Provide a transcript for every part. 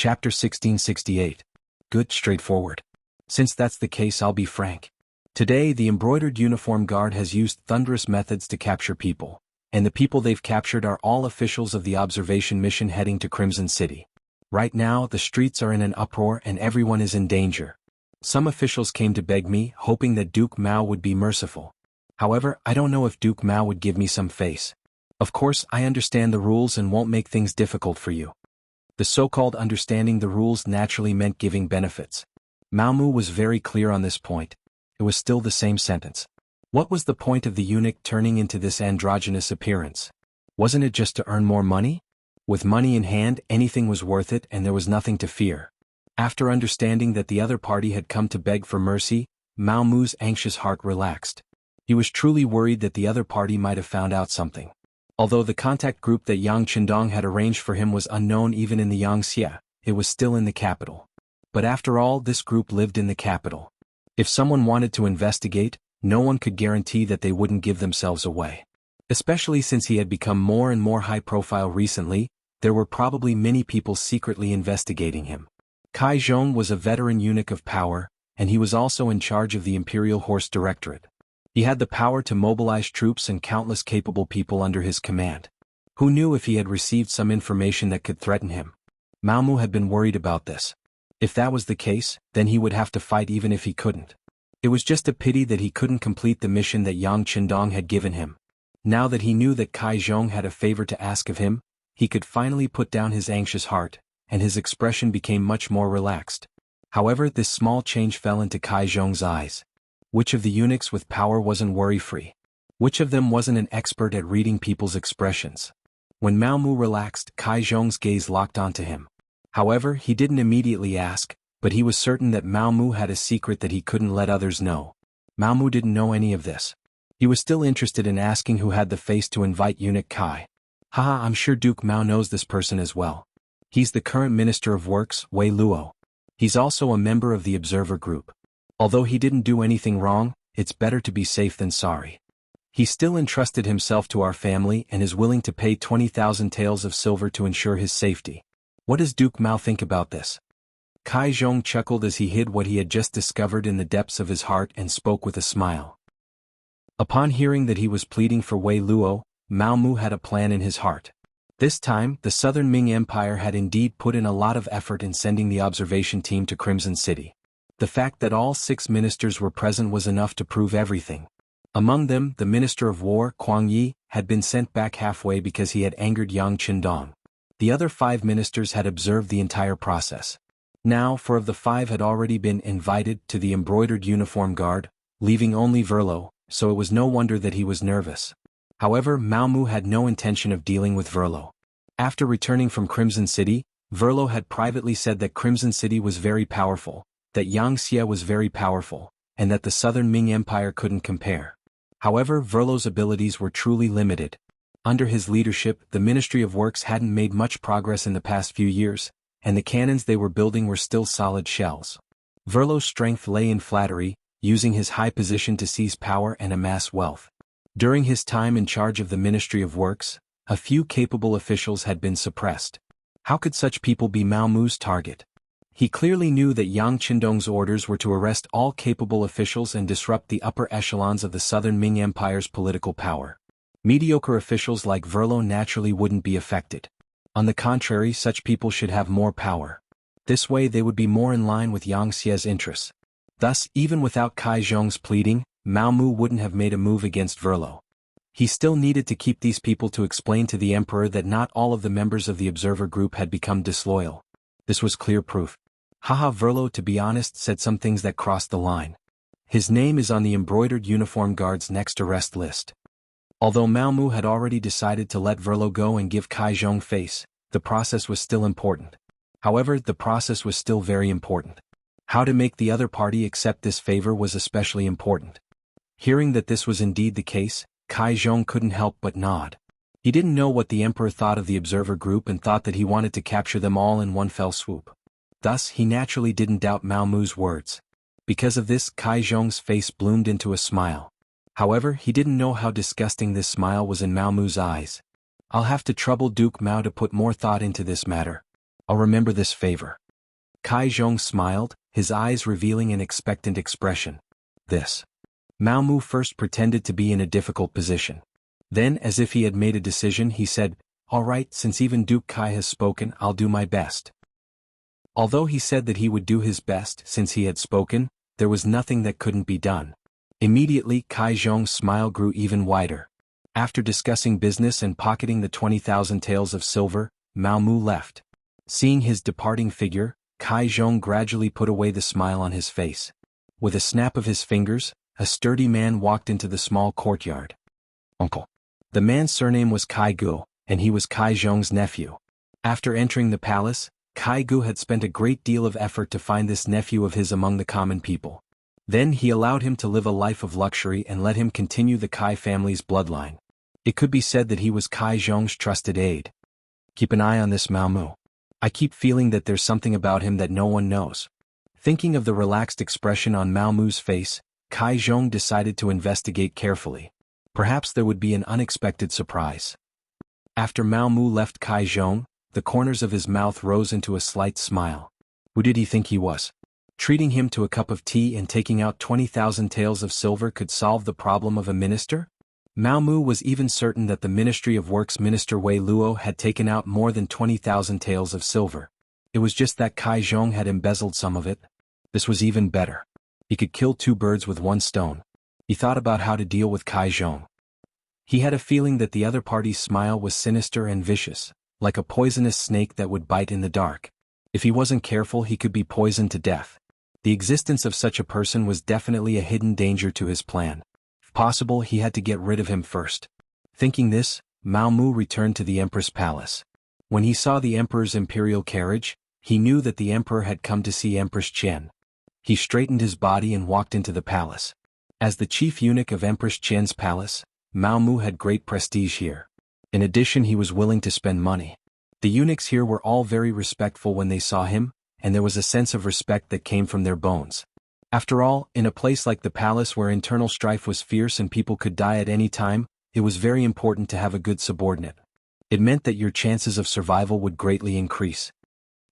Chapter 1668. Good, straightforward. Since that's the case, I'll be frank. Today, the embroidered uniform guard has used thunderous methods to capture people, and the people they've captured are all officials of the observation mission heading to Crimson City. Right now, the streets are in an uproar and everyone is in danger. Some officials came to beg me, hoping that Duke Mao would be merciful. However, I don't know if Duke Mao would give me some face. Of course, I understand the rules and won't make things difficult for you. The so-called understanding the rules naturally meant giving benefits. Mao Mu was very clear on this point. It was still the same sentence. What was the point of the eunuch turning into this androgynous appearance? Wasn't it just to earn more money? With money in hand, anything was worth it and there was nothing to fear. After understanding that the other party had come to beg for mercy, Mao Mu's anxious heart relaxed. He was truly worried that the other party might have found out something. Although the contact group that Yang Qindong had arranged for him was unknown even in the Wuxia, it was still in the capital. But after all, this group lived in the capital. If someone wanted to investigate, no one could guarantee that they wouldn't give themselves away. Especially since he had become more and more high-profile recently, there were probably many people secretly investigating him. Kai Zhong was a veteran eunuch of power, and he was also in charge of the Imperial Horse Directorate. He had the power to mobilize troops and countless capable people under his command. Who knew if he had received some information that could threaten him? Mao Mu had been worried about this. If that was the case, then he would have to fight even if he couldn't. It was just a pity that he couldn't complete the mission that Yang Qindong had given him. Now that he knew that Kai Zhong had a favor to ask of him, he could finally put down his anxious heart, and his expression became much more relaxed. However, this small change fell into Kai Zhong's eyes. Which of the eunuchs with power wasn't worry-free? Which of them wasn't an expert at reading people's expressions? When Mao Mu relaxed, Kai Zhong's gaze locked onto him. However, he didn't immediately ask, but he was certain that Mao Mu had a secret that he couldn't let others know. Mao Mu didn't know any of this. He was still interested in asking who had the face to invite eunuch Kai. Haha, I'm sure Duke Mao knows this person as well. He's the current Minister of Works, Wei Luo. He's also a member of the Observer Group. Although he didn't do anything wrong, it's better to be safe than sorry. He still entrusted himself to our family and is willing to pay 20,000 taels of silver to ensure his safety. What does Duke Mao think about this? Kai Zhong chuckled as he hid what he had just discovered in the depths of his heart and spoke with a smile. Upon hearing that he was pleading for Wei Luo, Mao Mu had a plan in his heart. This time, the Southern Ming Empire had indeed put in a lot of effort in sending the observation team to Crimson City. The fact that all 6 ministers were present was enough to prove everything. Among them, the Minister of War, Kuang Yi, had been sent back halfway because he had angered Yang Qindong. The other 5 ministers had observed the entire process. Now, 4 of the 5 had already been invited to the embroidered uniform guard, leaving only Verlo, so it was no wonder that he was nervous. However, Mao Mu had no intention of dealing with Verlo. After returning from Crimson City, Verlo had privately said that Crimson City was very powerful, that Wuxia was very powerful, and that the Southern Ming Empire couldn't compare. However, Verlo's abilities were truly limited. Under his leadership, the Ministry of Works hadn't made much progress in the past few years, and the cannons they were building were still solid shells. Verlo's strength lay in flattery, using his high position to seize power and amass wealth. During his time in charge of the Ministry of Works, a few capable officials had been suppressed. How could such people be Mao Mu's target? He clearly knew that Yang Qindong's orders were to arrest all capable officials and disrupt the upper echelons of the Southern Ming Empire's political power. Mediocre officials like Verlo naturally wouldn't be affected. On the contrary, such people should have more power. This way they would be more in line with Wuxia's interests. Thus, even without Kai Zhong's pleading, Mao Mu wouldn't have made a move against Verlo. He still needed to keep these people to explain to the emperor that not all of the members of the observer group had become disloyal. This was clear proof. Haha, Verlo, to be honest, said some things that crossed the line. His name is on the embroidered uniform guard's next arrest list. Although Mao Mu had already decided to let Verlo go and give Kai Zhong face, the process was still important. However, the process was still very important. How to make the other party accept this favor was especially important. Hearing that this was indeed the case, Kai Zhong couldn't help but nod. He didn't know what the emperor thought of the observer group and thought that he wanted to capture them all in one fell swoop. Thus, he naturally didn't doubt Mao Mu's words. Because of this, Kai Zhong's face bloomed into a smile. However, he didn't know how disgusting this smile was in Mao Mu's eyes. I'll have to trouble Duke Mao to put more thought into this matter. I'll remember this favor. Kai Zhong smiled, his eyes revealing an expectant expression. This. Mao Mu first pretended to be in a difficult position. Then, as if he had made a decision, he said, "All right, since even Duke Kai has spoken, I'll do my best." Although he said that he would do his best since he had spoken, there was nothing that couldn't be done. Immediately, Kai Zhong's smile grew even wider. After discussing business and pocketing the 20,000 taels of silver, Mao Mu left. Seeing his departing figure, Kai Zhong gradually put away the smile on his face. With a snap of his fingers, a sturdy man walked into the small courtyard. Uncle. The man's surname was Kai Gu, and he was Kai Zhong's nephew. After entering the palace, Kai Gu had spent a great deal of effort to find this nephew of his among the common people. Then he allowed him to live a life of luxury and let him continue the Kai family's bloodline. It could be said that he was Kai Zhong's trusted aide. Keep an eye on this Mao Mu. I keep feeling that there's something about him that no one knows. Thinking of the relaxed expression on Mao Mu's face, Kai Zhong decided to investigate carefully. Perhaps there would be an unexpected surprise. After Mao Mu left Kai Zhong, the corners of his mouth rose into a slight smile. Who did he think he was? Treating him to a cup of tea and taking out 20,000 taels of silver could solve the problem of a minister? Mao Mu was even certain that the Ministry of Works Minister Wei Luo had taken out more than 20,000 taels of silver. It was just that Kai Zhong had embezzled some of it. This was even better. He could kill two birds with one stone. He thought about how to deal with Kai Zhong. He had a feeling that the other party's smile was sinister and vicious, like a poisonous snake that would bite in the dark. If he wasn't careful, he could be poisoned to death. The existence of such a person was definitely a hidden danger to his plan. If possible, he had to get rid of him first. Thinking this, Mao Mu returned to the Emperor's palace. When he saw the Emperor's imperial carriage, he knew that the Emperor had come to see Empress Qian. He straightened his body and walked into the palace. As the chief eunuch of Empress Qian's palace, Mao Mu had great prestige here. In addition, he was willing to spend money. The eunuchs here were all very respectful when they saw him, and there was a sense of respect that came from their bones. After all, in a place like the palace where internal strife was fierce and people could die at any time, it was very important to have a good subordinate. It meant that your chances of survival would greatly increase.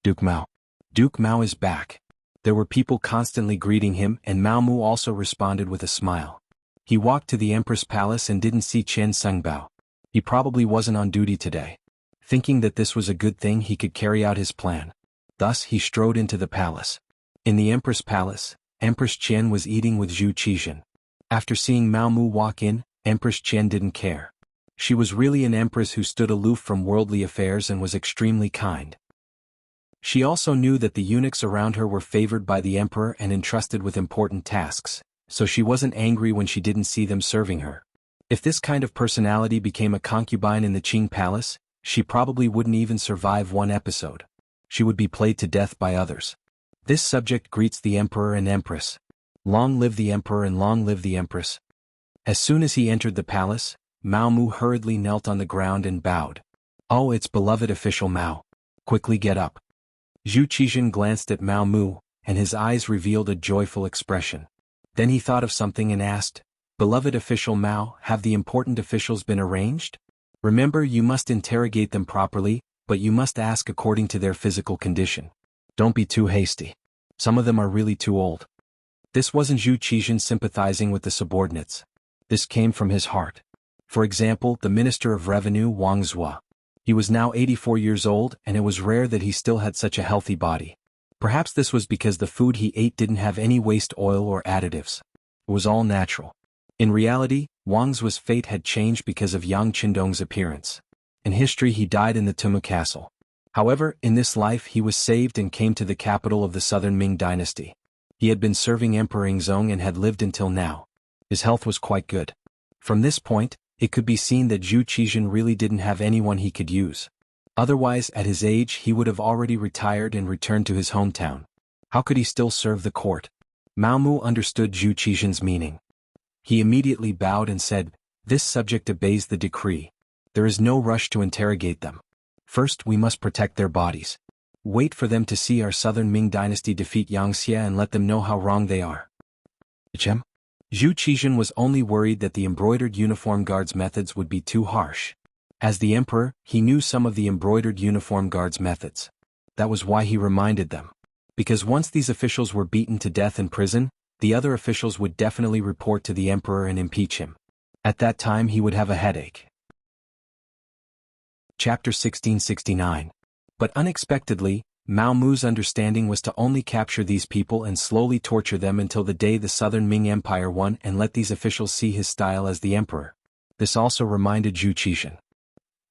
Duke Mao. Duke Mao is back. There were people constantly greeting him, and Mao Mu also responded with a smile. He walked to the Empress Palace and didn't see Chen Sengbao. He probably wasn't on duty today. Thinking that this was a good thing, he could carry out his plan. Thus, he strode into the palace. In the Empress Palace, Empress Qian was eating with Zhu Qixin. After seeing Mao Mu walk in, Empress Qian didn't care. She was really an empress who stood aloof from worldly affairs and was extremely kind. She also knew that the eunuchs around her were favored by the emperor and entrusted with important tasks, so she wasn't angry when she didn't see them serving her. If this kind of personality became a concubine in the Qing palace, she probably wouldn't even survive one episode. She would be played to death by others. This subject greets the emperor and empress. Long live the emperor and long live the empress. As soon as he entered the palace, Mao Mu hurriedly knelt on the ground and bowed. Oh, it's beloved official Mao. Quickly get up. Zhu Qixin glanced at Mao Mu, and his eyes revealed a joyful expression. Then he thought of something and asked, Beloved official Mao, have the important officials been arranged? Remember, you must interrogate them properly, but you must ask according to their physical condition. Don't be too hasty. Some of them are really too old. This wasn't Zhu Qixin sympathizing with the subordinates. This came from his heart. For example, the Minister of Revenue Wang Zhua. He was now 84 years old, and it was rare that he still had such a healthy body. Perhaps this was because the food he ate didn't have any waste oil or additives. It was all natural. In reality, Wang Zhua's fate had changed because of Yang Qindong's appearance. In history, he died in the Tumu castle. However, in this life he was saved and came to the capital of the southern Ming dynasty. He had been serving Emperor Yingzong and had lived until now. His health was quite good. From this point, it could be seen that Zhu Qixin really didn't have anyone he could use. Otherwise, at his age, he would have already retired and returned to his hometown. How could he still serve the court? Mao Mu understood Zhu Qixin's meaning. He immediately bowed and said, This subject obeys the decree. There is no rush to interrogate them. First, we must protect their bodies. Wait for them to see our southern Ming dynasty defeat Wuxia and let them know how wrong they are. Zhu Qixin was only worried that the embroidered uniform guards' methods would be too harsh. As the emperor, he knew some of the embroidered uniform guards' methods. that was why he reminded them. Because once these officials were beaten to death in prison, the other officials would definitely report to the emperor and impeach him. At that time he would have a headache. Chapter 1669. But unexpectedly, Mao Mu's understanding was to only capture these people and slowly torture them until the day the southern Ming Empire won and let these officials see his style as the emperor. This also reminded Zhu Qixin.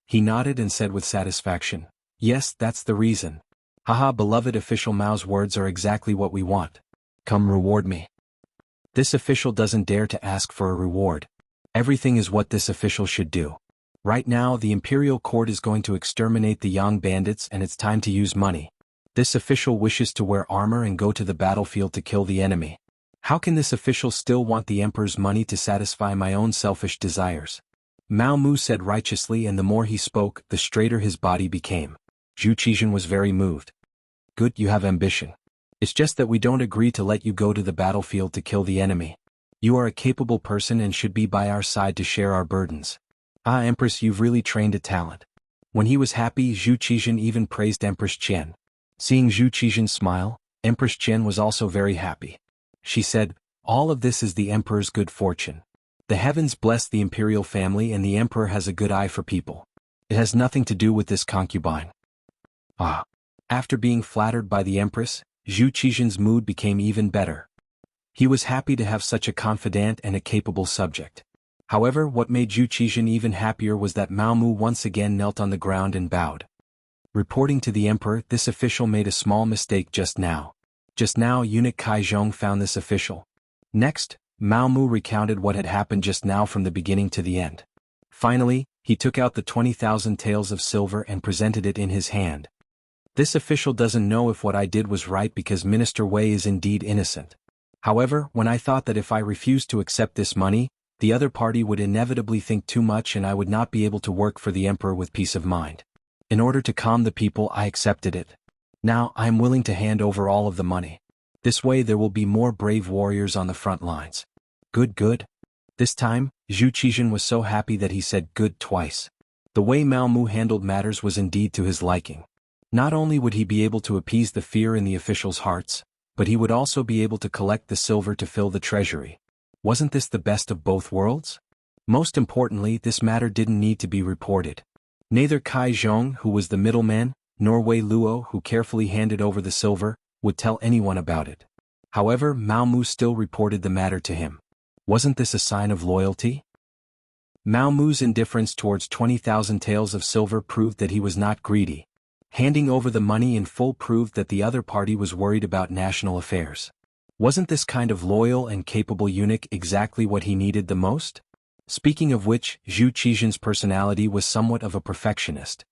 He nodded and said with satisfaction, "Yes, that's the reason. Haha, beloved official, Mao's words are exactly what we want. Come reward me." This official doesn't dare to ask for a reward. Everything is what this official should do. Right now the imperial court is going to exterminate the Yang bandits and it's time to use money. This official wishes to wear armor and go to the battlefield to kill the enemy. How can this official still want the emperor's money to satisfy my own selfish desires? Mao Mu said righteously, and the more he spoke, the straighter his body became. Zhu Qixin was very moved. Good, you have ambition. It's just that we don't agree to let you go to the battlefield to kill the enemy. You are a capable person and should be by our side to share our burdens. Ah, Empress, you've really trained a talent. When he was happy, Zhu Qixin even praised Empress Qian. Seeing Zhu Qixin smile, Empress Qian was also very happy. She said, "All of this is the emperor's good fortune. The heavens bless the imperial family and the emperor has a good eye for people. It has nothing to do with this concubine." Ah. After being flattered by the empress, Zhu Qixin's mood became even better. He was happy to have such a confidant and a capable subject. However, what made Zhu Qixin even happier was that Mao Mu once again knelt on the ground and bowed. Reporting to the emperor, this official made a small mistake just now. Just now eunuch Kai Zhong found this official. Next, Mao Mu recounted what had happened just now from the beginning to the end. Finally, he took out the 20,000 taels of silver and presented it in his hand. This official doesn't know if what I did was right because Minister Wei is indeed innocent. However, when I thought that if I refused to accept this money, the other party would inevitably think too much and I would not be able to work for the emperor with peace of mind. In order to calm the people, I accepted it. Now, I am willing to hand over all of the money. This way there will be more brave warriors on the front lines. Good, good. This time, Zhu Qixin was so happy that he said good twice. The way Mao Mu handled matters was indeed to his liking. Not only would he be able to appease the fear in the officials' hearts, but he would also be able to collect the silver to fill the treasury. Wasn't this the best of both worlds? Most importantly, this matter didn't need to be reported. Neither Kai Zhong, who was the middleman, nor Wei Luo, who carefully handed over the silver, would tell anyone about it. However, Mao Mu still reported the matter to him. Wasn't this a sign of loyalty? Mao Mu's indifference towards 20,000 taels of silver proved that he was not greedy. Handing over the money in full proved that the other party was worried about national affairs. Wasn't this kind of loyal and capable eunuch exactly what he needed the most? Speaking of which, Zhu Qixin's personality was somewhat of a perfectionist.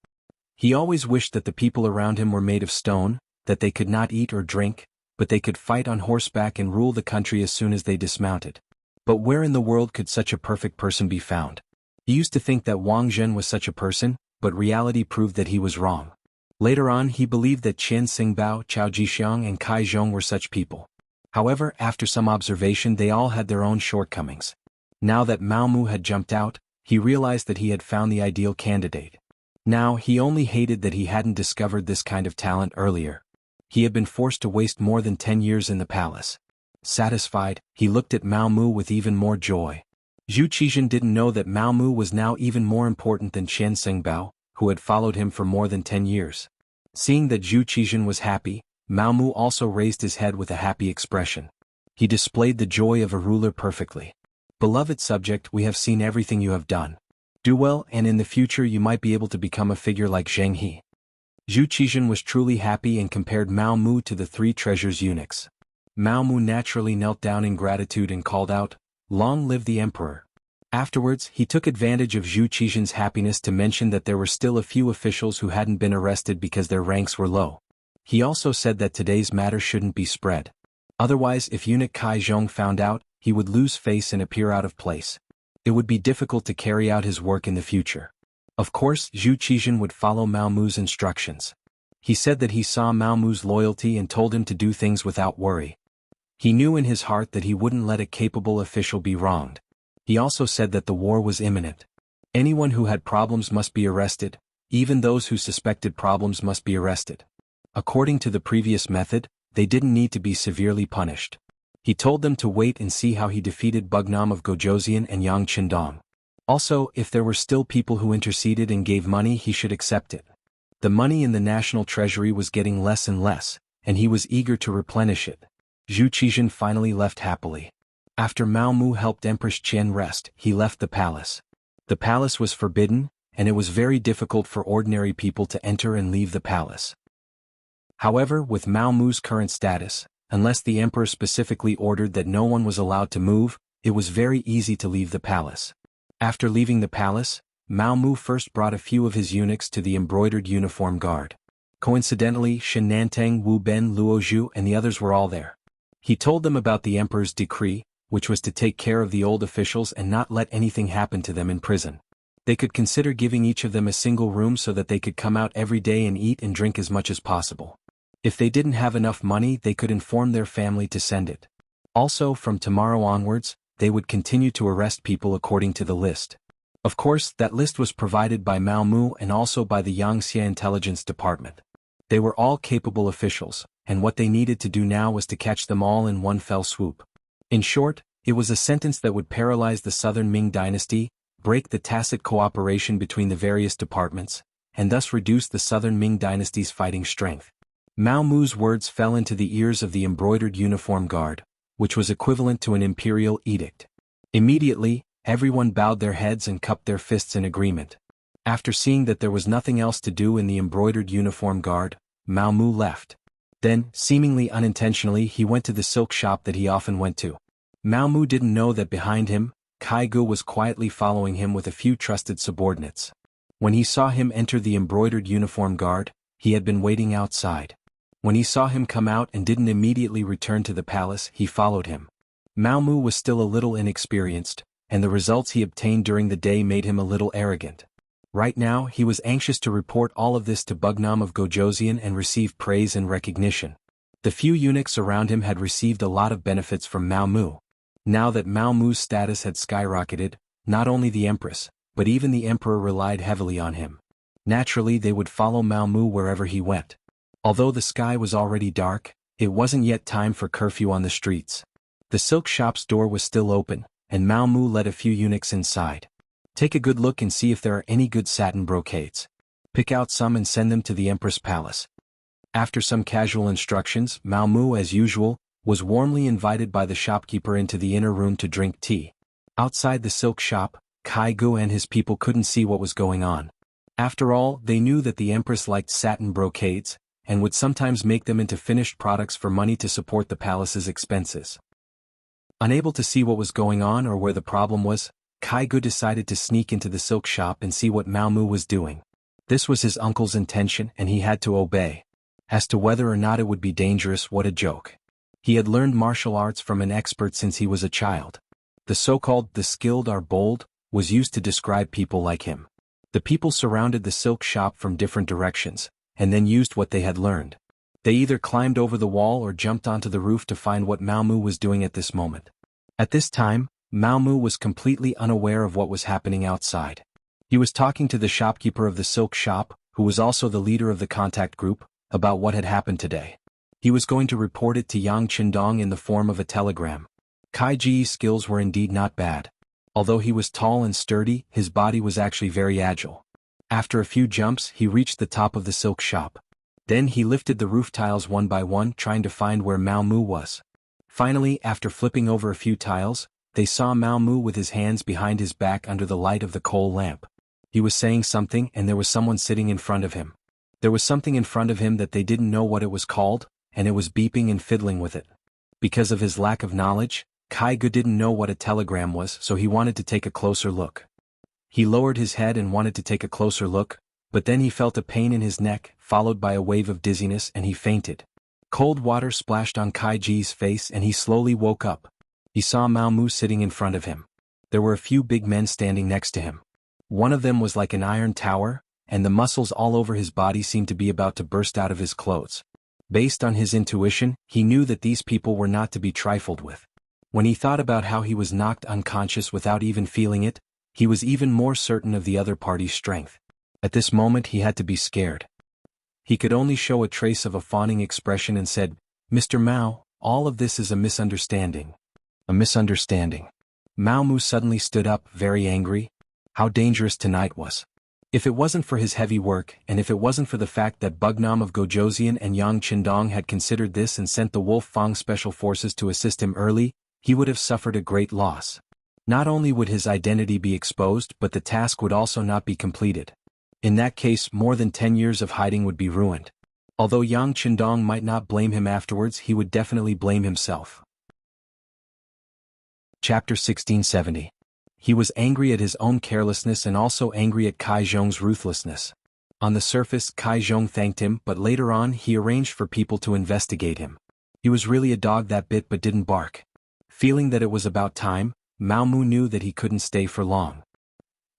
He always wished that the people around him were made of stone, that they could not eat or drink, but they could fight on horseback and rule the country as soon as they dismounted. But where in the world could such a perfect person be found? He used to think that Wang Zhen was such a person, but reality proved that he was wrong. Later on he believed that Qian Xingbao, Chao Jixiang and Kai Zhong were such people. However, after some observation they all had their own shortcomings. Now that Mao Mu had jumped out, he realized that he had found the ideal candidate. Now he only hated that he hadn't discovered this kind of talent earlier. He had been forced to waste more than 10 years in the palace. Satisfied, he looked at Mao Mu with even more joy. Zhu Qixin didn't know that Mao Mu was now even more important than Qian Xingbao, who had followed him for more than 10 years. Seeing that Zhu Qixin was happy, Mao Mu also raised his head with a happy expression. He displayed the joy of a ruler perfectly. Beloved subject, we have seen everything you have done. Do well, and in the future you might be able to become a figure like Zheng He. Zhu Qixin was truly happy and compared Mao Mu to the three treasures eunuchs. Mao Mu naturally knelt down in gratitude and called out, "Long live the emperor." Afterwards, he took advantage of Zhu Qixin's happiness to mention that there were still a few officials who hadn't been arrested because their ranks were low. He also said that today's matter shouldn't be spread. Otherwise, if eunuch Kai Zhong found out, he would lose face and appear out of place. It would be difficult to carry out his work in the future. Of course, Zhu Qixin would follow Mao Mu's instructions. He said that he saw Mao Mu's loyalty and told him to do things without worry. He knew in his heart that he wouldn't let a capable official be wronged. He also said that the war was imminent. Anyone who had problems must be arrested, even those who suspected problems must be arrested. According to the previous method, they didn't need to be severely punished. He told them to wait and see how he defeated Bugnam of Gojoseon and Yang Qindong. Also, if there were still people who interceded and gave money, he should accept it. The money in the national treasury was getting less and less, and he was eager to replenish it. Zhu Qizhen finally left happily. After Mao Mu helped Empress Qian rest, he left the palace. The palace was forbidden, and it was very difficult for ordinary people to enter and leave the palace. However, with Mao Mu's current status, unless the emperor specifically ordered that no one was allowed to move, it was very easy to leave the palace. After leaving the palace, Mao Mu first brought a few of his eunuchs to the embroidered uniform guard. Coincidentally, Shen Nantang, Wu Ben, Luo Zhu and the others were all there. He told them about the emperor's decree, which was to take care of the old officials and not let anything happen to them in prison. They could consider giving each of them a single room so that they could come out every day and eat and drink as much as possible. If they didn't have enough money, they could inform their family to send it. Also, from tomorrow onwards, they would continue to arrest people according to the list. Of course, that list was provided by Mao Mu and also by the Yangxia Intelligence Department. They were all capable officials, and what they needed to do now was to catch them all in one fell swoop. In short, it was a sentence that would paralyze the southern Ming dynasty, break the tacit cooperation between the various departments, and thus reduce the southern Ming dynasty's fighting strength. Mao Mu's words fell into the ears of the embroidered uniform guard, which was equivalent to an imperial edict. Immediately, everyone bowed their heads and cupped their fists in agreement. After seeing that there was nothing else to do in the embroidered uniform guard, Mao Mu left. Then, seemingly unintentionally, he went to the silk shop that he often went to. Mao Mu didn't know that behind him, Kai Gu was quietly following him with a few trusted subordinates. When he saw him enter the embroidered uniform guard, he had been waiting outside. When he saw him come out and didn't immediately return to the palace, he followed him. Mao Mu was still a little inexperienced, and the results he obtained during the day made him a little arrogant. Right now, he was anxious to report all of this to Bugnam of Gojoseon and receive praise and recognition. The few eunuchs around him had received a lot of benefits from Mao Mu. Now that Mao Mu's status had skyrocketed, not only the empress, but even the emperor relied heavily on him. Naturally, they would follow Mao Mu wherever he went. Although the sky was already dark, it wasn't yet time for curfew on the streets. The silk shop's door was still open, and Mao Mu led a few eunuchs inside. Take a good look and see if there are any good satin brocades. Pick out some and send them to the Empress Palace. After some casual instructions, Mao Mu, as usual, was warmly invited by the shopkeeper into the inner room to drink tea. Outside the silk shop, Kai Gu and his people couldn't see what was going on. After all, they knew that the Empress liked satin brocades, and would sometimes make them into finished products for money to support the palace's expenses. Unable to see what was going on or where the problem was, Kai Gu decided to sneak into the silk shop and see what Mao Mu was doing. This was his uncle's intention and he had to obey. As to whether or not it would be dangerous, what a joke. He had learned martial arts from an expert since he was a child. The so-called "the skilled are bold" was used to describe people like him. The people surrounded the silk shop from different directions, and then used what they had learned. They either climbed over the wall or jumped onto the roof to find what Mao Mu was doing at this moment. At this time, Mao Mu was completely unaware of what was happening outside. He was talking to the shopkeeper of the silk shop, who was also the leader of the contact group, about what had happened today. He was going to report it to Yang Qindong in the form of a telegram. Kai Ji's skills were indeed not bad. Although he was tall and sturdy, his body was actually very agile. After a few jumps, he reached the top of the silk shop. Then he lifted the roof tiles one by one, trying to find where Mao Mu was. Finally, after flipping over a few tiles, they saw Mao Mu with his hands behind his back under the light of the coal lamp. He was saying something and there was someone sitting in front of him. There was something in front of him that they didn't know what it was called, and it was beeping and fiddling with it. Because of his lack of knowledge, Kai Gu didn't know what a telegram was, so he wanted to take a closer look. He lowered his head and wanted to take a closer look, but then he felt a pain in his neck, followed by a wave of dizziness, and he fainted. Cold water splashed on Kai Ji's face and he slowly woke up. He saw Mao Mu sitting in front of him. There were a few big men standing next to him. One of them was like an iron tower, and the muscles all over his body seemed to be about to burst out of his clothes. Based on his intuition, he knew that these people were not to be trifled with. When he thought about how he was knocked unconscious without even feeling it, he was even more certain of the other party's strength. At this moment he had to be scared. He could only show a trace of a fawning expression and said, "Mr. Mao, all of this is a misunderstanding." A misunderstanding. Mao Mu suddenly stood up, very angry. How dangerous tonight was. If it wasn't for his heavy work, and if it wasn't for the fact that Bugnam of Gojoseon and Yang Qindong had considered this and sent the Wolf Fang special forces to assist him early, he would have suffered a great loss. Not only would his identity be exposed, but the task would also not be completed. In that case, more than 10 years of hiding would be ruined. Although Yang Qindong might not blame him afterwards, he would definitely blame himself. Chapter 1670. He was angry at his own carelessness and also angry at Kai Zhong's ruthlessness. On the surface, Kai Zhong thanked him, but later on he arranged for people to investigate him. He was really a dog that bit but didn't bark. Feeling that it was about time, Mao Mu knew that he couldn't stay for long.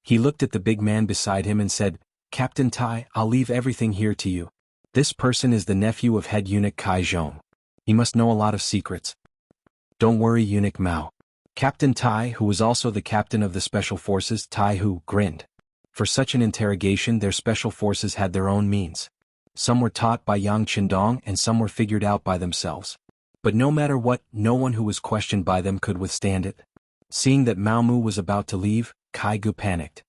He looked at the big man beside him and said, "Captain Tai, I'll leave everything here to you. This person is the nephew of head eunuch Kai Zhong. He must know a lot of secrets." "Don't worry, eunuch Mao." Captain Tai, who was also the captain of the special forces, Tai Hu, grinned. For such an interrogation, their special forces had their own means. Some were taught by Yang Qindong and some were figured out by themselves. But no matter what, no one who was questioned by them could withstand it. Seeing that Mao Mu was about to leave, Kai Gu panicked.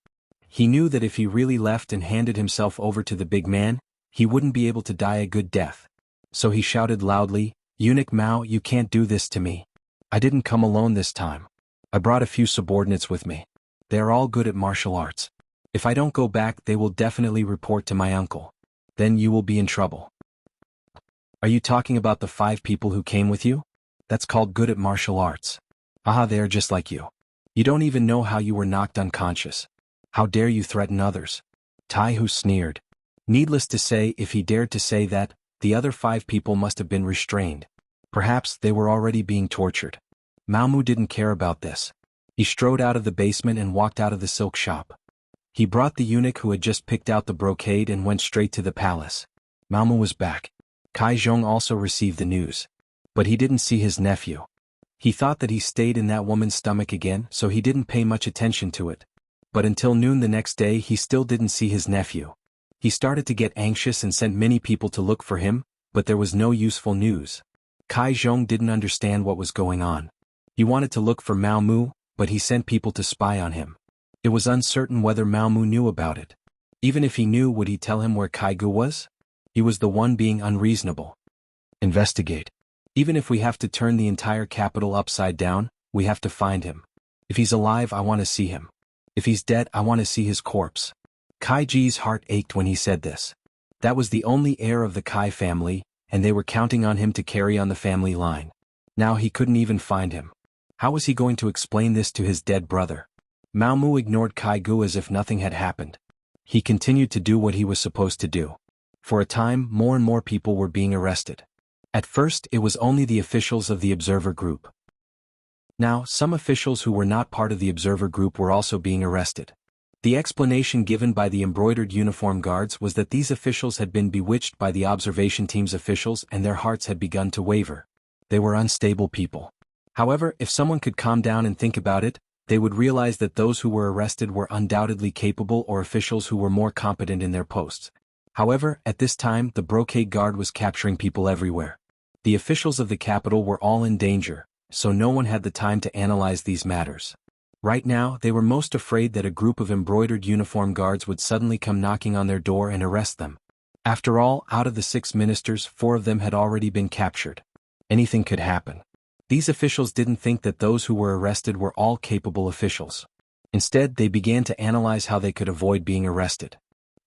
He knew that if he really left and handed himself over to the big man, he wouldn't be able to die a good death. So he shouted loudly, "Eunuch Mao, you can't do this to me. I didn't come alone this time. I brought a few subordinates with me. They are all good at martial arts. If I don't go back, they will definitely report to my uncle. Then you will be in trouble." "Are you talking about the 5 people who came with you? That's called good at martial arts. Aha, they are just like you. You don't even know how you were knocked unconscious. How dare you threaten others?" Tai Hu sneered. Needless to say, if he dared to say that, the other 5 people must have been restrained. Perhaps they were already being tortured. Mao Mu didn't care about this. He strode out of the basement and walked out of the silk shop. He brought the eunuch who had just picked out the brocade and went straight to the palace. Mao Mu was back. Kai Zhong also received the news. But he didn't see his nephew. He thought that he stayed in that woman's stomach again, so he didn't pay much attention to it. But until noon the next day he still didn't see his nephew. He started to get anxious and sent many people to look for him, but there was no useful news. Kai Zhong didn't understand what was going on. He wanted to look for Mao Mu, but he sent people to spy on him. It was uncertain whether Mao Mu knew about it. Even if he knew, would he tell him where Kai Gu was? He was the one being unreasonable. "Investigate. Even if we have to turn the entire capital upside down, we have to find him. If he's alive, I want to see him. If he's dead, I want to see his corpse." Kai Ji's heart ached when he said this. That was the only heir of the Kai family, and they were counting on him to carry on the family line. Now he couldn't even find him. How was he going to explain this to his dead brother? Mao Mu ignored Kai Gu as if nothing had happened. He continued to do what he was supposed to do. For a time, more and more people were being arrested. At first, it was only the officials of the observer group. Now, some officials who were not part of the observer group were also being arrested. The explanation given by the embroidered uniform guards was that these officials had been bewitched by the observation team's officials and their hearts had begun to waver. They were unstable people. However, if someone could calm down and think about it, they would realize that those who were arrested were undoubtedly capable or officials who were more competent in their posts. However, at this time the brocade guard was capturing people everywhere. The officials of the capital were all in danger, so no one had the time to analyze these matters. Right now, they were most afraid that a group of embroidered uniform guards would suddenly come knocking on their door and arrest them. After all, out of the 6 ministers, 4 of them had already been captured. Anything could happen. These officials didn't think that those who were arrested were all capable officials. Instead, they began to analyze how they could avoid being arrested.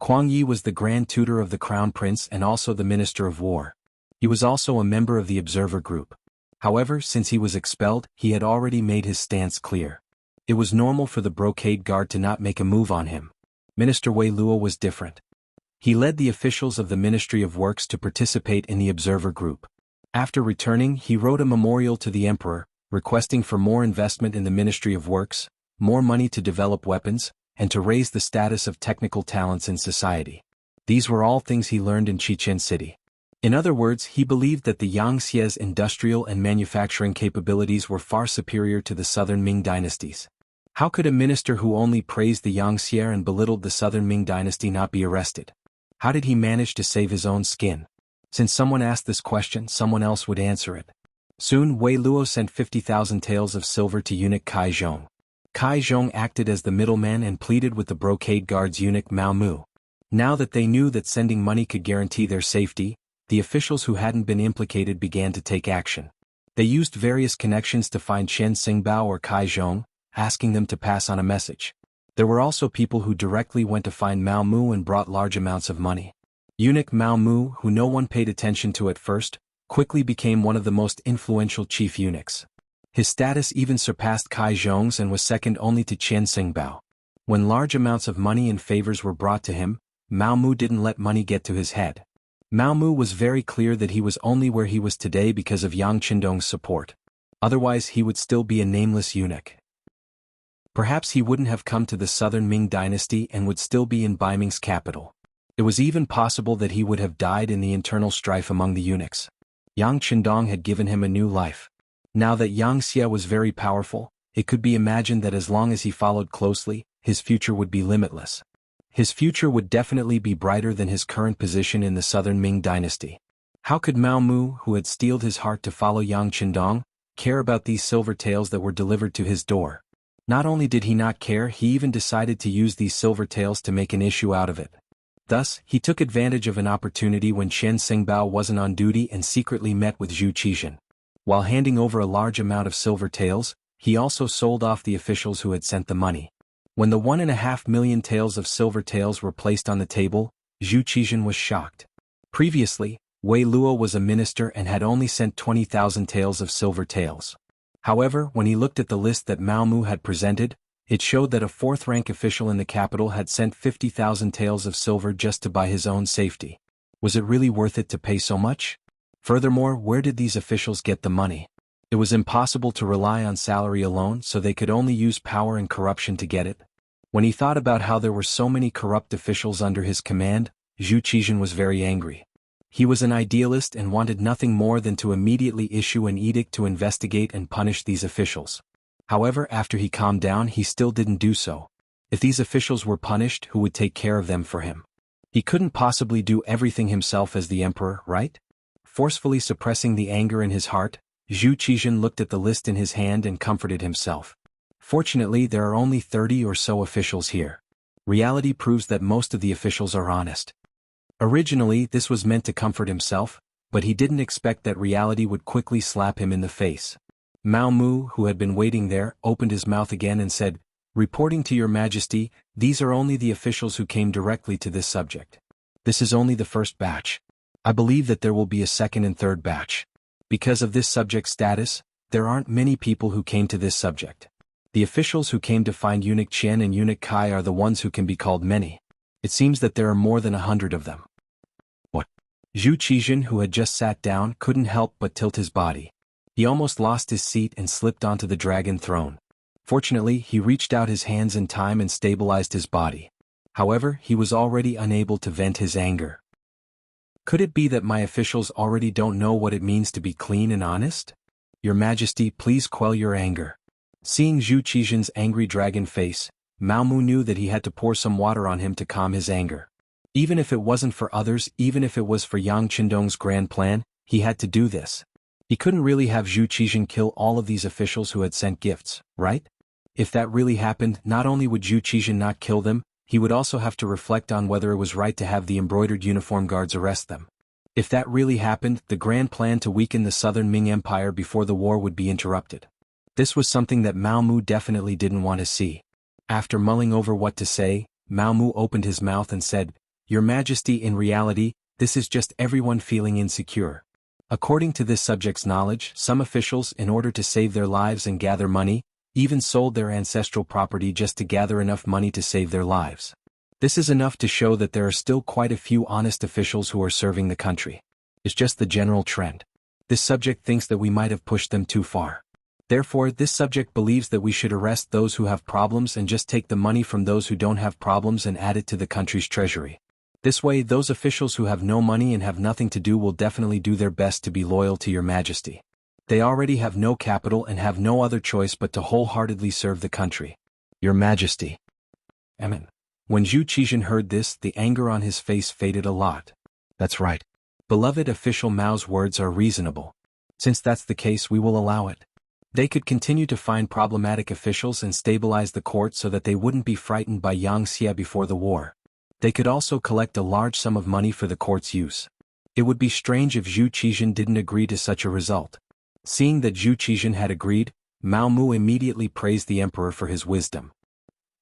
Kuang Yi was the Grand Tutor of the Crown Prince and also the Minister of War. He was also a member of the Observer Group. However, since he was expelled, he had already made his stance clear. It was normal for the brocade guard to not make a move on him. Minister Wei Luo was different. He led the officials of the Ministry of Works to participate in the Observer Group. After returning, he wrote a memorial to the emperor, requesting for more investment in the Ministry of Works, more money to develop weapons, and to raise the status of technical talents in society. These were all things he learned in Chichen City. In other words, he believed that the Yangtze's industrial and manufacturing capabilities were far superior to the southern Ming dynasties. How could a minister who only praised the Yangtze and belittled the southern Ming dynasty not be arrested? How did he manage to save his own skin? Since someone asked this question, someone else would answer it. Soon Wei Luo sent 50,000 taels of silver to eunuch Kai Zhong. Kai Zhong acted as the middleman and pleaded with the brocade guard's eunuch Mao Mu. Now that they knew that sending money could guarantee their safety, the officials who hadn't been implicated began to take action. They used various connections to find Chen Xingbao or Kai Zhong, asking them to pass on a message. There were also people who directly went to find Mao Mu and brought large amounts of money. Eunuch Mao Mu, who no one paid attention to at first, quickly became one of the most influential chief eunuchs. His status even surpassed Kai Zhong's and was second only to Chen Xingbao. When large amounts of money and favors were brought to him, Mao Mu didn't let money get to his head. Mao Mu was very clear that he was only where he was today because of Yang Qindong's support. Otherwise he would still be a nameless eunuch. Perhaps he wouldn't have come to the southern Ming dynasty and would still be in Baiming's capital. It was even possible that he would have died in the internal strife among the eunuchs. Yang Qindong had given him a new life. Now that Yang Xia was very powerful, it could be imagined that as long as he followed closely, his future would be limitless. His future would definitely be brighter than his current position in the southern Ming dynasty. How could Mao Mu, who had steeled his heart to follow Yang Qindong, care about these silver taels that were delivered to his door? Not only did he not care, he even decided to use these silver taels to make an issue out of it. Thus, he took advantage of an opportunity when Chen Xingbao wasn't on duty and secretly met with Zhu Qizhen. While handing over a large amount of silver taels, he also sold off the officials who had sent the money. When the 1.5 million taels of silver taels were placed on the table, Zhu Qizhen was shocked. Previously, Wei Luo was a minister and had only sent 20,000 taels of silver taels. However, when he looked at the list that Mao Mu had presented, it showed that a fourth-rank official in the capital had sent 50,000 taels of silver just to buy his own safety. Was it really worth it to pay so much? Furthermore, where did these officials get the money? It was impossible to rely on salary alone, so they could only use power and corruption to get it. When he thought about how there were so many corrupt officials under his command, Zhu Qizhen was very angry. He was an idealist and wanted nothing more than to immediately issue an edict to investigate and punish these officials. However, after he calmed down, he still didn't do so. If these officials were punished, who would take care of them for him? He couldn't possibly do everything himself as the emperor, right? Forcefully suppressing the anger in his heart, Zhu Qizhen looked at the list in his hand and comforted himself. Fortunately, there are only 30 or so officials here. Reality proves that most of the officials are honest. Originally, this was meant to comfort himself, but he didn't expect that reality would quickly slap him in the face. Mao Mu, who had been waiting there, opened his mouth again and said, "Reporting to your majesty, these are only the officials who came directly to this subject. This is only the first batch. I believe that there will be a second and third batch. Because of this subject status, there aren't many people who came to this subject. The officials who came to find Eunuch Chen and Eunuch Kai are the ones who can be called many. It seems that there are more than 100 of them." What? Zhu Qizhen, who had just sat down, couldn't help but tilt his body. He almost lost his seat and slipped onto the dragon throne. Fortunately, he reached out his hands in time and stabilized his body. However, he was already unable to vent his anger. Could it be that my officials already don't know what it means to be clean and honest? Your Majesty, please quell your anger. Seeing Zhu Qizhen's angry dragon face, Mao Mu knew that he had to pour some water on him to calm his anger. Even if it wasn't for others, even if it was for Yang Qindong's grand plan, he had to do this. He couldn't really have Zhu Qizhen kill all of these officials who had sent gifts, right? If that really happened, not only would Zhu Qizhen not kill them, he would also have to reflect on whether it was right to have the embroidered uniform guards arrest them. If that really happened, the grand plan to weaken the southern Ming Empire before the war would be interrupted. This was something that Mao Mu definitely didn't want to see. After mulling over what to say, Mao Mu opened his mouth and said, "Your Majesty, in reality, this is just everyone feeling insecure. According to this subject's knowledge, some officials, in order to save their lives and gather money, even sold their ancestral property just to gather enough money to save their lives. This is enough to show that there are still quite a few honest officials who are serving the country. It's just the general trend. This subject thinks that we might have pushed them too far. Therefore, this subject believes that we should arrest those who have problems and just take the money from those who don't have problems and add it to the country's treasury. This way, those officials who have no money and have nothing to do will definitely do their best to be loyal to your Majesty. They already have no capital and have no other choice but to wholeheartedly serve the country. Your Majesty." Amen. When Zhu Qizhen heard this, the anger on his face faded a lot. That's right. Beloved official Mao's words are reasonable. Since that's the case, we will allow it. They could continue to find problematic officials and stabilize the court so that they wouldn't be frightened by Yang Xie before the war. They could also collect a large sum of money for the court's use. It would be strange if Zhu Qizhen didn't agree to such a result. Seeing that Zhu Qizhen had agreed, Mao Mu immediately praised the emperor for his wisdom.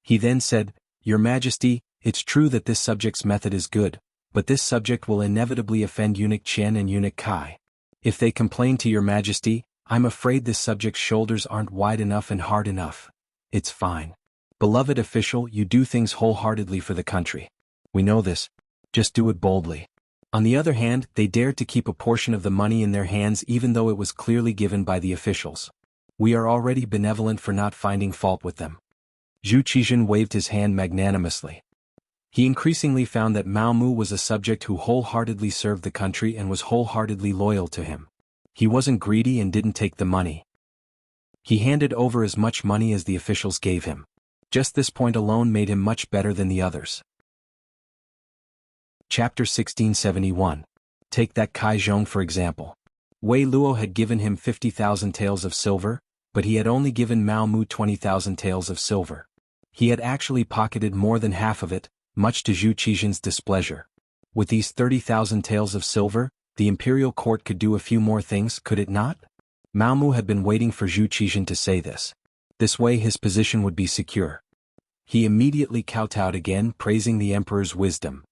He then said, "Your Majesty, it's true that this subject's method is good, but this subject will inevitably offend Eunuch Qian and Eunuch Kai. If they complain to your Majesty, I'm afraid this subject's shoulders aren't wide enough and hard enough. It's fine. Beloved official, you do things wholeheartedly for the country. We know this. Just do it boldly." On the other hand, they dared to keep a portion of the money in their hands even though it was clearly given by the officials. We are already benevolent for not finding fault with them. Zhu Qizhen waved his hand magnanimously. He increasingly found that Mao Mu was a subject who wholeheartedly served the country and was wholeheartedly loyal to him. He wasn't greedy and didn't take the money. He handed over as much money as the officials gave him. Just this point alone made him much better than the others. Chapter 1671. Take that Kai Zhong for example. Wei Luo had given him 50,000 taels of silver, but he had only given Mao Mu 20,000 taels of silver. He had actually pocketed more than half of it, much to Zhu Qizhen's displeasure. With these 30,000 taels of silver, the imperial court could do a few more things, could it not? Mao Mu had been waiting for Zhu Qizhen to say this. This way his position would be secure. He immediately kowtowed again, praising the emperor's wisdom.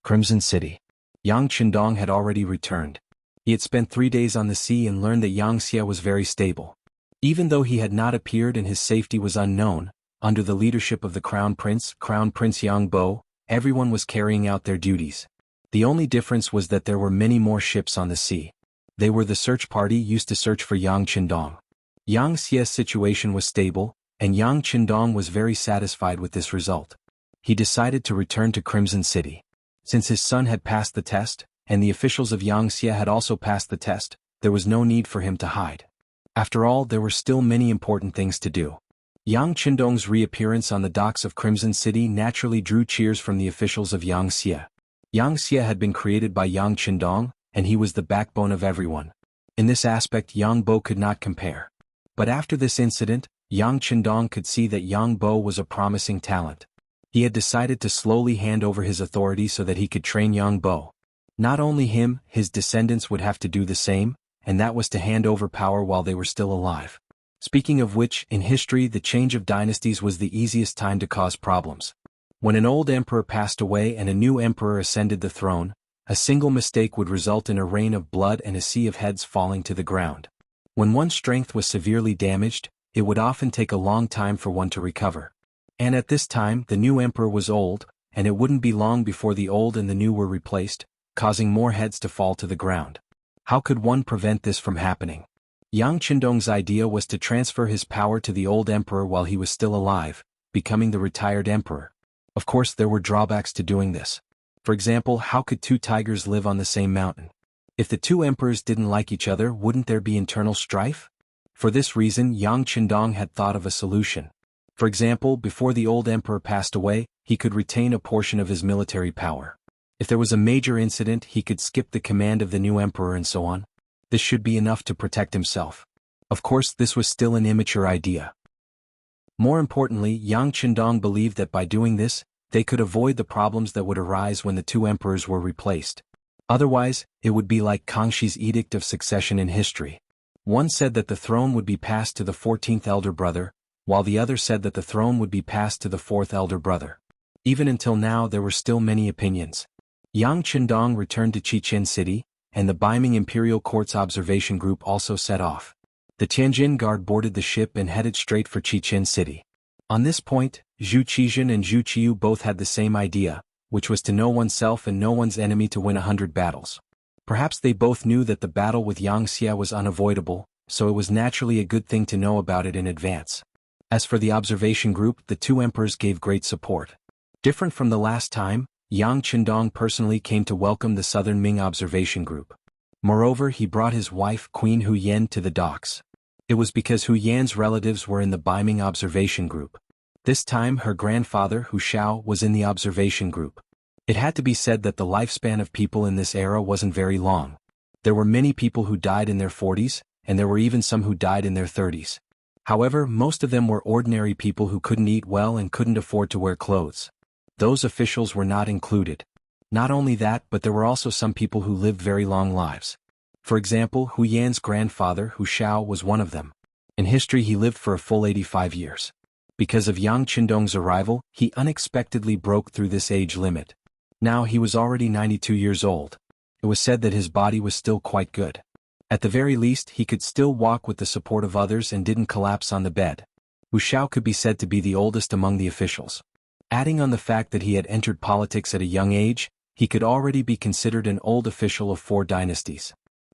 Crimson City. Yang Qindong had already returned. He had spent 3 days on the sea and learned that Yang Xie was very stable. Even though he had not appeared and his safety was unknown, under the leadership of the Crown Prince Yang Bo, everyone was carrying out their duties. The only difference was that there were many more ships on the sea. They were the search party used to search for Yang Qindong. Yang Xie's situation was stable, and Yang Qindong was very satisfied with this result. He decided to return to Crimson City. Since his son had passed the test, and the officials of Yang Xie had also passed the test, there was no need for him to hide. After all, there were still many important things to do. Yang Qindong's reappearance on the docks of Crimson City naturally drew cheers from the officials of Yang Xie. Yang Xie had been created by Yang Qindong, and he was the backbone of everyone. In this aspect Yang Bo could not compare. But after this incident, Yang Qindong could see that Yang Bo was a promising talent. He had decided to slowly hand over his authority so that he could train Yang Bo. Not only him, his descendants would have to do the same, and that was to hand over power while they were still alive. Speaking of which, in history the change of dynasties was the easiest time to cause problems. When an old emperor passed away and a new emperor ascended the throne, a single mistake would result in a rain of blood and a sea of heads falling to the ground. When one's strength was severely damaged, it would often take a long time for one to recover. And at this time the new emperor was old, and it wouldn't be long before the old and the new were replaced, causing more heads to fall to the ground. How could one prevent this from happening? Yang Qindong's idea was to transfer his power to the old emperor while he was still alive, becoming the retired emperor. Of course there were drawbacks to doing this. For example, how could two tigers live on the same mountain? If the two emperors didn't like each other, wouldn't there be internal strife? For this reason Yang Qindong had thought of a solution. For example, before the old emperor passed away, he could retain a portion of his military power. If there was a major incident, he could skip the command of the new emperor and so on. This should be enough to protect himself. Of course, this was still an immature idea. More importantly, Yang Qindong believed that by doing this, they could avoid the problems that would arise when the two emperors were replaced. Otherwise, it would be like Kangxi's edict of succession in history. One said that the throne would be passed to the 14th elder brother, while the other said that the throne would be passed to the 4th elder brother. Even until now there were still many opinions. Yang Qindong returned to Qichen City, and the Beiming Imperial Court's observation group also set off. The Tianjin Guard boarded the ship and headed straight for Qichen City. On this point, Zhu Qizhen and Zhu Qiyu both had the same idea, which was to know oneself and know one's enemy to win 100 battles. Perhaps they both knew that the battle with Yang Xie was unavoidable, so it was naturally a good thing to know about it in advance. As for the observation group, the two emperors gave great support. Different from the last time, Yang Qindong personally came to welcome the Southern Ming observation group. Moreover, he brought his wife Queen Hu Yan to the docks. It was because Hu Yan's relatives were in the Beiming observation group. This time her grandfather Hu Xiao was in the observation group. It had to be said that the lifespan of people in this era wasn't very long. There were many people who died in their 40s, and there were even some who died in their 30s. However, most of them were ordinary people who couldn't eat well and couldn't afford to wear clothes. Those officials were not included. Not only that, but there were also some people who lived very long lives. For example, Hu Yan's grandfather Hu Xiao was one of them. In history he lived for a full 85 years. Because of Yang Qindong's arrival, he unexpectedly broke through this age limit. Now he was already 92 years old. It was said that his body was still quite good. At the very least, he could still walk with the support of others and didn't collapse on the bed. Hu Xiao could be said to be the oldest among the officials. Adding on the fact that he had entered politics at a young age, he could already be considered an old official of 4 dynasties.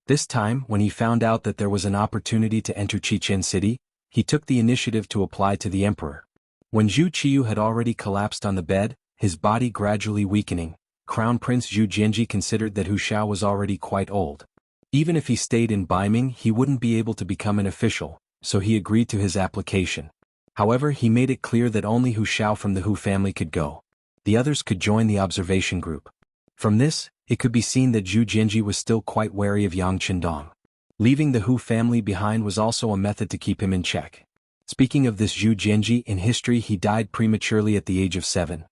This time, when he found out that there was an opportunity to enter Chichen City, he took the initiative to apply to the emperor. When Zhu Qiyu had already collapsed on the bed, his body gradually weakening, Crown Prince Zhu Jianji considered that Hu Xiao was already quite old. Even if he stayed in Baiming, he wouldn't be able to become an official, so he agreed to his application. However, he made it clear that only Hu Xiao from the Hu family could go. The others could join the observation group. From this, it could be seen that Zhu Jianji was still quite wary of Yang Qindong. Leaving the Hu family behind was also a method to keep him in check. Speaking of this Zhu Jianji, in history he died prematurely at the age of 7.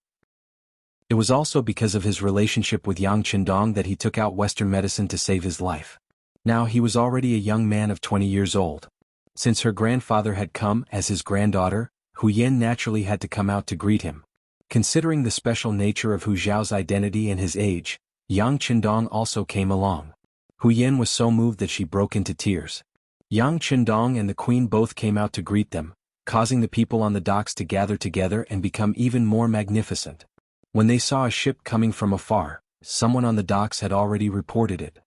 It was also because of his relationship with Yang Qindong that he took out Western medicine to save his life. Now he was already a young man of 20 years old. Since her grandfather had come as his granddaughter, Hu Yan naturally had to come out to greet him. Considering the special nature of Hu Zhao's identity and his age, Yang Qindong also came along. Hu Yan was so moved that she broke into tears. Yang Qindong and the queen both came out to greet them, causing the people on the docks to gather together and become even more magnificent. When they saw a ship coming from afar, someone on the docks had already reported it.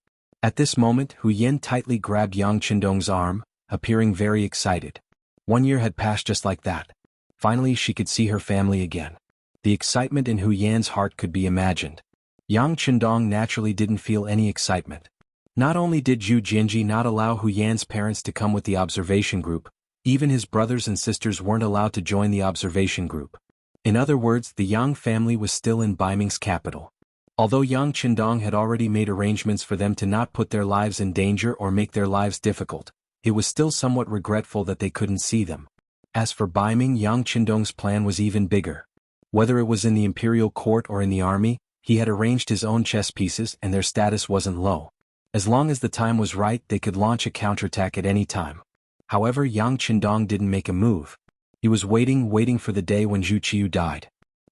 At this moment, Hu Yan tightly grabbed Yang Qindong's arm, appearing very excited. 1 year had passed just like that. Finally she could see her family again. The excitement in Hu Yan's heart could be imagined. Yang Qindong naturally didn't feel any excitement. Not only did Zhu Jianji not allow Hu Yan's parents to come with the observation group, even his brothers and sisters weren't allowed to join the observation group. In other words, the Yang family was still in Baiming's capital. Although Yang Qindong had already made arrangements for them to not put their lives in danger or make their lives difficult, it was still somewhat regretful that they couldn't see them. As for Baiming, Yang Qindong's plan was even bigger. Whether it was in the imperial court or in the army, he had arranged his own chess pieces and their status wasn't low. As long as the time was right, they could launch a counterattack at any time. However, Yang Qindong didn't make a move. He was waiting for the day when Zhu Qiyu died.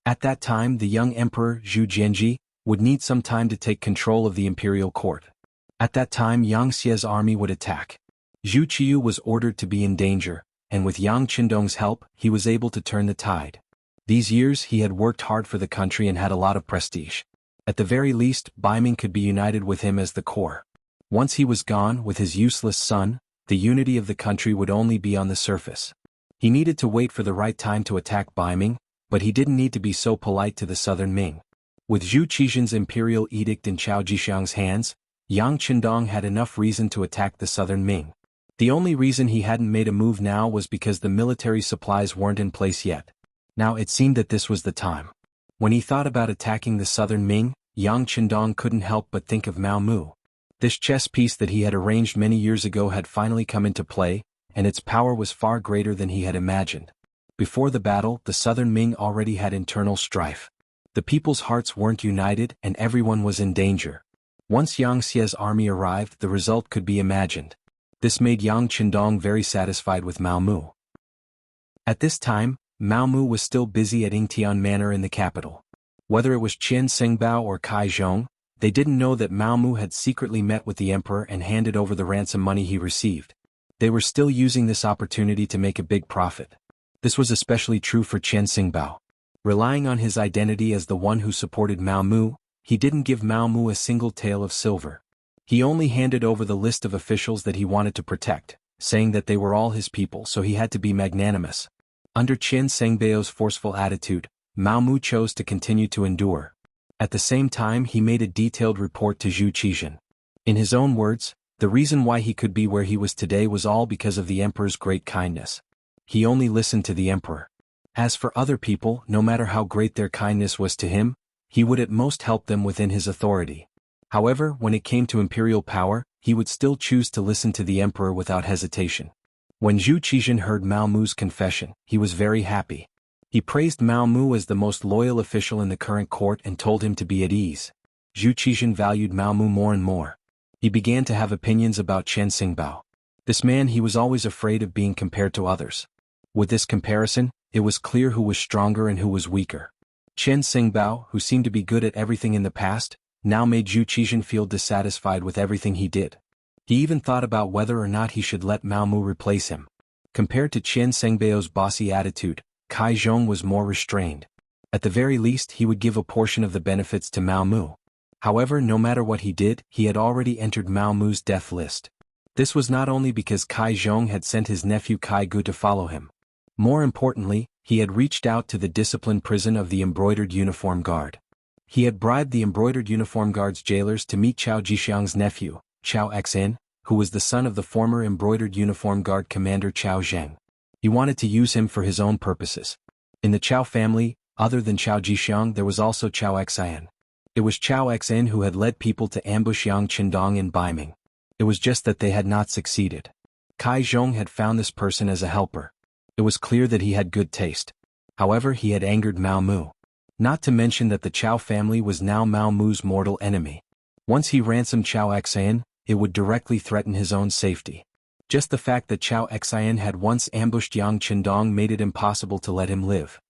At that time, the young emperor, Zhu Jianji, would need some time to take control of the imperial court. At that time, Yang Xie's army would attack. Zhu Qiyu was ordered to be in danger, and with Yang Qindong's help, he was able to turn the tide. These years he had worked hard for the country and had a lot of prestige. At the very least, Baiming could be united with him as the core. Once he was gone with his useless son, the unity of the country would only be on the surface. He needed to wait for the right time to attack Baiming, but he didn't need to be so polite to the southern Ming. With Zhu Qizhen's imperial edict in Chao Jishiang's hands, Yang Qindong had enough reason to attack the southern Ming. The only reason he hadn't made a move now was because the military supplies weren't in place yet. Now it seemed that this was the time. When he thought about attacking the southern Ming, Yang Qindong couldn't help but think of Mao Mu. This chess piece that he had arranged many years ago had finally come into play, and its power was far greater than he had imagined. Before the battle, the southern Ming already had internal strife. The people's hearts weren't united and everyone was in danger. Once Yang Xie's army arrived, the result could be imagined. This made Yang Qindong very satisfied with Mao Mu. At this time, Mao Mu was still busy at Yingtian Manor in the capital. Whether it was Qian Xingbao or Kai Zhong, they didn't know that Mao Mu had secretly met with the emperor and handed over the ransom money he received. They were still using this opportunity to make a big profit. This was especially true for Qian Xingbao. Relying on his identity as the one who supported Mao Mu, he didn't give Mao Mu a single tael of silver. He only handed over the list of officials that he wanted to protect, saying that they were all his people, so he had to be magnanimous. Under Qian Xingbao's forceful attitude, Mao Mu chose to continue to endure. At the same time, he made a detailed report to Zhu Qizhen. In his own words, the reason why he could be where he was today was all because of the emperor's great kindness. He only listened to the emperor. As for other people, no matter how great their kindness was to him, he would at most help them within his authority. However, when it came to imperial power, he would still choose to listen to the emperor without hesitation. When Zhu Qizhen heard Mao Mu's confession, he was very happy. He praised Mao Mu as the most loyal official in the current court and told him to be at ease. Zhu Qizhen valued Mao Mu more and more. He began to have opinions about Chen Xingbao. This man, he was always afraid of being compared to others. With this comparison, it was clear who was stronger and who was weaker. Chen Xingbao, who seemed to be good at everything in the past, now made Zhu Qizhen feel dissatisfied with everything he did. He even thought about whether or not he should let Mao Mu replace him. Compared to Chen Xingbao's bossy attitude, Cai Zhong was more restrained. At the very least, he would give a portion of the benefits to Mao Mu. However, no matter what he did, he had already entered Mao Mu's death list. This was not only because Cai Zhong had sent his nephew Cai Gu to follow him. More importantly, he had reached out to the discipline prison of the Embroidered Uniform Guard. He had bribed the Embroidered Uniform Guard's jailers to meet Chao Jixiang's nephew, Chao Xin, who was the son of the former Embroidered Uniform Guard commander Chao Zheng. He wanted to use him for his own purposes. In the Chao family, other than Chao Jixiang, there was also Chao Xin. It was Chao Xin who had led people to ambush Yang Qindong in Baiming. It was just that they had not succeeded. Cai Zhong had found this person as a helper. It was clear that he had good taste. However, he had angered Mao Mu. Not to mention that the Chao family was now Mao Mu's mortal enemy. Once he ransomed Chao Xin, it would directly threaten his own safety. Just the fact that Chao Xin had once ambushed Yang Qindong made it impossible to let him live.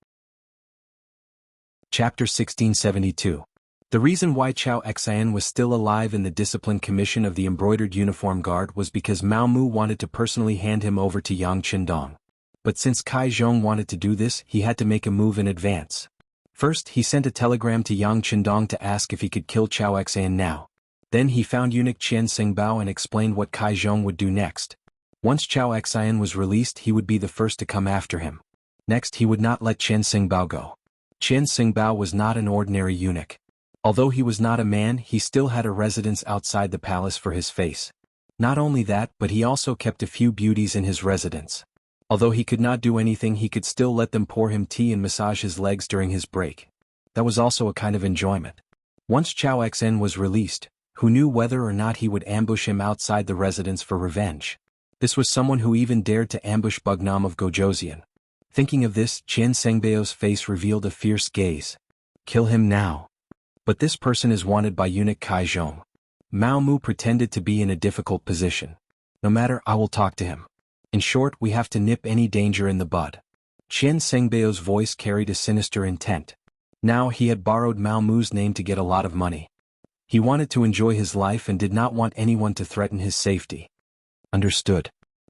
Chapter 1672. The reason why Chao Xin was still alive in the Discipline Commission of the Embroidered Uniform Guard was because Mao Mu wanted to personally hand him over to Yang Qindong. But since Cai Zhong wanted to do this, he had to make a move in advance. First, he sent a telegram to Yang Qindong to ask if he could kill Chao Xin now. Then he found eunuch Chen Xingbao and explained what Cai Zhong would do next. Once Chao Xin was released, he would be the first to come after him. Next, he would not let Chen Xingbao go. Chen Xingbao was not an ordinary eunuch. Although he was not a man, he still had a residence outside the palace for his face. Not only that, but he also kept a few beauties in his residence. Although he could not do anything, he could still let them pour him tea and massage his legs during his break. That was also a kind of enjoyment. Once Chao Xin was released, who knew whether or not he would ambush him outside the residence for revenge? This was someone who even dared to ambush Bugnam of Gojoseon. Thinking of this, Chen Xingbao's face revealed a fierce gaze. Kill him now. But this person is wanted by eunuch Cai Zhong. Mao Mu pretended to be in a difficult position. No matter, I will talk to him. In short, we have to nip any danger in the bud. Chen Xingbao's voice carried a sinister intent. Now he had borrowed Mao Mu's name to get a lot of money. He wanted to enjoy his life and did not want anyone to threaten his safety. Understood.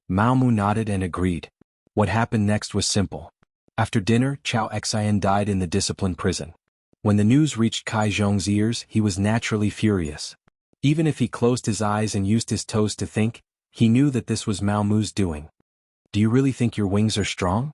Mao Mu nodded and agreed. What happened next was simple. After dinner, Chao Xin died in the discipline prison. When the news reached Cai Zhong's ears, he was naturally furious. Even if he closed his eyes and used his toes to think, he knew that this was Mao Mu's doing. Do you really think your wings are strong?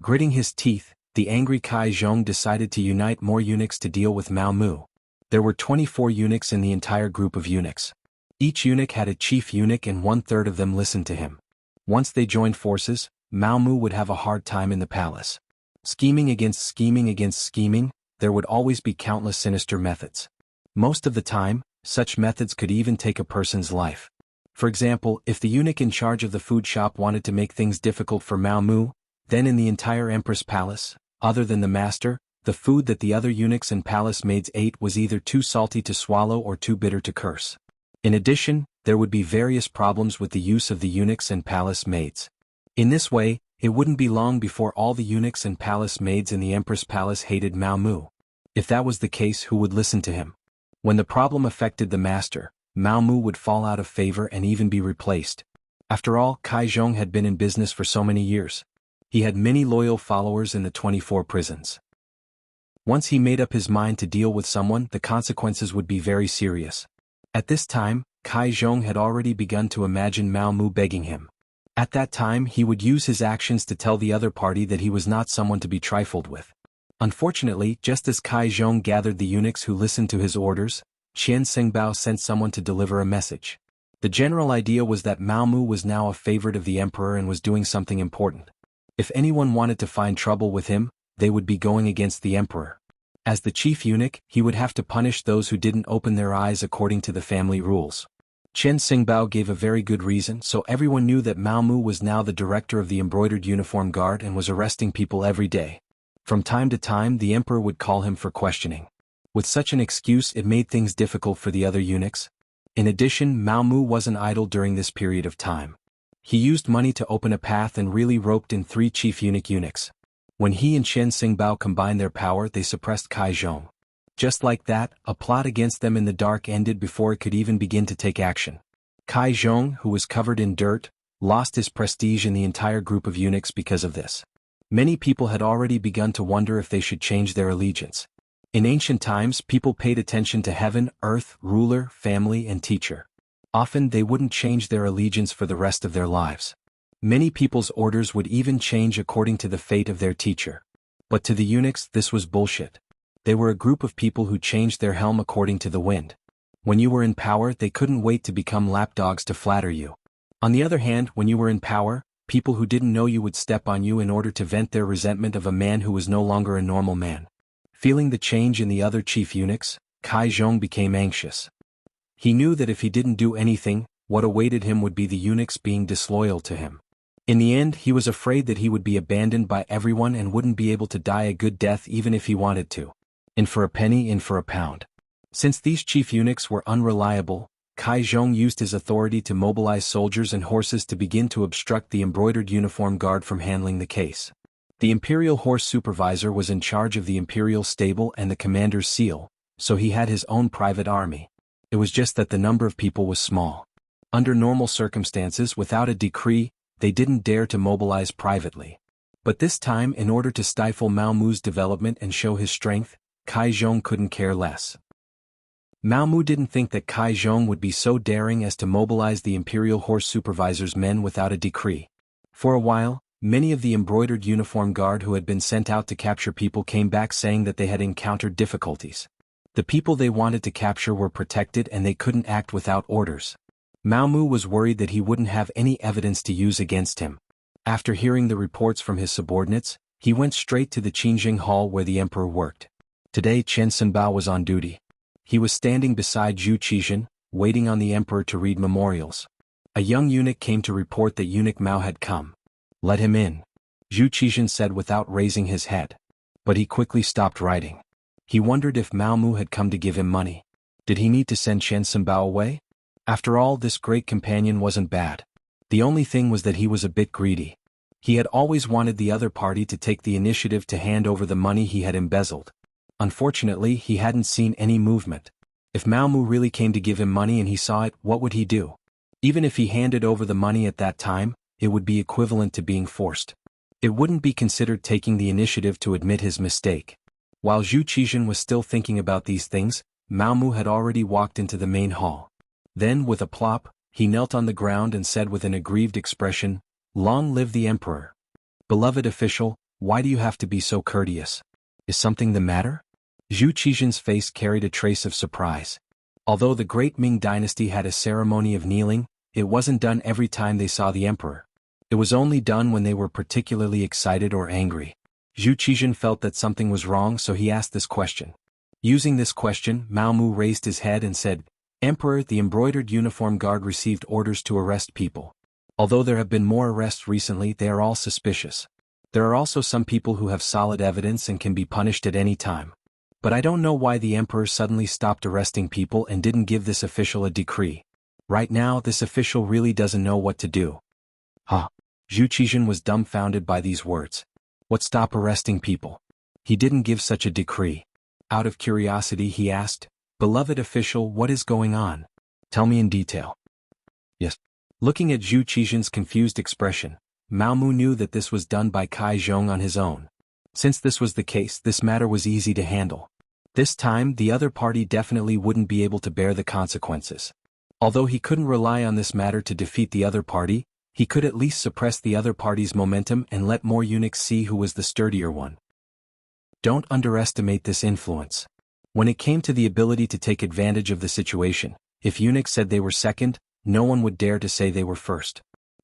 Gritting his teeth, the angry Cai Zhong decided to unite more eunuchs to deal with Mao Mu. There were 24 eunuchs in the entire group of eunuchs. Each eunuch had a chief eunuch and 1/3 of them listened to him. Once they joined forces, Mao Mu would have a hard time in the palace. Scheming against scheming, there would always be countless sinister methods. Most of the time, such methods could even take a person's life. For example, if the eunuch in charge of the food shop wanted to make things difficult for Mao Mu, then in the entire empress palace, other than the master, the food that the other eunuchs and palace maids ate was either too salty to swallow or too bitter to curse. In addition, there would be various problems with the use of the eunuchs and palace maids. In this way, it wouldn't be long before all the eunuchs and palace maids in the empress palace hated Mao Mu. If that was the case, who would listen to him? When the problem affected the master, Mao Mu would fall out of favor and even be replaced. After all, Cai Zhong had been in business for so many years. He had many loyal followers in the 24 prisons. Once he made up his mind to deal with someone, the consequences would be very serious. At this time, Cai Zhong had already begun to imagine Mao Mu begging him. At that time, he would use his actions to tell the other party that he was not someone to be trifled with. Unfortunately, just as Cai Zhong gathered the eunuchs who listened to his orders, Chen Xingbao sent someone to deliver a message. The general idea was that Mao Mu was now a favorite of the emperor and was doing something important. If anyone wanted to find trouble with him, they would be going against the emperor. As the chief eunuch, he would have to punish those who didn't open their eyes according to the family rules. Chen Xingbao gave a very good reason, so everyone knew that Mao Mu was now the director of the embroidered uniform guard and was arresting people every day. From time to time the emperor would call him for questioning. With such an excuse it made things difficult for the other eunuchs. In addition, Mao Mu wasn't idle during this period of time. He used money to open a path and really roped in 3 chief eunuchs. When he and Chen Xingbao combined their power they suppressed Cai Zhong. Just like that, a plot against them in the dark ended before it could even begin to take action. Cai Zhong, who was covered in dirt, lost his prestige in the entire group of eunuchs because of this. Many people had already begun to wonder if they should change their allegiance. In ancient times people paid attention to heaven, earth, ruler, family and teacher. Often they wouldn't change their allegiance for the rest of their lives. Many people's orders would even change according to the fate of their teacher. But to the eunuchs this was bullshit. They were a group of people who changed their helm according to the wind. When you were in power they couldn't wait to become lapdogs to flatter you. On the other hand, when you were in power, people who didn't know you would step on you in order to vent their resentment of a man who was no longer a normal man. Feeling the change in the other chief eunuchs, Cai Zhong became anxious. He knew that if he didn't do anything, what awaited him would be the eunuchs being disloyal to him. In the end he was afraid that he would be abandoned by everyone and wouldn't be able to die a good death even if he wanted to. In for a penny, in for a pound. Since these chief eunuchs were unreliable, Cai Zhong used his authority to mobilize soldiers and horses to begin to obstruct the embroidered uniform guard from handling the case. The imperial horse supervisor was in charge of the imperial stable and the commander's seal, so he had his own private army. It was just that the number of people was small. Under normal circumstances, without a decree, they didn't dare to mobilize privately. But this time, in order to stifle Mao Mu's development and show his strength, Cai Zhong couldn't care less. Mao Mu didn't think that Cai Zhong would be so daring as to mobilize the imperial horse supervisor's men without a decree. For a while, many of the embroidered uniform guard who had been sent out to capture people came back saying that they had encountered difficulties. The people they wanted to capture were protected and they couldn't act without orders. Mao Mu was worried that he wouldn't have any evidence to use against him. After hearing the reports from his subordinates, he went straight to the Qingjing hall where the emperor worked. Today Chen Xinbao was on duty. He was standing beside Zhu Qizhen, waiting on the emperor to read memorials. A young eunuch came to report that eunuch Mao had come. "Let him in," Zhu Qizhen said without raising his head. But he quickly stopped writing. He wondered if Mao Mu had come to give him money. Did he need to send Chen Xinbao away? After all, this great companion wasn't bad. The only thing was that he was a bit greedy. He had always wanted the other party to take the initiative to hand over the money he had embezzled. Unfortunately, he hadn't seen any movement. If Mao Mu really came to give him money and he saw it, what would he do? Even if he handed over the money at that time, it would be equivalent to being forced. It wouldn't be considered taking the initiative to admit his mistake. While Zhu Qizhen was still thinking about these things, Mao Mu had already walked into the main hall. Then, with a plop, he knelt on the ground and said with an aggrieved expression, "Long live the emperor. Beloved official, why do you have to be so courteous? Is something the matter?" Zhu Qizhen's face carried a trace of surprise. Although the great Ming dynasty had a ceremony of kneeling, it wasn't done every time they saw the emperor. It was only done when they were particularly excited or angry. Zhu Qizhen felt that something was wrong, so he asked this question. Using this question, Mao Mu raised his head and said, "Emperor, the embroidered uniform guard received orders to arrest people. Although there have been more arrests recently, they are all suspicious. There are also some people who have solid evidence and can be punished at any time. But I don't know why the emperor suddenly stopped arresting people and didn't give this official a decree. Right now, this official really doesn't know what to do." Huh. Zhu Qizhen was dumbfounded by these words. What stop arresting people? He didn't give such a decree. Out of curiosity he asked, "Beloved official, what is going on? Tell me in detail." "Yes." Looking at Zhu Qizhen's confused expression, Mao Mu knew that this was done by Cai Zhong on his own. Since this was the case, this matter was easy to handle. This time, the other party definitely wouldn't be able to bear the consequences. Although he couldn't rely on this matter to defeat the other party, he could at least suppress the other party's momentum and let more eunuchs see who was the sturdier one. Don't underestimate this influence. When it came to the ability to take advantage of the situation, if eunuchs said they were second, no one would dare to say they were first.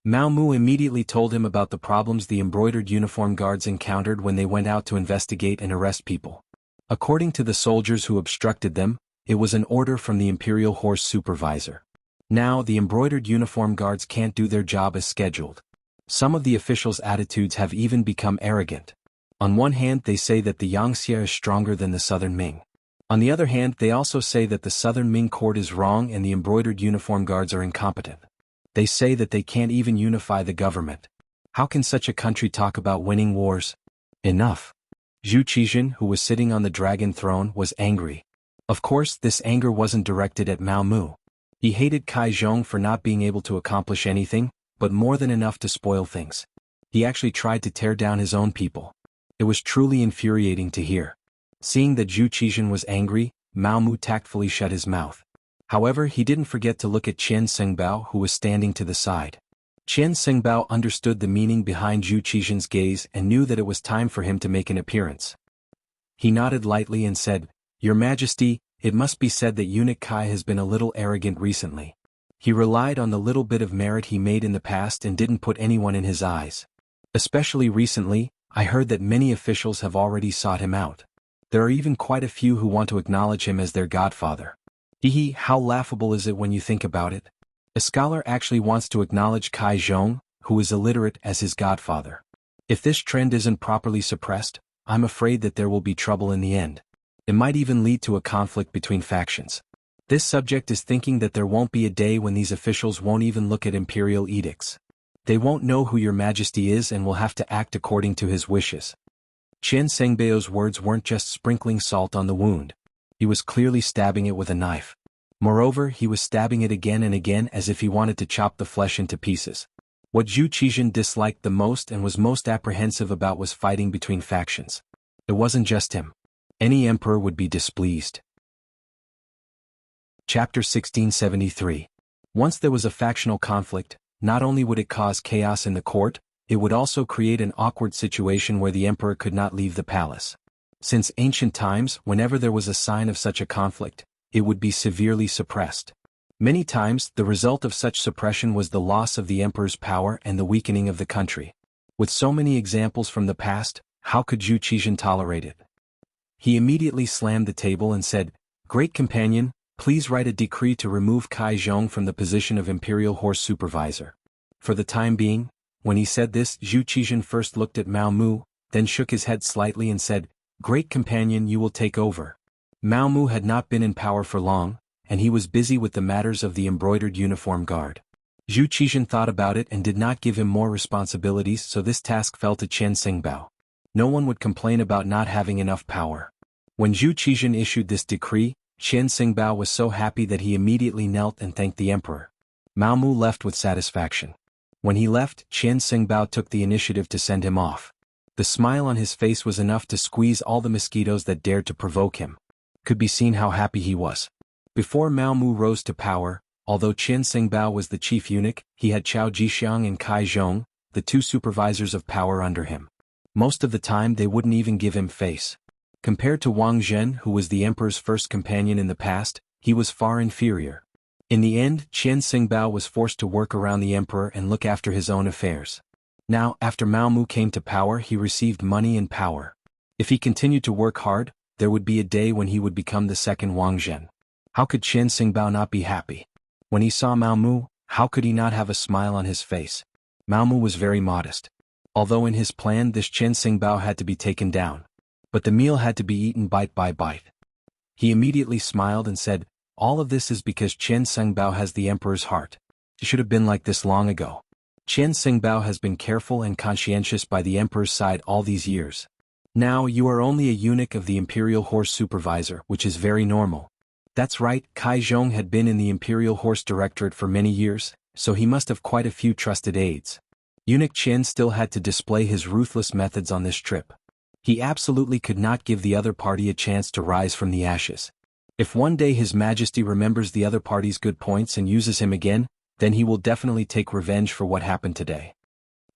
Mao Mu immediately told him about the problems the embroidered uniform guards encountered when they went out to investigate and arrest people. According to the soldiers who obstructed them, it was an order from the Imperial Horse Supervisor. Now the embroidered uniform guards can't do their job as scheduled. Some of the officials' attitudes have even become arrogant. On one hand they say that the Yangxia is stronger than the Southern Ming. On the other hand they also say that the Southern Ming court is wrong and the embroidered uniform guards are incompetent. They say that they can't even unify the government. How can such a country talk about winning wars? Enough. Zhu Qizhen, who was sitting on the dragon throne, was angry. Of course, this anger wasn't directed at Mao Mu. He hated Kai Zhong for not being able to accomplish anything, but more than enough to spoil things. He actually tried to tear down his own people. It was truly infuriating to hear. Seeing that Zhu Qizhen was angry, Mao Mu tactfully shut his mouth. However, he didn't forget to look at Qian Xingbao, who was standing to the side. Qian Xingbao understood the meaning behind Zhu Qizhen's gaze and knew that it was time for him to make an appearance. He nodded lightly and said, "Your Majesty, it must be said that eunuch Kai has been a little arrogant recently. He relied on the little bit of merit he made in the past and didn't put anyone in his eyes. Especially recently, I heard that many officials have already sought him out. There are even quite a few who want to acknowledge him as their godfather. Hehe, how laughable is it when you think about it? A scholar actually wants to acknowledge Kai Zhong, who is illiterate, as his godfather. If this trend isn't properly suppressed, I'm afraid that there will be trouble in the end. It might even lead to a conflict between factions. This subject is thinking that there won't be a day when these officials won't even look at imperial edicts. They won't know who your Majesty is and will have to act according to his wishes." Qian Sengbao's words weren't just sprinkling salt on the wound. He was clearly stabbing it with a knife. Moreover, he was stabbing it again and again as if he wanted to chop the flesh into pieces. What Zhu Qizhen disliked the most and was most apprehensive about was fighting between factions. It wasn't just him. Any emperor would be displeased. Chapter 1673. Once there was a factional conflict, not only would it cause chaos in the court, it would also create an awkward situation where the emperor could not leave the palace. Since ancient times, whenever there was a sign of such a conflict, it would be severely suppressed. Many times, the result of such suppression was the loss of the emperor's power and the weakening of the country. With so many examples from the past, how could Zhu Qizhen tolerate it? He immediately slammed the table and said, "Great companion, please write a decree to remove Kai Zhong from the position of Imperial Horse Supervisor." For the time being, when he said this, Zhu Qizhen first looked at Mao Mu, then shook his head slightly and said, "Great companion, you will take over." Mao Mu had not been in power for long, and he was busy with the matters of the embroidered uniform guard. Zhu Qizhen thought about it and did not give him more responsibilities, so this task fell to Qian Xingbao. No one would complain about not having enough power. When Zhu Qizhen issued this decree, Qian Xingbao was so happy that he immediately knelt and thanked the emperor. Mao Mu left with satisfaction. When he left, Qian Xingbao took the initiative to send him off. The smile on his face was enough to squeeze all the mosquitoes that dared to provoke him. Could be seen how happy he was. Before Mao Mu rose to power, although Qian Xingbao was the chief eunuch, he had Chao Jixiang and Kai Zhong, the two supervisors of power under him. Most of the time they wouldn't even give him face. Compared to Wang Zhen, who was the emperor's first companion in the past, he was far inferior. In the end, Qian Xingbao was forced to work around the emperor and look after his own affairs. Now, after Mao Mu came to power, he received money and power. If he continued to work hard, there would be a day when he would become the second Wang Zhen. How could Qian Xingbao not be happy? When he saw Mao Mu, how could he not have a smile on his face? Mao Mu was very modest. Although in his plan this Qian Xingbao had to be taken down. But the meal had to be eaten bite by bite. He immediately smiled and said, "All of this is because Qian Xingbao has the emperor's heart. It should have been like this long ago." Qian Xingbao has been careful and conscientious by the emperor's side all these years. Now you are only a eunuch of the Imperial Horse Supervisor, which is very normal. That's right, Kai Zhong had been in the Imperial Horse Directorate for many years, so he must have quite a few trusted aides. Eunuch Qian still had to display his ruthless methods on this trip. He absolutely could not give the other party a chance to rise from the ashes. If one day His Majesty remembers the other party's good points and uses him again, then he will definitely take revenge for what happened today.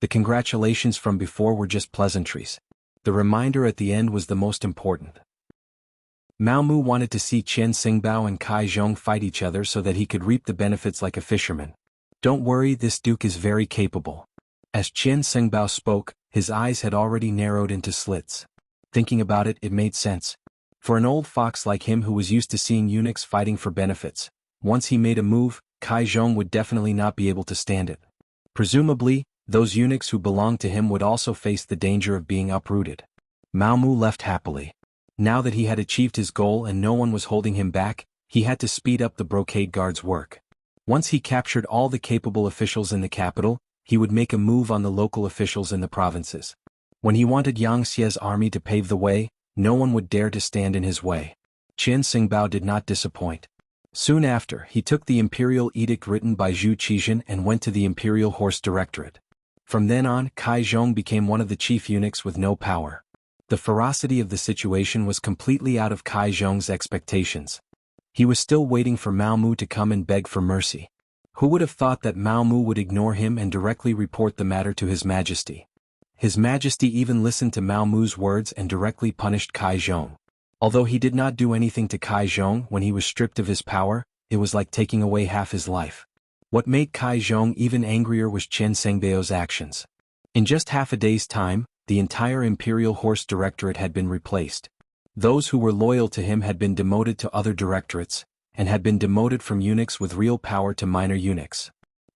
The congratulations from before were just pleasantries. The reminder at the end was the most important. Mao Mu wanted to see Qian Xingbao and Kai Zhong fight each other so that he could reap the benefits like a fisherman. Don't worry, this duke is very capable. As Qian Sengbao spoke, his eyes had already narrowed into slits. Thinking about it, it made sense. For an old fox like him who was used to seeing eunuchs fighting for benefits, once he made a move, Kai Zhong would definitely not be able to stand it. Presumably, those eunuchs who belonged to him would also face the danger of being uprooted. Mao Mu left happily. Now that he had achieved his goal and no one was holding him back, he had to speed up the brocade guard's work. Once he captured all the capable officials in the capital, he would make a move on the local officials in the provinces. When he wanted Yang Xie's army to pave the way, no one would dare to stand in his way. Qian Xingbao did not disappoint. Soon after, he took the imperial edict written by Zhu Qizhen and went to the imperial horse directorate. From then on, Kai Zhong became one of the chief eunuchs with no power. The ferocity of the situation was completely out of Kai Zhong's expectations. He was still waiting for Mao Mu to come and beg for mercy. Who would have thought that Mao Mu would ignore him and directly report the matter to His Majesty? His Majesty even listened to Mao Mu's words and directly punished Kai Zhong. Although he did not do anything to Kai Zhong when he was stripped of his power, it was like taking away half his life. What made Kai Zhong even angrier was Chen Sengbao's actions. In just half a day's time, the entire Imperial Horse Directorate had been replaced. Those who were loyal to him had been demoted to other directorates, and had been demoted from eunuchs with real power to minor eunuchs.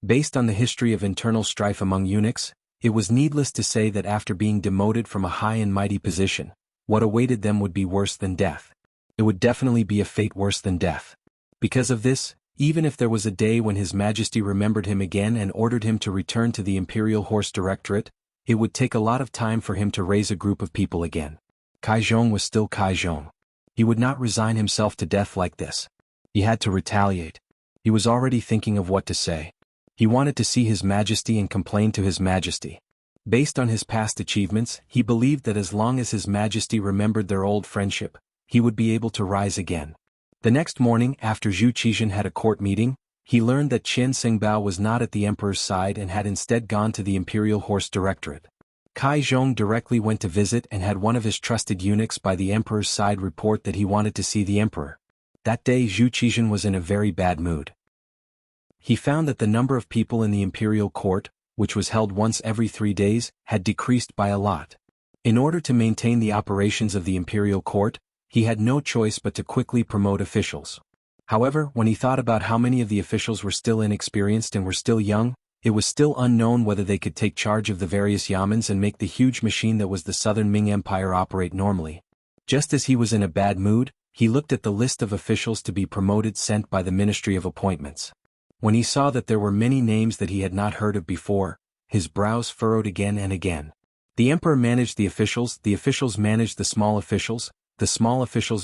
Based on the history of internal strife among eunuchs, it was needless to say that after being demoted from a high and mighty position, what awaited them would be worse than death. It would definitely be a fate worse than death. Because of this, even if there was a day when His Majesty remembered him again and ordered him to return to the Imperial Horse Directorate, it would take a lot of time for him to raise a group of people again. Kai Zhong was still Kai Zhong. He would not resign himself to death like this. He had to retaliate. He was already thinking of what to say. He wanted to see His Majesty and complain to His Majesty. Based on his past achievements, he believed that as long as His Majesty remembered their old friendship, he would be able to rise again. The next morning, after Zhu Qizhen had a court meeting, he learned that Qian Xingbao was not at the emperor's side and had instead gone to the Imperial Horse Directorate. Kai Zhong directly went to visit and had one of his trusted eunuchs by the emperor's side report that he wanted to see the emperor. That day Zhu Qizhen was in a very bad mood. He found that the number of people in the imperial court, which was held once every 3 days, had decreased by a lot. In order to maintain the operations of the imperial court, he had no choice but to quickly promote officials. However, when he thought about how many of the officials were still inexperienced and were still young, it was still unknown whether they could take charge of the various yamens and make the huge machine that was the southern Ming Empire operate normally. Just as he was in a bad mood, he looked at the list of officials to be promoted sent by the Ministry of Appointments. When he saw that there were many names that he had not heard of before, his brows furrowed again and again. The emperor managed the officials managed the small officials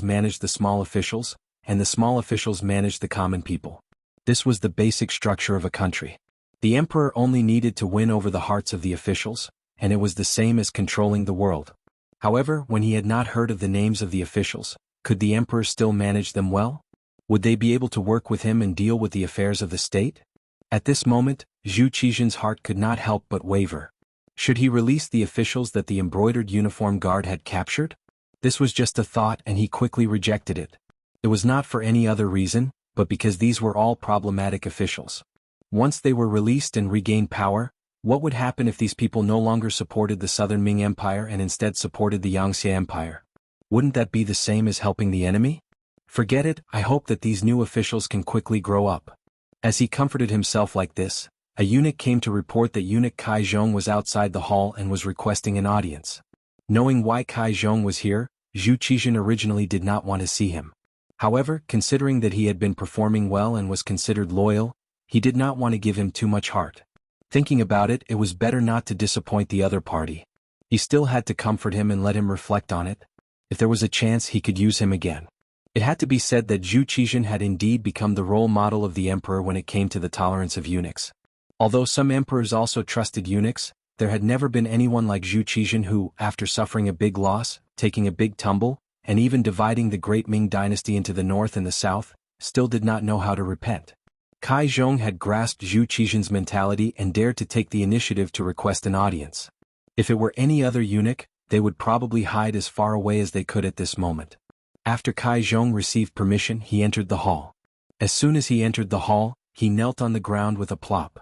managed the small officials, and the small officials managed the common people. This was the basic structure of a country. The emperor only needed to win over the hearts of the officials, and it was the same as controlling the world. However, when he had not heard of the names of the officials, could the emperor still manage them well? Would they be able to work with him and deal with the affairs of the state? At this moment, Zhu Qizhen's heart could not help but waver. Should he release the officials that the embroidered uniform guard had captured? This was just a thought and he quickly rejected it. It was not for any other reason, but because these were all problematic officials. Once they were released and regained power, what would happen if these people no longer supported the southern Ming Empire and instead supported the Yangxie Empire? Wouldn't that be the same as helping the enemy? Forget it, I hope that these new officials can quickly grow up. As he comforted himself like this, a eunuch came to report that eunuch Kai Zhong was outside the hall and was requesting an audience. Knowing why Kai Zhong was here, Zhu Qizhen originally did not want to see him. However, considering that he had been performing well and was considered loyal, he did not want to give him too much heart. Thinking about it, it was better not to disappoint the other party. He still had to comfort him and let him reflect on it. If there was a chance, he could use him again. It had to be said that Zhu Qizhen had indeed become the role model of the emperor when it came to the tolerance of eunuchs. Although some emperors also trusted eunuchs, there had never been anyone like Zhu Qizhen who, after suffering a big loss, taking a big tumble, and even dividing the great Ming dynasty into the north and the south, still did not know how to repent. Kai Zhong had grasped Zhu Qizhen's mentality and dared to take the initiative to request an audience. If it were any other eunuch, they would probably hide as far away as they could at this moment. After Kai Zhong received permission, he entered the hall. As soon as he entered the hall, he knelt on the ground with a plop.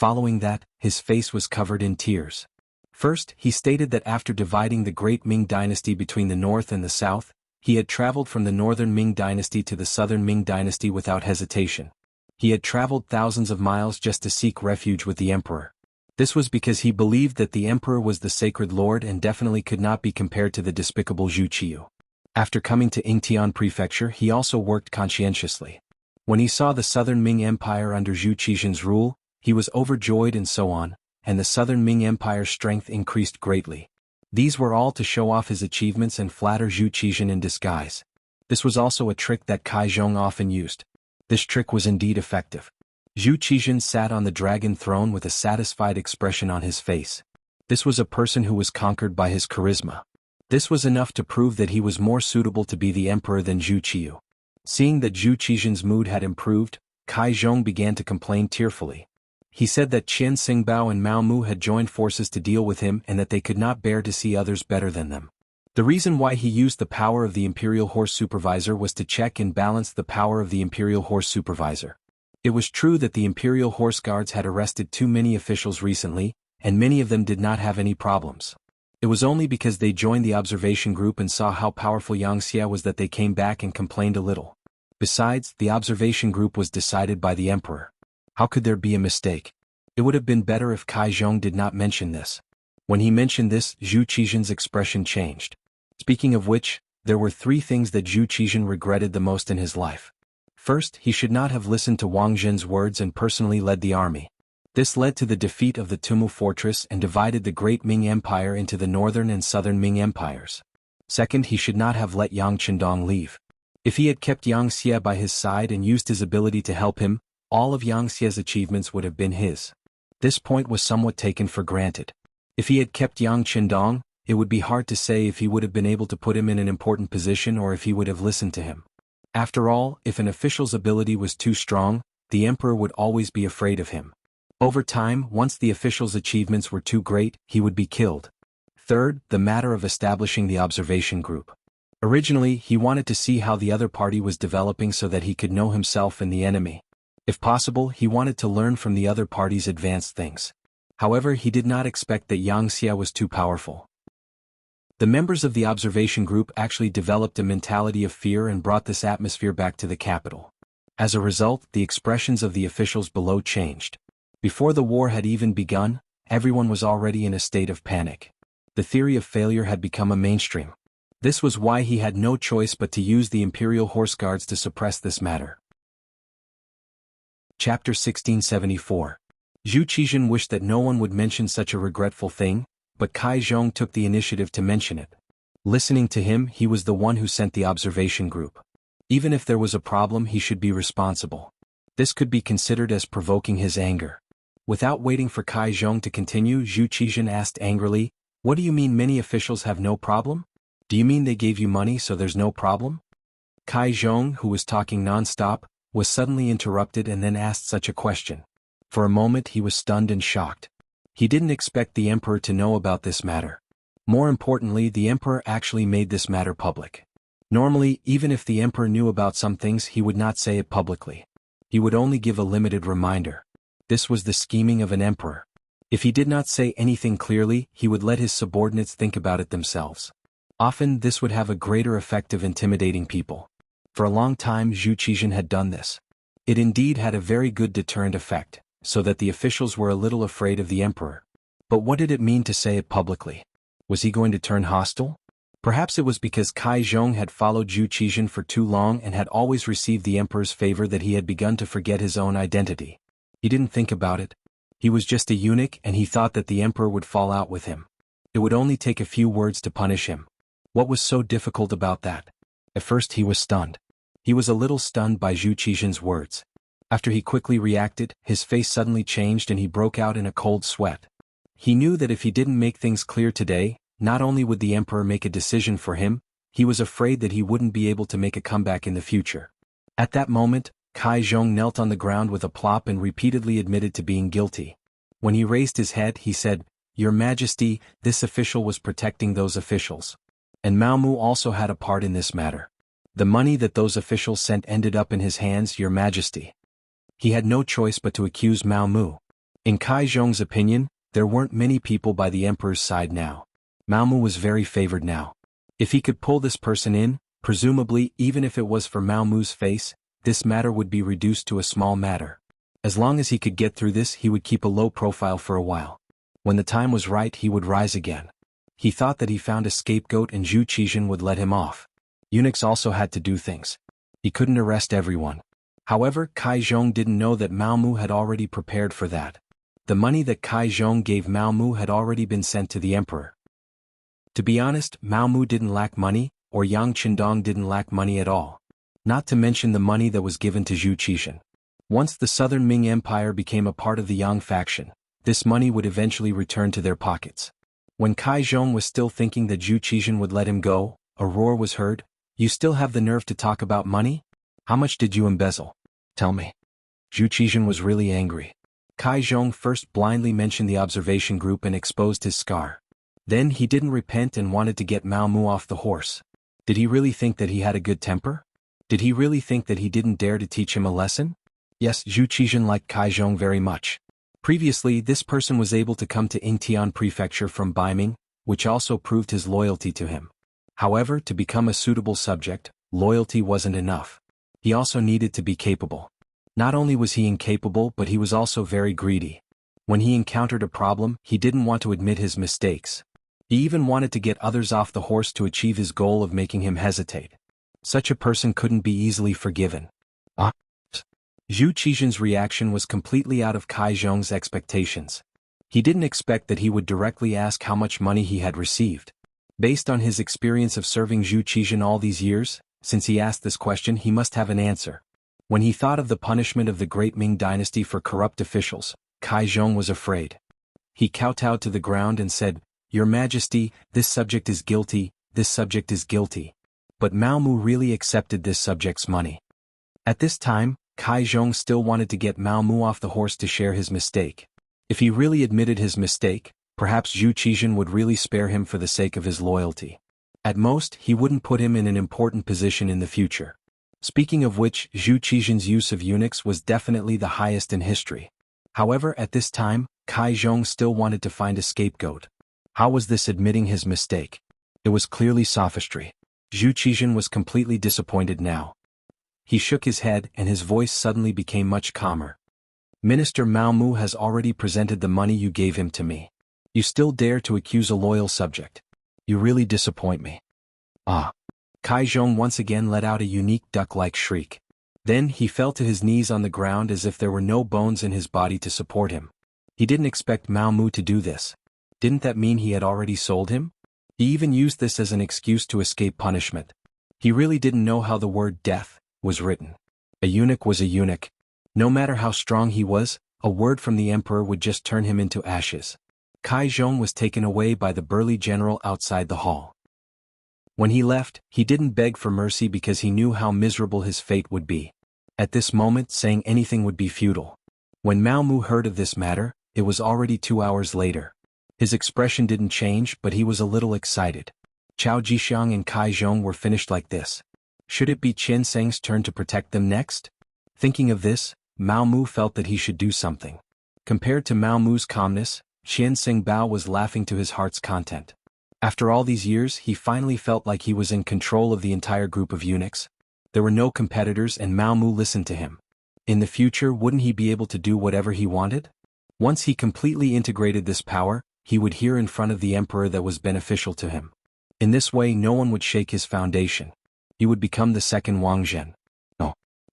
Following that, his face was covered in tears. First, he stated that after dividing the great Ming dynasty between the north and the south, he had traveled from the northern Ming dynasty to the southern Ming dynasty without hesitation. He had traveled thousands of miles just to seek refuge with the emperor. This was because he believed that the emperor was the sacred lord and definitely could not be compared to the despicable Zhu Qiu. After coming to Yingtian prefecture, he also worked conscientiously. When he saw the southern Ming Empire under Zhu Qizhen's rule, he was overjoyed and so on, and the southern Ming Empire's strength increased greatly. These were all to show off his achievements and flatter Zhu Qizhen in disguise. This was also a trick that Kai Zhong often used. This trick was indeed effective. Zhu Qizhen sat on the dragon throne with a satisfied expression on his face. This was a person who was conquered by his charisma. This was enough to prove that he was more suitable to be the emperor than Zhu Qiu. Seeing that Zhu Qizhen's mood had improved, Kai Zhong began to complain tearfully. He said that Qian Xingbao and Mao Mu had joined forces to deal with him and that they could not bear to see others better than them. The reason why he used the power of the Imperial Horse Supervisor was to check and balance the power of the Imperial Horse Supervisor. It was true that the Imperial Horse Guards had arrested too many officials recently, and many of them did not have any problems. It was only because they joined the observation group and saw how powerful Wuxia was that they came back and complained a little. Besides, the observation group was decided by the emperor. How could there be a mistake? It would have been better if Kai Zhong did not mention this. When he mentioned this, Zhu Qizhen's expression changed. Speaking of which, there were 3 things that Zhu Qizhen regretted the most in his life. First, he should not have listened to Wang Zhen's words and personally led the army. This led to the defeat of the Tumu fortress and divided the great Ming Empire into the northern and southern Ming empires. Second, he should not have let Yang Qindong leave. If he had kept Yang Xie by his side and used his ability to help him, all of Yang Xie's achievements would have been his. This point was somewhat taken for granted. If he had kept Yang Qindong, it would be hard to say if he would have been able to put him in an important position or if he would have listened to him. After all, if an official's ability was too strong, the emperor would always be afraid of him. Over time, once the official's achievements were too great, he would be killed. Third, the matter of establishing the observation group. Originally, he wanted to see how the other party was developing so that he could know himself and the enemy. If possible, he wanted to learn from the other party's advanced things. However, he did not expect that Yang Xie was too powerful. The members of the observation group actually developed a mentality of fear and brought this atmosphere back to the capital. As a result, the expressions of the officials below changed. Before the war had even begun, everyone was already in a state of panic. The theory of failure had become a mainstream. This was why he had no choice but to use the Imperial Horse Guards to suppress this matter. Chapter 1674. Zhu Qizhen wished that no one would mention such a regretful thing, but Kai Zhong took the initiative to mention it. Listening to him, he was the one who sent the observation group. Even if there was a problem, he should be responsible. This could be considered as provoking his anger. Without waiting for Kai Zhong to continue, Zhu Qizhen asked angrily, "What do you mean many officials have no problem? Do you mean they gave you money so there's no problem?" Kai Zhong, who was talking non-stop, was suddenly interrupted and then asked such a question. For a moment he was stunned and shocked. He didn't expect the emperor to know about this matter. More importantly, the emperor actually made this matter public. Normally, even if the emperor knew about some things, he would not say it publicly. He would only give a limited reminder. This was the scheming of an emperor. If he did not say anything clearly, he would let his subordinates think about it themselves. Often this would have a greater effect of intimidating people. For a long time Zhu Qizhen had done this. It indeed had a very good deterrent effect, so that the officials were a little afraid of the emperor. But what did it mean to say it publicly? Was he going to turn hostile? Perhaps it was because Kai Zhong had followed Zhu Qizhen for too long and had always received the emperor's favor that he had begun to forget his own identity. He didn't think about it. He was just a eunuch and he thought that the emperor would fall out with him. It would only take a few words to punish him. What was so difficult about that? At first he was stunned. He was a little stunned by Zhu Qizhen's words. After he quickly reacted, his face suddenly changed and he broke out in a cold sweat. He knew that if he didn't make things clear today, not only would the emperor make a decision for him, he was afraid that he wouldn't be able to make a comeback in the future. At that moment, Kai Zhong knelt on the ground with a plop and repeatedly admitted to being guilty. When he raised his head, he said, "Your Majesty, this official was protecting those officials. And Mao Mu also had a part in this matter. The money that those officials sent ended up in his hands, Your Majesty." He had no choice but to accuse Mao Mu. In Kai Zhong's opinion, there weren't many people by the emperor's side now. Mao Mu was very favored now. If he could pull this person in, presumably even if it was for Mao Mu's face, this matter would be reduced to a small matter. As long as he could get through this, he would keep a low profile for a while. When the time was right, he would rise again. He thought that he found a scapegoat and Zhu Qizhen would let him off. Eunuchs also had to do things. He couldn't arrest everyone. However, Kai Zhong didn't know that Mao Mu had already prepared for that. The money that Kai Zhong gave Mao Mu had already been sent to the emperor. To be honest, Mao Mu didn't lack money, or Yang Qindong didn't lack money at all. Not to mention the money that was given to Zhu Qizhen. Once the southern Ming Empire became a part of the Yang faction, this money would eventually return to their pockets. When Kai Zhong was still thinking that Zhu Qizhen would let him go, a roar was heard. "You still have the nerve to talk about money? How much did you embezzle? Tell me." Zhu Qizhen was really angry. Kai Zhong first blindly mentioned the observation group and exposed his scar. Then he didn't repent and wanted to get Mao Mu off the horse. Did he really think that he had a good temper? Did he really think that he didn't dare to teach him a lesson? Yes, Zhu Qizhen liked Kai Zhong very much. Previously, this person was able to come to Yingtian Prefecture from Baiming, which also proved his loyalty to him. However, to become a suitable subject, loyalty wasn't enough. He also needed to be capable. Not only was he incapable, but he was also very greedy. When he encountered a problem, he didn't want to admit his mistakes. He even wanted to get others off the horse to achieve his goal of making him hesitate. Such a person couldn't be easily forgiven. Zhu Qizhen's reaction was completely out of Kai Zhong's expectations. He didn't expect that he would directly ask how much money he had received. Based on his experience of serving Zhu Qizhen all these years, since he asked this question, he must have an answer. When he thought of the punishment of the great Ming dynasty for corrupt officials, Kai Zhong was afraid. He kowtowed to the ground and said, "Your Majesty, this subject is guilty, this subject is guilty." But Mao Mu really accepted this subject's money. At this time, Kai Zhong still wanted to get Mao Mu off the horse to share his mistake. If he really admitted his mistake, perhaps Zhu Qizhen would really spare him for the sake of his loyalty. At most, he wouldn't put him in an important position in the future. Speaking of which, Zhu Qizhen's use of eunuchs was definitely the highest in history. However, at this time, Kai Zhong still wanted to find a scapegoat. How was this admitting his mistake? It was clearly sophistry. Zhu Qizhen was completely disappointed now. He shook his head and his voice suddenly became much calmer. "Minister Mao Mu has already presented the money you gave him to me. You still dare to accuse a loyal subject. You really disappoint me." Kai Zhong once again let out a unique duck-like shriek. Then he fell to his knees on the ground as if there were no bones in his body to support him. He didn't expect Mao Mu to do this. Didn't that mean he had already sold him? He even used this as an excuse to escape punishment. He really didn't know how the word death was written. A eunuch was a eunuch. No matter how strong he was, a word from the emperor would just turn him into ashes. Kai Zhong was taken away by the burly general outside the hall. When he left, he didn't beg for mercy because he knew how miserable his fate would be. At this moment, saying anything would be futile. When Mao Mu heard of this matter, it was already 2 hours later. His expression didn't change, but he was a little excited. Chao Jixiang and Kai Zhong were finished like this. Should it be Qian Seng's turn to protect them next? Thinking of this, Mao Mu felt that he should do something. Compared to Mao Mu's calmness, Qian Seng Bao was laughing to his heart's content. After all these years, he finally felt like he was in control of the entire group of eunuchs. There were no competitors and Mao Mu listened to him. In the future, wouldn't he be able to do whatever he wanted? Once he completely integrated this power, he would hear in front of the emperor that was beneficial to him. In this way, no one would shake his foundation. He would become the second Wang Zhen.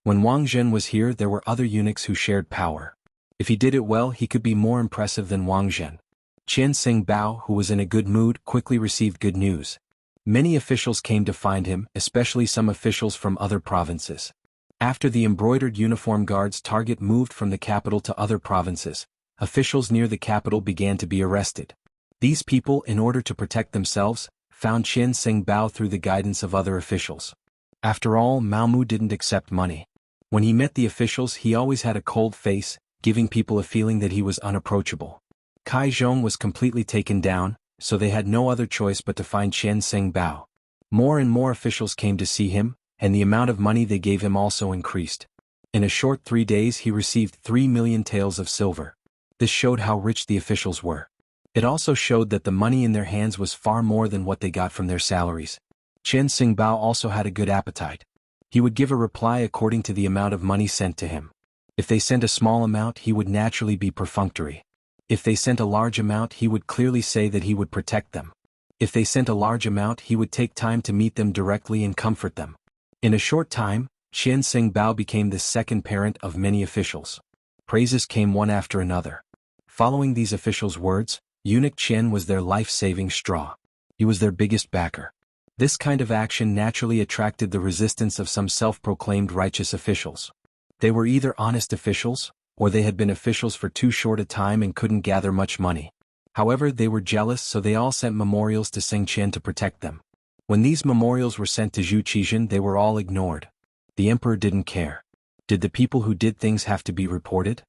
When Wang Zhen was here, there were other eunuchs who shared power. If he did it well, he could be more impressive than Wang Zhen. Qian Seng Bao, who was in a good mood, quickly received good news. Many officials came to find him, especially some officials from other provinces. After the embroidered uniform guard's target moved from the capital to other provinces, officials near the capital began to be arrested. These people, in order to protect themselves, found Qian Seng Bao through the guidance of other officials. After all, Mao Mu didn't accept money. When he met the officials, he always had a cold face, giving people a feeling that he was unapproachable. Kai Zhong was completely taken down, so they had no other choice but to find Qian Seng Bao. More and more officials came to see him, and the amount of money they gave him also increased. In a short 3 days he received 3 million taels of silver. This showed how rich the officials were. It also showed that the money in their hands was far more than what they got from their salaries. Chen Xingbao also had a good appetite. He would give a reply according to the amount of money sent to him. If they sent a small amount, he would naturally be perfunctory. If they sent a large amount, he would clearly say that he would protect them. If they sent a large amount, he would take time to meet them directly and comfort them. In a short time, Chen Xingbao became the second parent of many officials. Praises came one after another. Following these officials' words, eunuch Chen was their life-saving straw. He was their biggest backer. This kind of action naturally attracted the resistance of some self-proclaimed righteous officials. They were either honest officials, or they had been officials for too short a time and couldn't gather much money. However, they were jealous, so they all sent memorials to Seng Qian to protect them. When these memorials were sent to Zhu Qizhen, they were all ignored. The emperor didn't care. Did the people who did things have to be reported?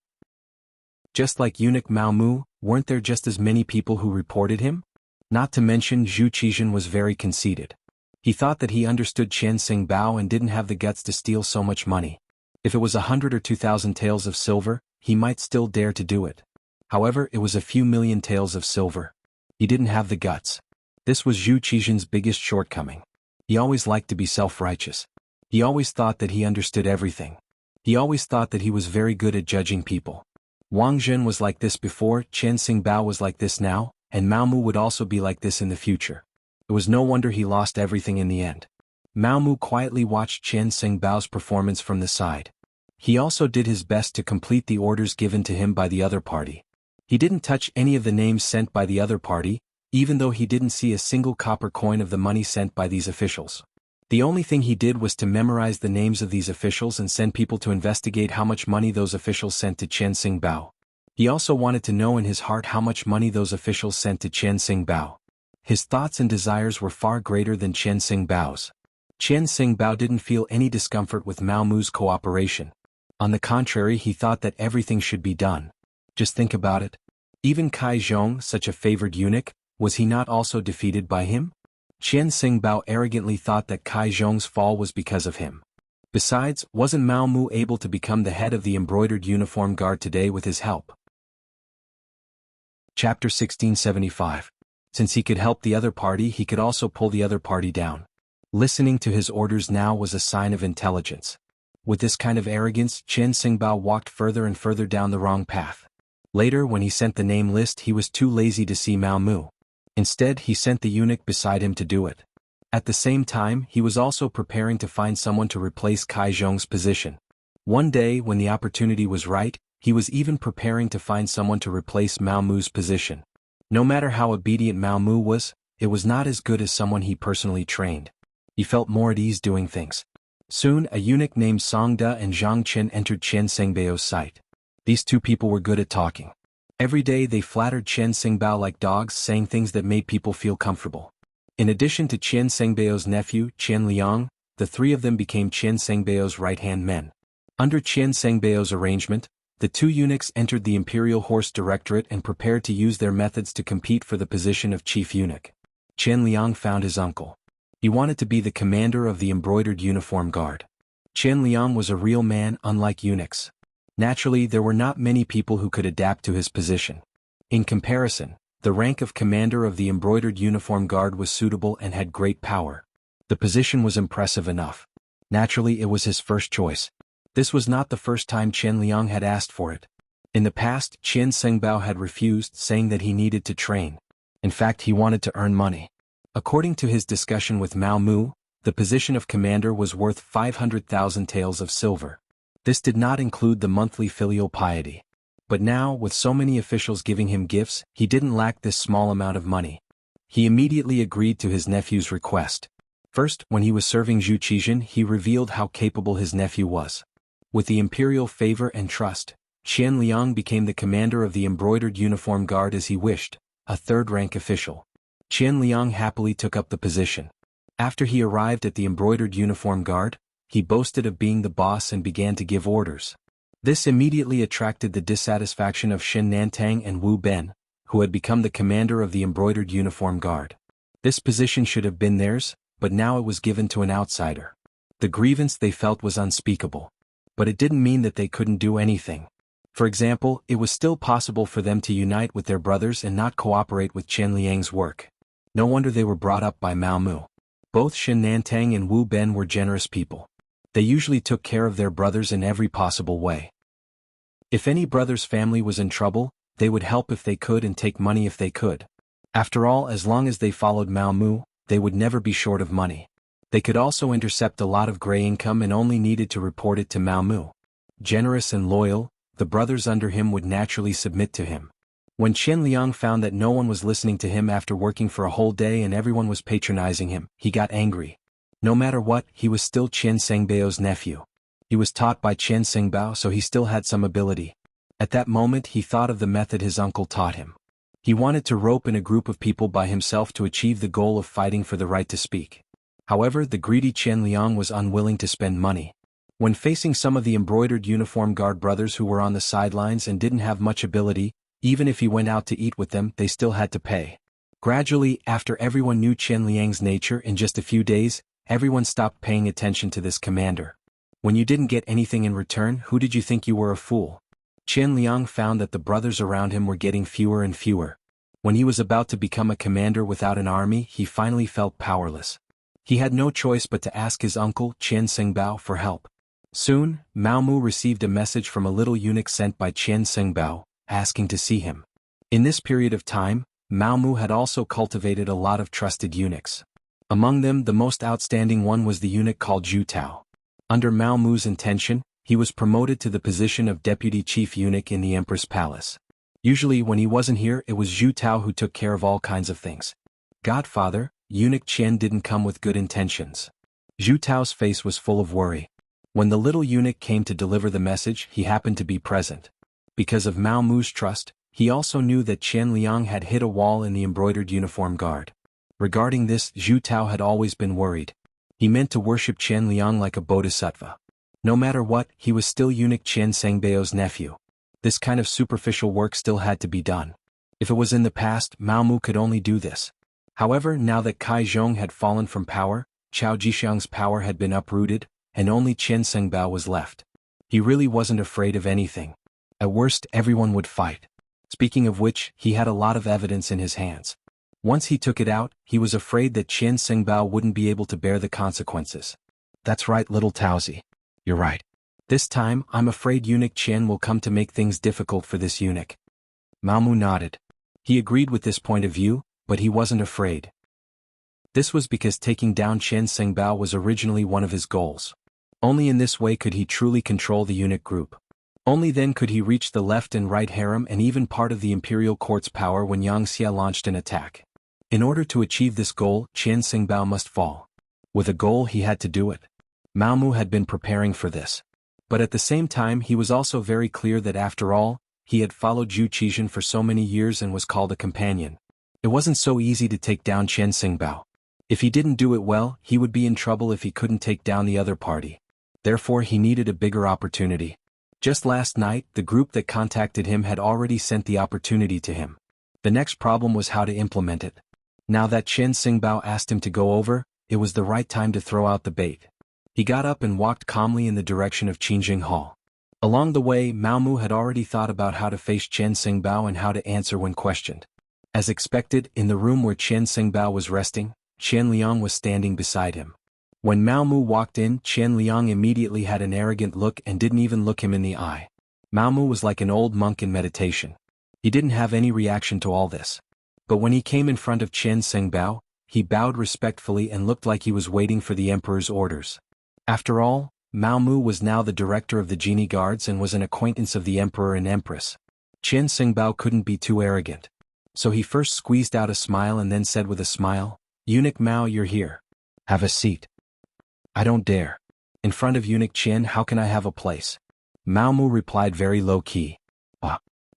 Just like eunuch Mao Mu, weren't there just as many people who reported him? Not to mention Zhu Qizhen was very conceited. He thought that he understood Chen Xingbao and didn't have the guts to steal so much money. If it was 100 or 2,000 taels of silver, he might still dare to do it. However, it was a few million taels of silver. He didn't have the guts. This was Zhu Qizhen's biggest shortcoming. He always liked to be self-righteous. He always thought that he understood everything. He always thought that he was very good at judging people. Wang Zhen was like this before, Chen Xingbao was like this now, and Mao Mu would also be like this in the future. It was no wonder he lost everything in the end. Mao Mu quietly watched Chen Xingbao's performance from the side. He also did his best to complete the orders given to him by the other party. He didn't touch any of the names sent by the other party, even though he didn't see a single copper coin of the money sent by these officials. The only thing he did was to memorize the names of these officials and send people to investigate how much money those officials sent to Chen Xingbao. He also wanted to know in his heart how much money those officials sent to Chen Xingbao. His thoughts and desires were far greater than Chen Xingbao's. Chen Xingbao didn't feel any discomfort with Mao Mu's cooperation. On the contrary, he thought that everything should be done. Just think about it. Even Kai Zhong, such a favored eunuch, was he not also defeated by him? Chen Xingbao arrogantly thought that Kai Zhong's fall was because of him. Besides, wasn't Mao Mu able to become the head of the embroidered uniform guard today with his help? Chapter 1675. Since he could help the other party, he could also pull the other party down. Listening to his orders now was a sign of intelligence. With this kind of arrogance, Chen Xingbao walked further and further down the wrong path. Later, when he sent the name list, he was too lazy to see Mao Mu. Instead, he sent the eunuch beside him to do it. At the same time, he was also preparing to find someone to replace Kai Zhong's position. One day, when the opportunity was right, he was even preparing to find someone to replace Mao Mu's position. No matter how obedient Mao Mu was, it was not as good as someone he personally trained. He felt more at ease doing things. Soon, a eunuch named Song Da and Zhang Chen entered Chen Xingbao's sight. These two people were good at talking. Every day they flattered Chen Xingbao like dogs, saying things that made people feel comfortable. In addition to Chen Xingbao's nephew, Chen Liang, the three of them became Chen Xingbao's right-hand men. Under Chen Xingbao's arrangement, the two eunuchs entered the Imperial Horse Directorate and prepared to use their methods to compete for the position of chief eunuch. Chen Liang found his uncle. He wanted to be the commander of the embroidered uniform guard. Chen Liang was a real man, unlike eunuchs. Naturally, there were not many people who could adapt to his position. In comparison, the rank of commander of the embroidered uniform guard was suitable and had great power. The position was impressive enough. Naturally, it was his first choice. This was not the first time Chen Liang had asked for it. In the past, Chen Xingbao had refused, saying that he needed to train. In fact, he wanted to earn money. According to his discussion with Mao Mu, the position of commander was worth 500,000 taels of silver. This did not include the monthly filial piety. But now, with so many officials giving him gifts, he didn't lack this small amount of money. He immediately agreed to his nephew's request. First, when he was serving Zhu Qizhen, he revealed how capable his nephew was. With the imperial favor and trust, Chen Liang became the commander of the embroidered uniform guard as he wished, a third-rank official. Chen Liang happily took up the position. After he arrived at the embroidered uniform guard, he boasted of being the boss and began to give orders. This immediately attracted the dissatisfaction of Shen Nantang and Wu Ben, who had become the commander of the embroidered uniform guard. This position should have been theirs, but now it was given to an outsider. The grievance they felt was unspeakable. But it didn't mean that they couldn't do anything. For example, it was still possible for them to unite with their brothers and not cooperate with Chen Liang's work. No wonder they were brought up by Mao Mu. Both Shen Nantang and Wu Ben were generous people. They usually took care of their brothers in every possible way. If any brother's family was in trouble, they would help if they could and take money if they could. After all, as long as they followed Mao Mu, they would never be short of money. They could also intercept a lot of gray income and only needed to report it to Mao Mu. Generous and loyal, the brothers under him would naturally submit to him. When Chen Liang found that no one was listening to him after working for a whole day and everyone was patronizing him, he got angry. No matter what, he was still Chen Sengbao's nephew. He was taught by Chen Sengbao, so he still had some ability. At that moment he thought of the method his uncle taught him. He wanted to rope in a group of people by himself to achieve the goal of fighting for the right to speak. However, the greedy Chen Liang was unwilling to spend money. When facing some of the embroidered uniform guard brothers who were on the sidelines and didn't have much ability, even if he went out to eat with them, they still had to pay. Gradually, after everyone knew Chen Liang's nature, in just a few days, everyone stopped paying attention to this commander. When you didn't get anything in return, who did you think you were, a fool? Chen Liang found that the brothers around him were getting fewer and fewer. When he was about to become a commander without an army, he finally felt powerless. He had no choice but to ask his uncle, Chen Sengbao, for help. Soon, Mao Mu received a message from a little eunuch sent by Chen Sengbao, asking to see him. In this period of time, Mao Mu had also cultivated a lot of trusted eunuchs. Among them, the most outstanding one was the eunuch called Zhu Tao. Under Mao Mu's intention, he was promoted to the position of deputy chief eunuch in the empress palace. Usually when he wasn't here, it was Zhu Tao who took care of all kinds of things. Godfather, eunuch Chen didn't come with good intentions. Zhu Tao's face was full of worry. When the little eunuch came to deliver the message, he happened to be present. Because of Mao Mu's trust, he also knew that Chen Liang had hit a wall in the embroidered uniform guard. Regarding this, Zhu Tao had always been worried. He meant to worship Chen Liang like a bodhisattva. No matter what, he was still eunuch Chen Sengbao's nephew. This kind of superficial work still had to be done. If it was in the past, Mao Mu could only do this. However, now that Kai Zhong had fallen from power, Chao Jixiang's power had been uprooted, and only Chen Sengbao was left. He really wasn't afraid of anything. At worst, everyone would fight. Speaking of which, he had a lot of evidence in his hands. Once he took it out, he was afraid that Chen Sengbao wouldn't be able to bear the consequences. That's right, little Taozi. You're right. This time, I'm afraid eunuch Chen will come to make things difficult for this eunuch. Mao Mu nodded. He agreed with this point of view, but he wasn't afraid. This was because taking down Chen Sengbao was originally one of his goals. Only in this way could he truly control the eunuch group. Only then could he reach the left and right harem and even part of the imperial court's power when Yang Xia launched an attack. In order to achieve this goal, Chen Sengbao must fall. With a goal, he had to do it. Mao Mu had been preparing for this. But at the same time, he was also very clear that after all, he had followed Zhu Qizhen for so many years and was called a companion. It wasn't so easy to take down Chen Sengbao. If he didn't do it well, he would be in trouble if he couldn't take down the other party. Therefore, he needed a bigger opportunity. Just last night, the group that contacted him had already sent the opportunity to him. The next problem was how to implement it. Now that Chen Sengbao asked him to go over, it was the right time to throw out the bait. He got up and walked calmly in the direction of Qingjing Hall. Along the way, Mao Mu had already thought about how to face Chen Sengbao and how to answer when questioned. As expected, in the room where Chen Sengbao was resting, Chen Liang was standing beside him. When Mao Mu walked in, Chen Liang immediately had an arrogant look and didn't even look him in the eye. Mao Mu was like an old monk in meditation. He didn't have any reaction to all this. But when he came in front of Chen Sengbao, he bowed respectfully and looked like he was waiting for the emperor's orders. After all, Mao Mu was now the director of the genie guards and was an acquaintance of the emperor and empress. Chen Sengbao couldn't be too arrogant. So he first squeezed out a smile and then said with a smile, "Eunuch Mao, you're here. Have a seat." "I don't dare. In front of eunuch Chen, how can I have a place?" Mao Mu replied very low-key.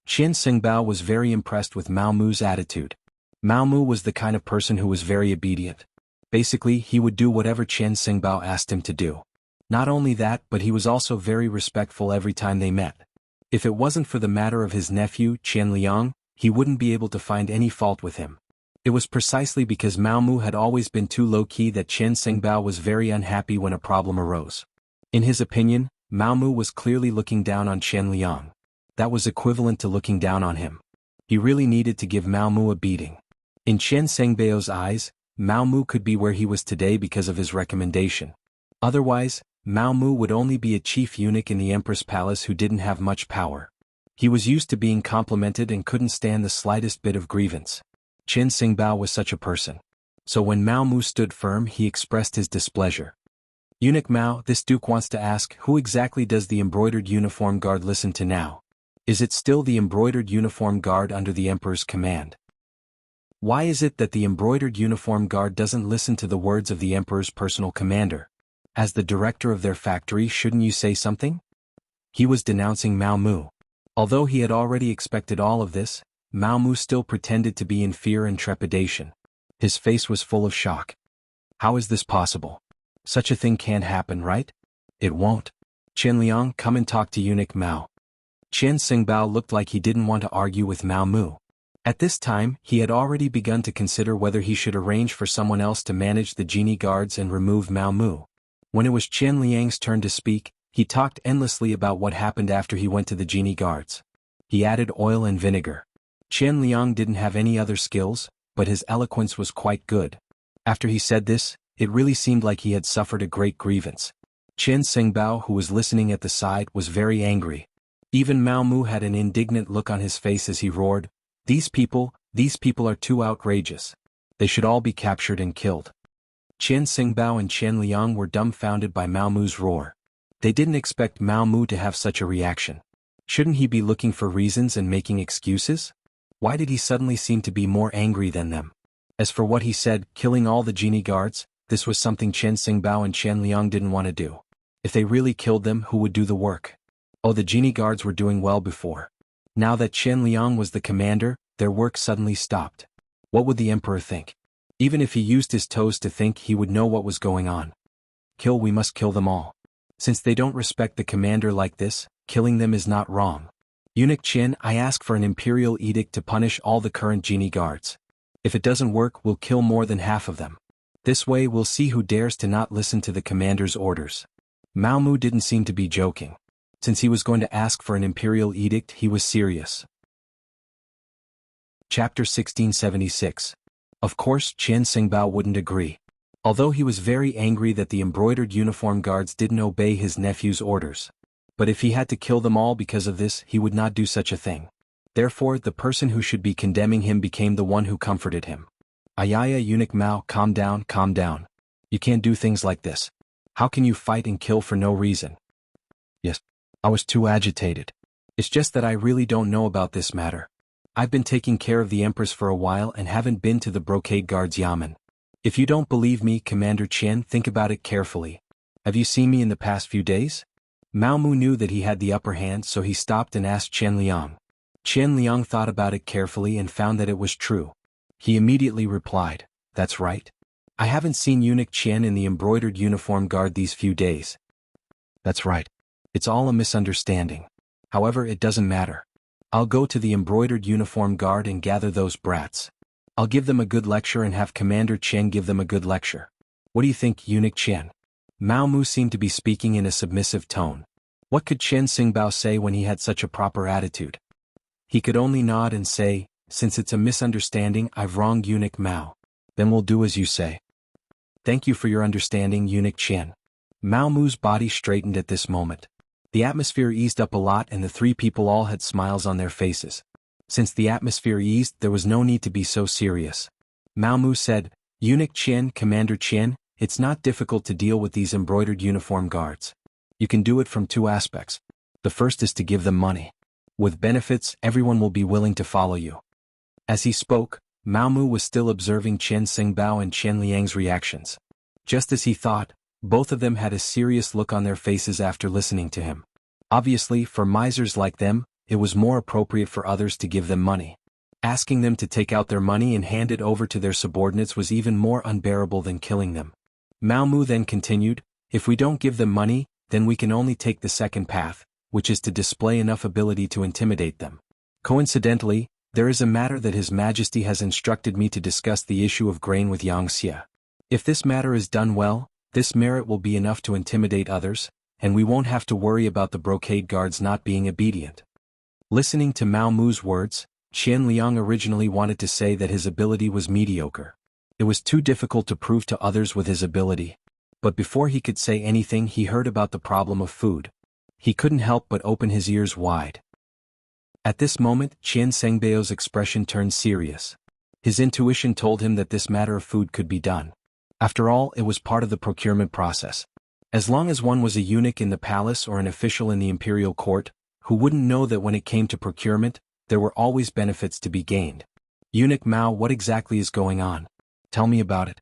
Chen Sengbao was very impressed with Mao Mu's attitude. Mao Mu was the kind of person who was very obedient. Basically, he would do whatever Chen Sengbao asked him to do. Not only that, but he was also very respectful every time they met. If it wasn't for the matter of his nephew, Chen Liang, he wouldn't be able to find any fault with him. It was precisely because Mao Mu had always been too low-key that Chen Sengbao was very unhappy when a problem arose. In his opinion, Mao Mu was clearly looking down on Chen Liang. That was equivalent to looking down on him. He really needed to give Mao Mu a beating. In Chen Sengbao's eyes, Mao Mu could be where he was today because of his recommendation. Otherwise, Mao Mu would only be a chief eunuch in the empress palace who didn't have much power. He was used to being complimented and couldn't stand the slightest bit of grievance. Chen Xingbao was such a person. So when Mao Mu stood firm, he expressed his displeasure. Eunuch Mao, this duke wants to ask, who exactly does the embroidered uniform guard listen to now? Is it still the embroidered uniform guard under the emperor's command? Why is it that the embroidered uniform guard doesn't listen to the words of the emperor's personal commander? As the director of their factory, shouldn't you say something? He was denouncing Mao Mu. Although he had already expected all of this, Mao Mu still pretended to be in fear and trepidation. His face was full of shock. How is this possible? Such a thing can't happen, right? It won't. Chen Liang, come and talk to eunuch Mao. Chen Xingbao looked like he didn't want to argue with Mao Mu. At this time, he had already begun to consider whether he should arrange for someone else to manage the genie guards and remove Mao Mu. When it was Chen Liang's turn to speak, he talked endlessly about what happened after he went to the genie guards. He added oil and vinegar. Chen Liang didn't have any other skills, but his eloquence was quite good. After he said this, it really seemed like he had suffered a great grievance. Chen Xingbao, who was listening at the side, was very angry. Even Mao Mu had an indignant look on his face as he roared, These people are too outrageous. They should all be captured and killed." Chen Xingbao and Chen Liang were dumbfounded by Mao Mu's roar. They didn't expect Mao Mu to have such a reaction. Shouldn't he be looking for reasons and making excuses? Why did he suddenly seem to be more angry than them? As for what he said, killing all the genie guards, this was something Chen Xingbao and Chen Liang didn't want to do. If they really killed them, who would do the work? Oh, the genie guards were doing well before. Now that Chen Liang was the commander, their work suddenly stopped. What would the emperor think? Even if he used his toes to think, he would know what was going on. We must kill them all. Since they don't respect the commander like this, killing them is not wrong. Eunuch Chen, I ask for an imperial edict to punish all the current genie guards. If it doesn't work, we'll kill more than half of them. This way we'll see who dares to not listen to the commander's orders. Mao Mu didn't seem to be joking. Since he was going to ask for an imperial edict, he was serious. Chapter 1676. Of course, Chen Xingbao wouldn't agree. Although he was very angry that the embroidered uniform guards didn't obey his nephew's orders. But if he had to kill them all because of this, he would not do such a thing. Therefore, the person who should be condemning him became the one who comforted him. Ayaya, eunuch Mao, calm down, calm down. You can't do things like this. How can you fight and kill for no reason? Yes, I was too agitated. It's just that I really don't know about this matter. I've been taking care of the Empress for a while and haven't been to the brocade guard's yamen. If you don't believe me, Commander Chen, think about it carefully. Have you seen me in the past few days? Mao Mu knew that he had the upper hand, so he stopped and asked Chen Liang. Chen Liang thought about it carefully and found that it was true. He immediately replied, That's right. I haven't seen eunuch Chen in the embroidered uniform guard these few days. That's right. It's all a misunderstanding. However, it doesn't matter. I'll go to the embroidered uniform guard and gather those brats. I'll give them a good lecture and have Commander Chen give them a good lecture. What do you think, eunuch Chen? Mao Mu seemed to be speaking in a submissive tone. What could Chen Xingbao say when he had such a proper attitude? He could only nod and say, Since it's a misunderstanding, I've wronged eunuch Mao. Then we'll do as you say. Thank you for your understanding, eunuch Chen. Mao Mu's body straightened at this moment. The atmosphere eased up a lot and the three people all had smiles on their faces. Since the atmosphere eased, there was no need to be so serious. Mao Mu said, Eunuch Chen, Commander Chen, it's not difficult to deal with these embroidered uniform guards. You can do it from two aspects. The first is to give them money. With benefits, everyone will be willing to follow you. As he spoke, Mao Mu was still observing Chen Xingbao and Chen Liang's reactions. Just as he thought, both of them had a serious look on their faces after listening to him. Obviously, for misers like them, it was more appropriate for others to give them money. Asking them to take out their money and hand it over to their subordinates was even more unbearable than killing them. Mao Mu then continued, If we don't give them money, then we can only take the second path, which is to display enough ability to intimidate them. Coincidentally, there is a matter that His Majesty has instructed me to discuss the issue of grain with Wuxia. If this matter is done well, this merit will be enough to intimidate others, and we won't have to worry about the brocade guards not being obedient. Listening to Mao Mu's words, Qian Liang originally wanted to say that his ability was mediocre. It was too difficult to prove to others with his ability. But before he could say anything, he heard about the problem of food. He couldn't help but open his ears wide. At this moment, Qian Sengbao's expression turned serious. His intuition told him that this matter of food could be done. After all, it was part of the procurement process. As long as one was a eunuch in the palace or an official in the imperial court, who wouldn't know that when it came to procurement, there were always benefits to be gained. Eunuch Mao, what exactly is going on? Tell me about it.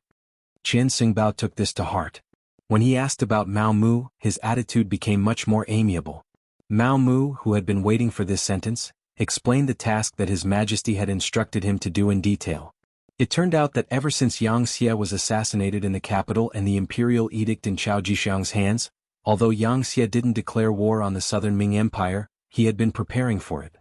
Qian Xingbao took this to heart. When he asked about Mao Mu, his attitude became much more amiable. Mao Mu, who had been waiting for this sentence, explained the task that His Majesty had instructed him to do in detail. It turned out that ever since Yang Xie was assassinated in the capital and the imperial edict in Chao Jishiang's hands, although Yang Xie didn't declare war on the southern Ming Empire, he had been preparing for it.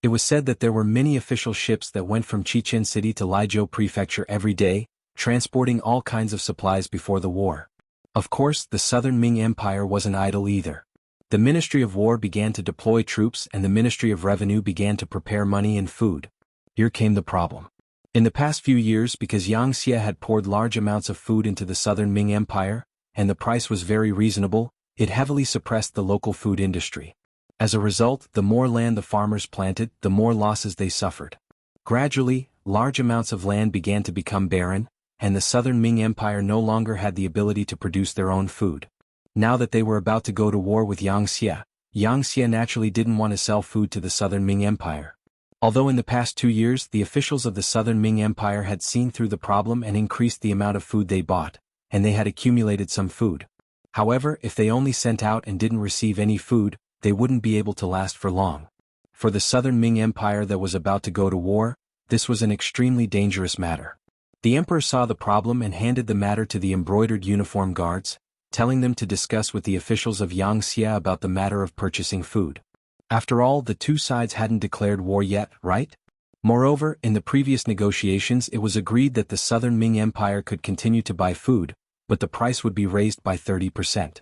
It was said that there were many official ships that went from Chichen City to Laizhou Prefecture every day, transporting all kinds of supplies before the war. Of course, the southern Ming Empire wasn't idle either. The Ministry of War began to deploy troops and the Ministry of Revenue began to prepare money and food. Here came the problem. In the past few years, because Yang Xie had poured large amounts of food into the southern Ming Empire, and the price was very reasonable, it heavily suppressed the local food industry. As a result, the more land the farmers planted, the more losses they suffered. Gradually, large amounts of land began to become barren, and the southern Ming Empire no longer had the ability to produce their own food. Now that they were about to go to war with Yang Xie naturally didn't want to sell food to the southern Ming Empire. Although in the past 2 years the officials of the southern Ming Empire had seen through the problem and increased the amount of food they bought, and they had accumulated some food. However, if they only sent out and didn't receive any food, they wouldn't be able to last for long. For the southern Ming Empire that was about to go to war, this was an extremely dangerous matter. The emperor saw the problem and handed the matter to the embroidered uniform guards, telling them to discuss with the officials of Yang Xie about the matter of purchasing food. After all, the two sides hadn't declared war yet, right? Moreover, in the previous negotiations it was agreed that the southern Ming Empire could continue to buy food, but the price would be raised by 30%.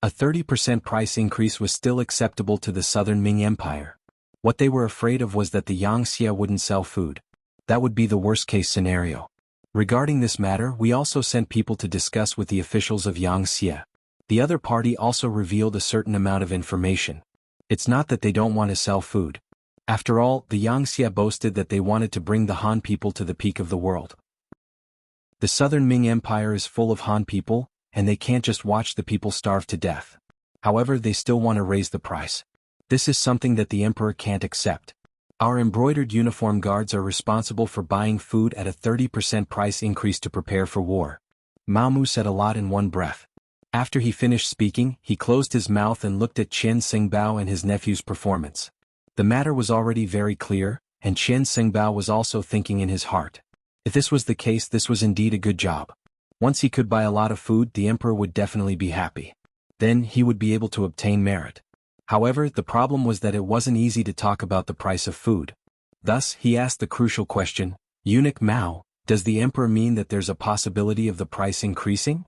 A 30% price increase was still acceptable to the southern Ming Empire. What they were afraid of was that the Yang Xie wouldn't sell food. That would be the worst-case scenario. Regarding this matter, we also sent people to discuss with the officials of Yang Xie. The other party also revealed a certain amount of information. It's not that they don't want to sell food. After all, the Yang Xie boasted that they wanted to bring the Han people to the peak of the world. The southern Ming Empire is full of Han people, and they can't just watch the people starve to death. However, they still want to raise the price. This is something that the emperor can't accept. Our embroidered uniform guards are responsible for buying food at a 30% price increase to prepare for war. Mao Mu said a lot in one breath. After he finished speaking, he closed his mouth and looked at Qian Xingbao and his nephew's performance. The matter was already very clear, and Qian Xingbao was also thinking in his heart. If this was the case, this was indeed a good job. Once he could buy a lot of food, the emperor would definitely be happy. Then he would be able to obtain merit. However, the problem was that it wasn't easy to talk about the price of food. Thus, he asked the crucial question, Eunuch Mao, does the emperor mean that there's a possibility of the price increasing?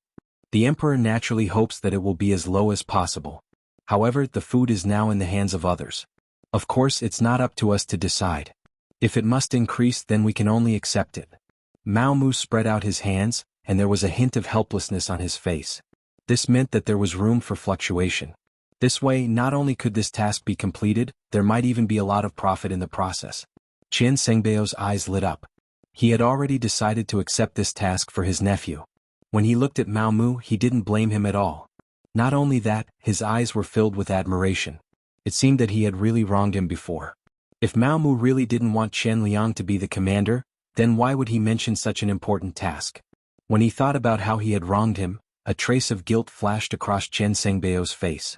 The emperor naturally hopes that it will be as low as possible. However, the food is now in the hands of others. Of course, it's not up to us to decide. If it must increase, then we can only accept it. Mao Mu spread out his hands, and there was a hint of helplessness on his face. This meant that there was room for fluctuation. This way, not only could this task be completed, there might even be a lot of profit in the process. Qian Sengbao's eyes lit up. He had already decided to accept this task for his nephew. When he looked at Mao Mu, he didn't blame him at all. Not only that, his eyes were filled with admiration. It seemed that he had really wronged him before. If Mao Mu really didn't want Qian Liang to be the commander, then why would he mention such an important task? When he thought about how he had wronged him, a trace of guilt flashed across Qian Sengbao's face.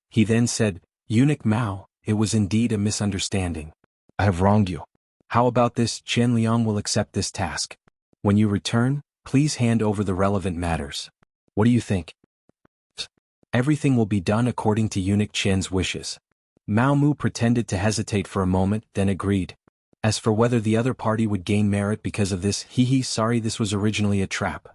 He then said, Eunuch Mao, it was indeed a misunderstanding. I have wronged you. How about this? Qian Liang will accept this task. When you return, please hand over the relevant matters. What do you think? Everything will be done according to Eunuch Qian's wishes. Mao Mu pretended to hesitate for a moment, then agreed. As for whether the other party would gain merit because of this, sorry, this was originally a trap.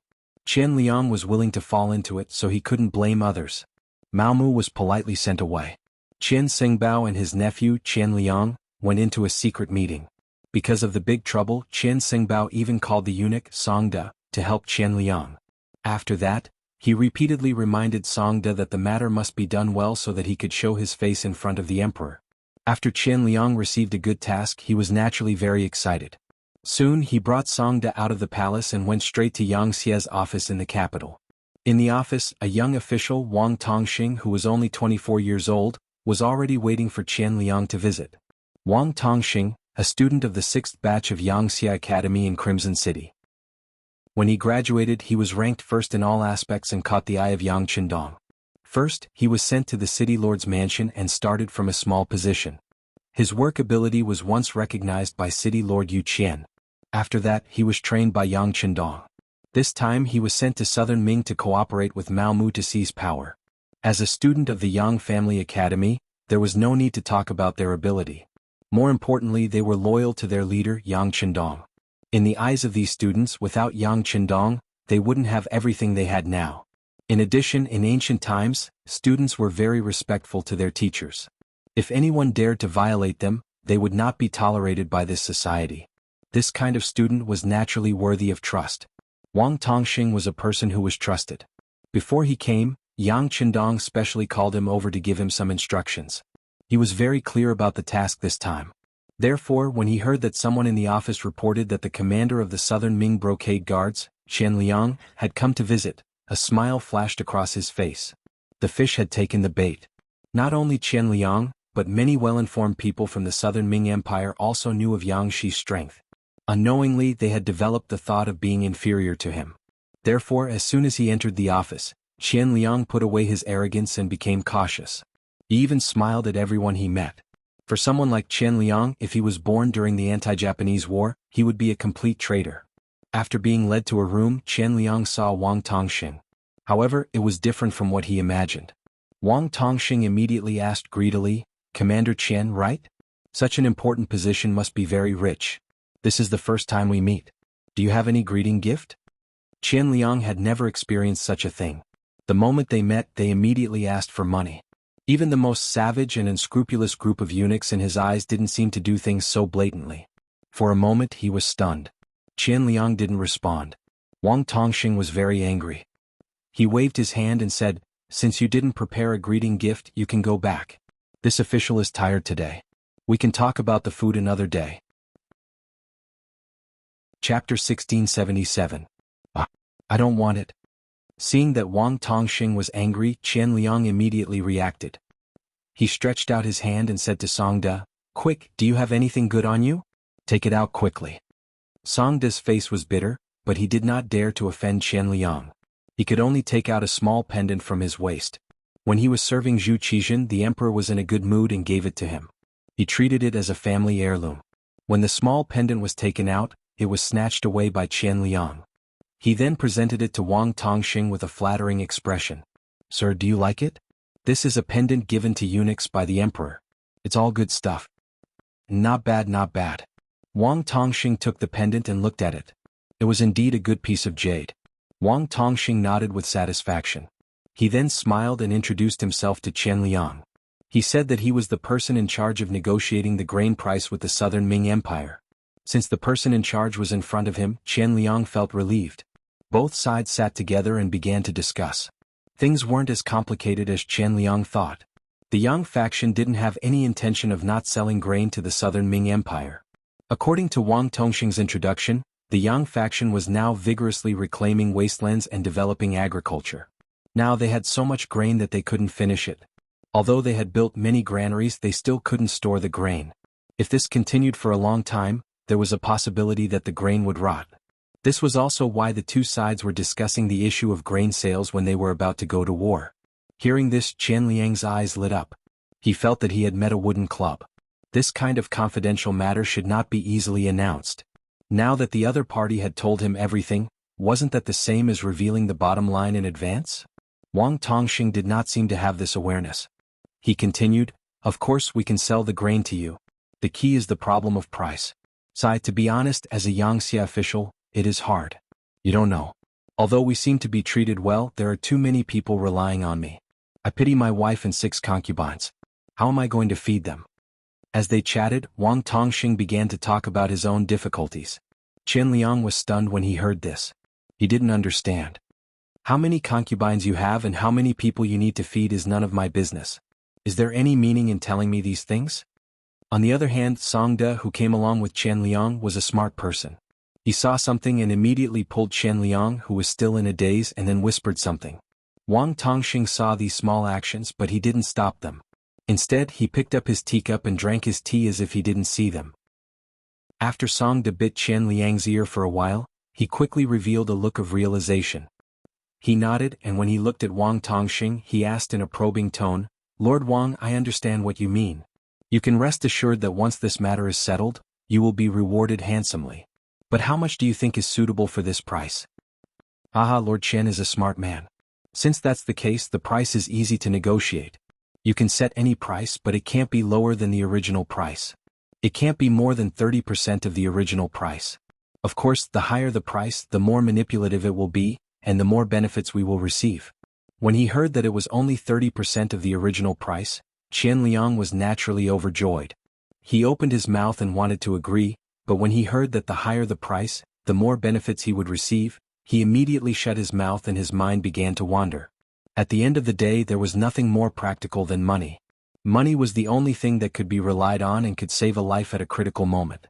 Qian Liang was willing to fall into it, so he couldn't blame others. Mao Mu was politely sent away. Qian Xingbao and his nephew, Qian Liang, went into a secret meeting. Because of the big trouble, Qian Xingbao even called the eunuch Songde to help Qian Liang. After that, he repeatedly reminded Songde that the matter must be done well so that he could show his face in front of the emperor. After Qian Liang received a good task, he was naturally very excited. Soon he brought Songde out of the palace and went straight to Yang Xie's office in the capital. In the office, a young official, Wang Tongxing, who was only 24 years old, was already waiting for Qian Liang to visit. Wang Tongxing, a student of the 6th batch of Yangxia Academy in Crimson City. When he graduated, he was ranked first in all aspects and caught the eye of Yang Qindong. First, he was sent to the city lord's mansion and started from a small position. His work ability was once recognized by city lord Yu Qian. After that, he was trained by Yang Qindong. This time he was sent to southern Ming to cooperate with Mao Mu to seize power. As a student of the Yang Family Academy, there was no need to talk about their ability. More importantly, they were loyal to their leader, Yang Qindong. In the eyes of these students, without Yang Qindong, they wouldn't have everything they had now. In addition, in ancient times, students were very respectful to their teachers. If anyone dared to violate them, they would not be tolerated by this society. This kind of student was naturally worthy of trust. Wang Tongxing was a person who was trusted. Before he came, Yang Qindong specially called him over to give him some instructions. He was very clear about the task this time. Therefore, when he heard that someone in the office reported that the commander of the Southern Ming Brocade Guards, Qian Liang, had come to visit, a smile flashed across his face. The fish had taken the bait. Not only Qian Liang, but many well-informed people from the Southern Ming Empire also knew of Yang Xi's strength. Unknowingly, they had developed the thought of being inferior to him. Therefore, as soon as he entered the office, Qian Liang put away his arrogance and became cautious. He even smiled at everyone he met. For someone like Qian Liang, if he was born during the anti-Japanese war, he would be a complete traitor. After being led to a room, Qian Liang saw Wang Tongxing. However, it was different from what he imagined. Wang Tongxing immediately asked greedily, "Commander Qian, right? Such an important position must be very rich. This is the first time we meet. Do you have any greeting gift?" Qian Liang had never experienced such a thing. The moment they met, they immediately asked for money. Even the most savage and unscrupulous group of eunuchs in his eyes didn't seem to do things so blatantly. For a moment he was stunned. Qian Liang didn't respond. Wang Tongxing was very angry. He waved his hand and said, "Since you didn't prepare a greeting gift, you can go back. This official is tired today. We can talk about the food another day." Chapter 1677. I don't want it. Seeing that Wang Tongxing was angry, Qian Liang immediately reacted. He stretched out his hand and said to Songde, "Quick, do you have anything good on you? Take it out quickly." Songde's face was bitter, but he did not dare to offend Qian Liang. He could only take out a small pendant from his waist. When he was serving Zhu Qizhen, the emperor was in a good mood and gave it to him. He treated it as a family heirloom. When the small pendant was taken out, it was snatched away by Qian Liang. He then presented it to Wang Tongxing with a flattering expression. "Sir, do you like it? This is a pendant given to eunuchs by the emperor. It's all good stuff." "Not bad, not bad." Wang Tongxing took the pendant and looked at it. It was indeed a good piece of jade. Wang Tongxing nodded with satisfaction. He then smiled and introduced himself to Qian Liang. He said that he was the person in charge of negotiating the grain price with the Southern Ming Empire. Since the person in charge was in front of him, Qian Liang felt relieved. Both sides sat together and began to discuss. Things weren't as complicated as Qian Liang thought. The Yang faction didn't have any intention of not selling grain to the Southern Ming Empire. According to Wang Tongxing's introduction, the Yang faction was now vigorously reclaiming wastelands and developing agriculture. Now they had so much grain that they couldn't finish it. Although they had built many granaries, they still couldn't store the grain. If this continued for a long time, there was a possibility that the grain would rot. This was also why the two sides were discussing the issue of grain sales when they were about to go to war. Hearing this, Qian Liang's eyes lit up. He felt that he had met a wooden club. This kind of confidential matter should not be easily announced. Now that the other party had told him everything, wasn't that the same as revealing the bottom line in advance? Wang Tongxing did not seem to have this awareness. He continued, "Of course we can sell the grain to you. The key is the problem of price. Sai, to be honest, as a Yangxia official, it is hard. You don't know. Although we seem to be treated well, there are too many people relying on me. I pity my wife and 6 concubines. How am I going to feed them?" As they chatted, Wang Tongxing began to talk about his own difficulties. Qian Liang was stunned when he heard this. He didn't understand. How many concubines you have and how many people you need to feed is none of my business. Is there any meaning in telling me these things? On the other hand, Songde, who came along with Qian Liang, was a smart person. He saw something and immediately pulled Qian Liang, who was still in a daze, and then whispered something. Wang Tongxing saw these small actions, but he didn't stop them. Instead, he picked up his teacup and drank his tea as if he didn't see them. After Songde bit Qian Liang's ear for a while, he quickly revealed a look of realization. He nodded, and when he looked at Wang Tongxing, he asked in a probing tone, "Lord Wang, I understand what you mean. You can rest assured that once this matter is settled, you will be rewarded handsomely. But how much do you think is suitable for this price?" "Aha, Lord Qian is a smart man. Since that's the case, the price is easy to negotiate. You can set any price, but it can't be lower than the original price. It can't be more than 30% of the original price. Of course, the higher the price, the more manipulative it will be, and the more benefits we will receive." When he heard that it was only 30% of the original price, Qian Liang was naturally overjoyed. He opened his mouth and wanted to agree, but when he heard that the higher the price, the more benefits he would receive, he immediately shut his mouth and his mind began to wander. At the end of the day, there was nothing more practical than money. Money was the only thing that could be relied on and could save a life at a critical moment.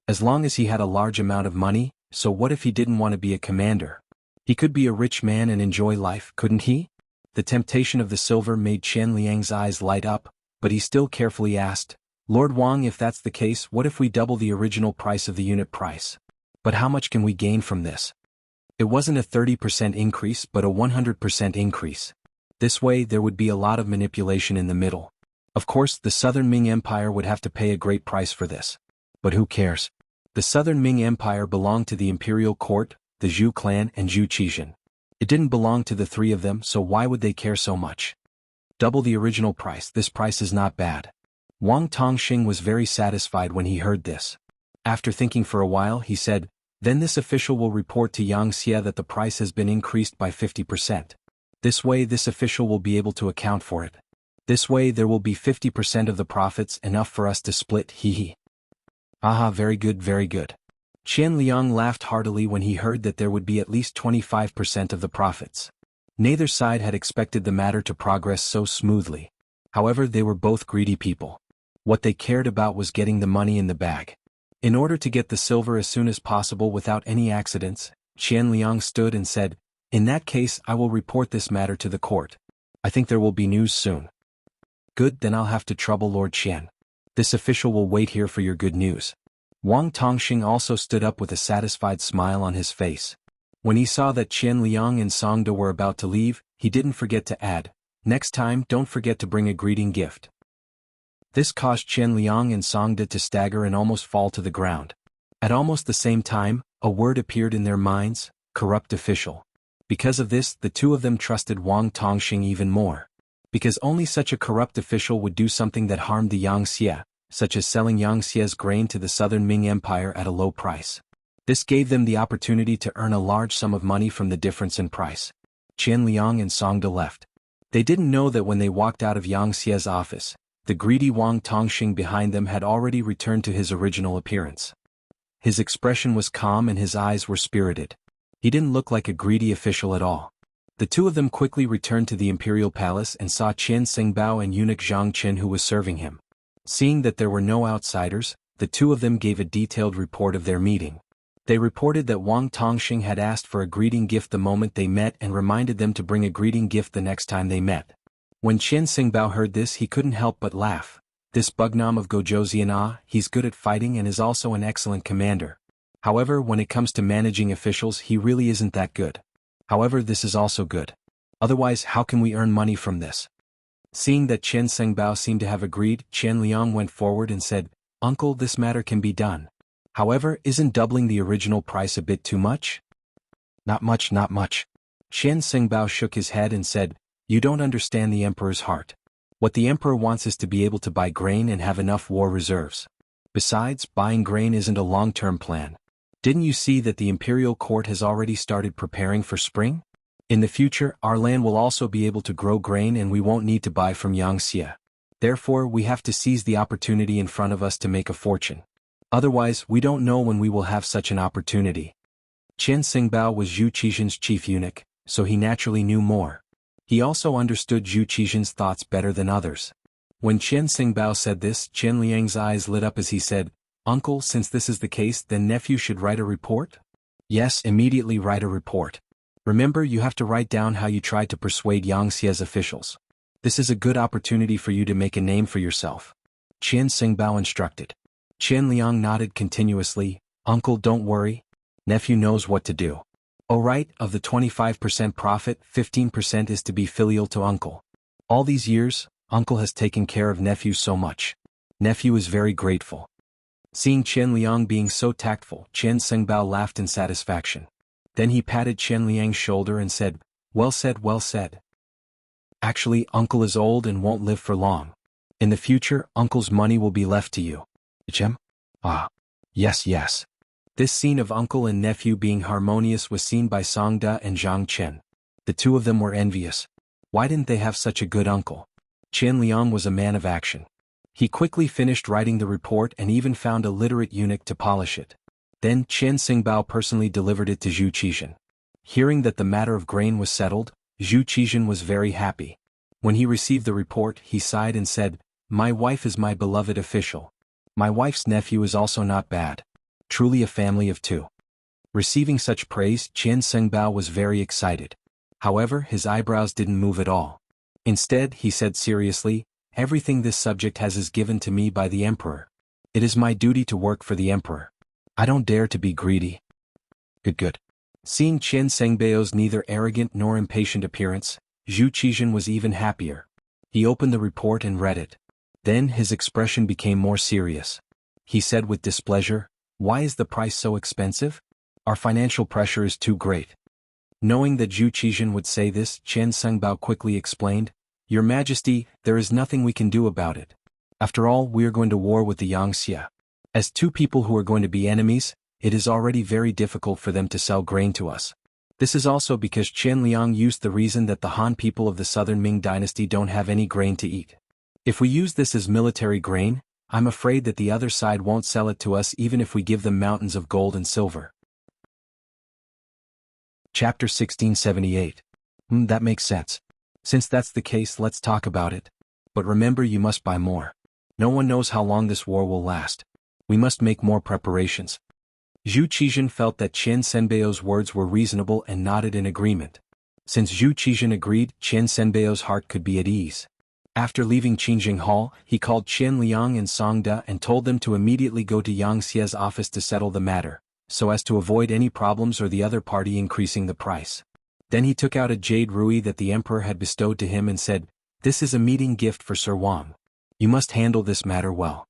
As long as he had a large amount of money, so what if he didn't want to be a commander? He could be a rich man and enjoy life, couldn't he? The temptation of the silver made Qian Liang's eyes light up, but he still carefully asked, "Lord Wang, if that's the case, what if we double the original price of the unit price? But how much can we gain from this?" It wasn't a 30% increase but a 100% increase. This way there would be a lot of manipulation in the middle. Of course, the Southern Ming Empire would have to pay a great price for this. But who cares? The Southern Ming Empire belonged to the imperial court, the Zhu clan and Zhu Qizhen. It didn't belong to the three of them, so why would they care so much? Double the original price, this price is not bad. Wang Tongxing was very satisfied when he heard this. After thinking for a while, he said, "Then this official will report to Wuxia that the price has been increased by 50%. This way this official will be able to account for it. This way there will be 50% of the profits, enough for us to split, hee." "Aha, very good, very good." Qian Liang laughed heartily when he heard that there would be at least 25% of the profits. Neither side had expected the matter to progress so smoothly. However, they were both greedy people. What they cared about was getting the money in the bag. In order to get the silver as soon as possible without any accidents, Qian Liang stood and said, "In that case, I will report this matter to the court. I think there will be news soon." "Good, then I'll have to trouble Lord Qian. This official will wait here for your good news." Wang Tongxing also stood up with a satisfied smile on his face. When he saw that Qian Liang and Songde were about to leave, he didn't forget to add, "Next time, don't forget to bring a greeting gift." This caused Qian Liang and Songde to stagger and almost fall to the ground. At almost the same time, a word appeared in their minds, corrupt official. Because of this, the two of them trusted Wang Tongxing even more. Because only such a corrupt official would do something that harmed the Yangxia, such as selling Yangxia's grain to the Southern Ming Empire at a low price. This gave them the opportunity to earn a large sum of money from the difference in price. Qian Liang and Songde left. They didn't know that when they walked out of Yangxia's office, the greedy Wang Tongxing behind them had already returned to his original appearance. His expression was calm and his eyes were spirited. He didn't look like a greedy official at all. The two of them quickly returned to the imperial palace and saw Qian Xingbao and eunuch Zhang Qin who was serving him. Seeing that there were no outsiders, the two of them gave a detailed report of their meeting. They reported that Wang Tongxing had asked for a greeting gift the moment they met and reminded them to bring a greeting gift the next time they met. When Qian Xingbao heard this, he couldn't help but laugh. This Bugnam of Gojozian, he's good at fighting and is also an excellent commander. However, when it comes to managing officials, he really isn't that good. However, this is also good. Otherwise, how can we earn money from this? Seeing that Qian Xingbao seemed to have agreed, Qian Liang went forward and said, "Uncle, this matter can be done. However, isn't doubling the original price a bit too much?" "Not much, not much." Qian Xingbao shook his head and said, "You don't understand the emperor's heart. What the emperor wants is to be able to buy grain and have enough war reserves. Besides, buying grain isn't a long-term plan. Didn't you see that the imperial court has already started preparing for spring? In the future, our land will also be able to grow grain and we won't need to buy from Yangxia. Therefore, we have to seize the opportunity in front of us to make a fortune. Otherwise, we don't know when we will have such an opportunity. Qian Xingbao was Zhu Qizhen's chief eunuch, so he naturally knew more. He also understood Zhu Qizhen's thoughts better than others. When Qian Xingbao said this, Qian Liang's eyes lit up as he said, "Uncle, since this is the case, then nephew should write a report?" "Yes, immediately write a report. Remember, you have to write down how you tried to persuade Yangxia's officials. This is a good opportunity for you to make a name for yourself," Qian Xingbao instructed. Qian Liang nodded continuously. "Uncle, don't worry. Nephew knows what to do." "Oh right, of the 25% profit, 15% is to be filial to uncle. All these years, uncle has taken care of nephew so much. Nephew is very grateful." Seeing Qian Liang being so tactful, Qian Xingbao laughed in satisfaction. Then he patted Qian Liang's shoulder and said, well said, well said. Actually, uncle is old and won't live for long. In the future, uncle's money will be left to you." "Chem? Ah. Yes, yes." This scene of uncle and nephew being harmonious was seen by Songda and Zhang Chen. The two of them were envious. Why didn't they have such a good uncle? Qian Liang was a man of action. He quickly finished writing the report and even found a literate eunuch to polish it. Then Qian Xingbao personally delivered it to Zhu Qizhen. Hearing that the matter of grain was settled, Zhu Qizhen was very happy. When he received the report, he sighed and said, "My wife is my beloved official. My wife's nephew is also not bad. Truly a family of two." Receiving such praise, Qian Xingbao was very excited. However, his eyebrows didn't move at all. Instead, he said seriously, "Everything this subject has is given to me by the emperor. It is my duty to work for the emperor. I don't dare to be greedy." Good. Seeing Qian Xingbao's neither arrogant nor impatient appearance, Zhu Qizhen was even happier. He opened the report and read it. Then his expression became more serious. He said with displeasure, "Why is the price so expensive? Our financial pressure is too great." Knowing that Zhu Qizhen would say this, Qian Xingbao quickly explained, "Your Majesty, there is nothing we can do about it. After all, we are going to war with the Yangxia. As two people who are going to be enemies, it is already very difficult for them to sell grain to us. This is also because Qian Liang used the reason that the Han people of the southern Ming dynasty don't have any grain to eat. If we use this as military grain, I'm afraid that the other side won't sell it to us even if we give them mountains of gold and silver." Chapter 1678. That makes sense. Since that's the case, let's talk about it. But remember, you must buy more. No one knows how long this war will last. We must make more preparations. Zhu Qizhen felt that Qian Senbao's words were reasonable and nodded in agreement. Since Zhu Qizhen agreed, Qian Senbao's heart could be at ease. After leaving Qingjing Hall, he called Qian Liang and Songda and told them to immediately go to Yang Xie's office to settle the matter, so as to avoid any problems or the other party increasing the price. Then he took out a jade ruby that the emperor had bestowed to him and said, "This is a meeting gift for Sir Wang. You must handle this matter well."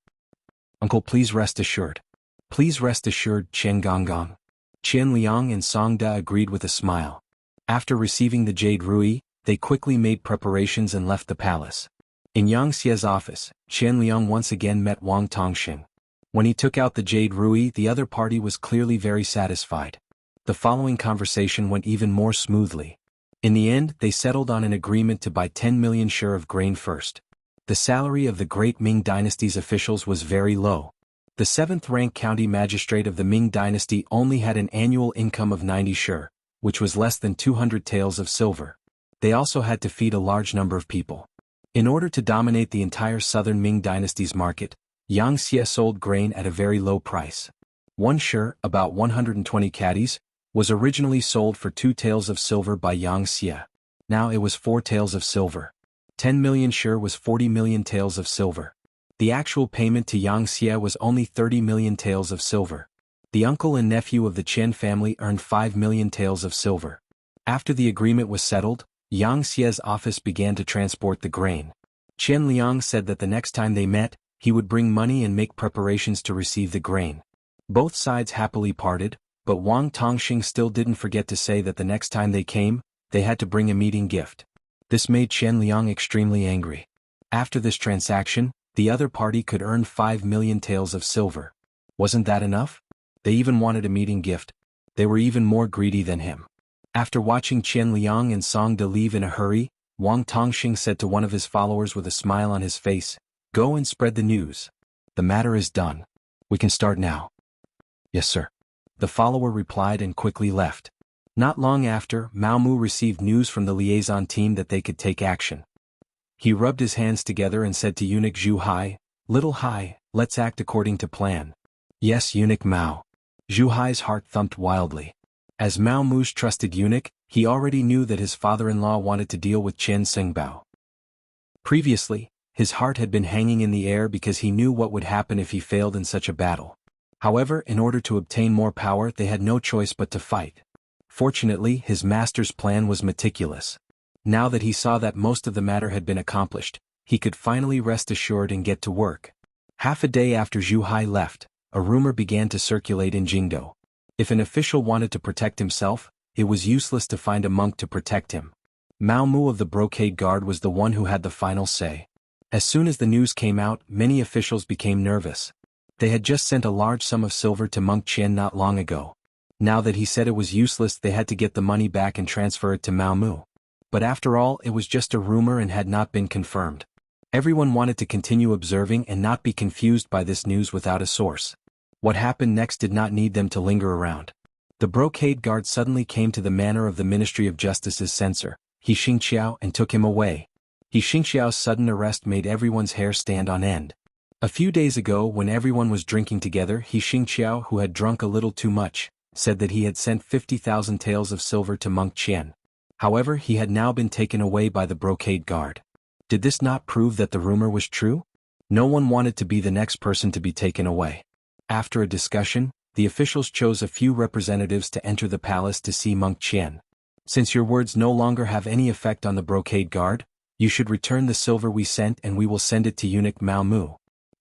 "Uncle, please rest assured." "Please rest assured, Chen Gonggong." Qian Liang and Songda agreed with a smile. After receiving the jade ruby, they quickly made preparations and left the palace. In Yang Xie's office, Qian Liang once again met Wang Tongxing. When he took out the jade ruby, the other party was clearly very satisfied. The following conversation went even more smoothly. In the end, they settled on an agreement to buy 10 million share of grain first. The salary of the great Ming dynasty's officials was very low. The 7th-rank county magistrate of the Ming dynasty only had an annual income of 90 share, which was less than 200 taels of silver. They also had to feed a large number of people. In order to dominate the entire southern Ming dynasty's market, Yang Xie sold grain at a very low price. 1 share, about 120 caddies, was originally sold for 2 taels of silver by Yang Xie. Now it was 4 taels of silver. 10 million share was 40 million taels of silver. The actual payment to Yang Xie was only 30 million taels of silver. The uncle and nephew of the Chen family earned 5 million taels of silver. After the agreement was settled, Yang Xie's office began to transport the grain. Qian Liang said that the next time they met, he would bring money and make preparations to receive the grain. Both sides happily parted, but Wang Tongxing still didn't forget to say that the next time they came, they had to bring a meeting gift. This made Qian Liang extremely angry. After this transaction, the other party could earn 5 million taels of silver. Wasn't that enough? They even wanted a meeting gift. They were even more greedy than him. After watching Qian Liang and Songda leave in a hurry, Wang Tongxing said to one of his followers with a smile on his face, "Go and spread the news. The matter is done. We can start now." "Yes, sir." The follower replied and quickly left. Not long after, Mao Mu received news from the liaison team that they could take action. He rubbed his hands together and said to eunuch Zhu Hai, "Little Hai, let's act according to plan." "Yes, eunuch Mao." Zhu Hai's heart thumped wildly. As Mao Mu's trusted eunuch, he already knew that his father-in-law wanted to deal with Qian Xingbao. Previously, his heart had been hanging in the air because he knew what would happen if he failed in such a battle. However, in order to obtain more power, they had no choice but to fight. Fortunately, his master's plan was meticulous. Now that he saw that most of the matter had been accomplished, he could finally rest assured and get to work. Half a day after Zhu Hai left, a rumor began to circulate in Jianghu. If an official wanted to protect himself, it was useless to find a monk to protect him. Mao Mu of the Brocade Guard was the one who had the final say. As soon as the news came out, many officials became nervous. They had just sent a large sum of silver to Monk Qian not long ago. Now that he said it was useless, they had to get the money back and transfer it to Mao Mu. But after all, it was just a rumor and had not been confirmed. Everyone wanted to continue observing and not be confused by this news without a source. What happened next did not need them to linger around. The Brocade Guard suddenly came to the manor of the Ministry of Justice's censor, He Xingqiao, and took him away. He Xingqiao's sudden arrest made everyone's hair stand on end. A few days ago, when everyone was drinking together, He Xingqiao, who had drunk a little too much, said that he had sent 50,000 taels of silver to Monk Qian. However, he had now been taken away by the Brocade Guard. Did this not prove that the rumor was true? No one wanted to be the next person to be taken away. After a discussion, the officials chose a few representatives to enter the palace to see Monk Qian. "Since your words no longer have any effect on the Brocade Guard, you should return the silver we sent and we will send it to eunuch Mao Mu.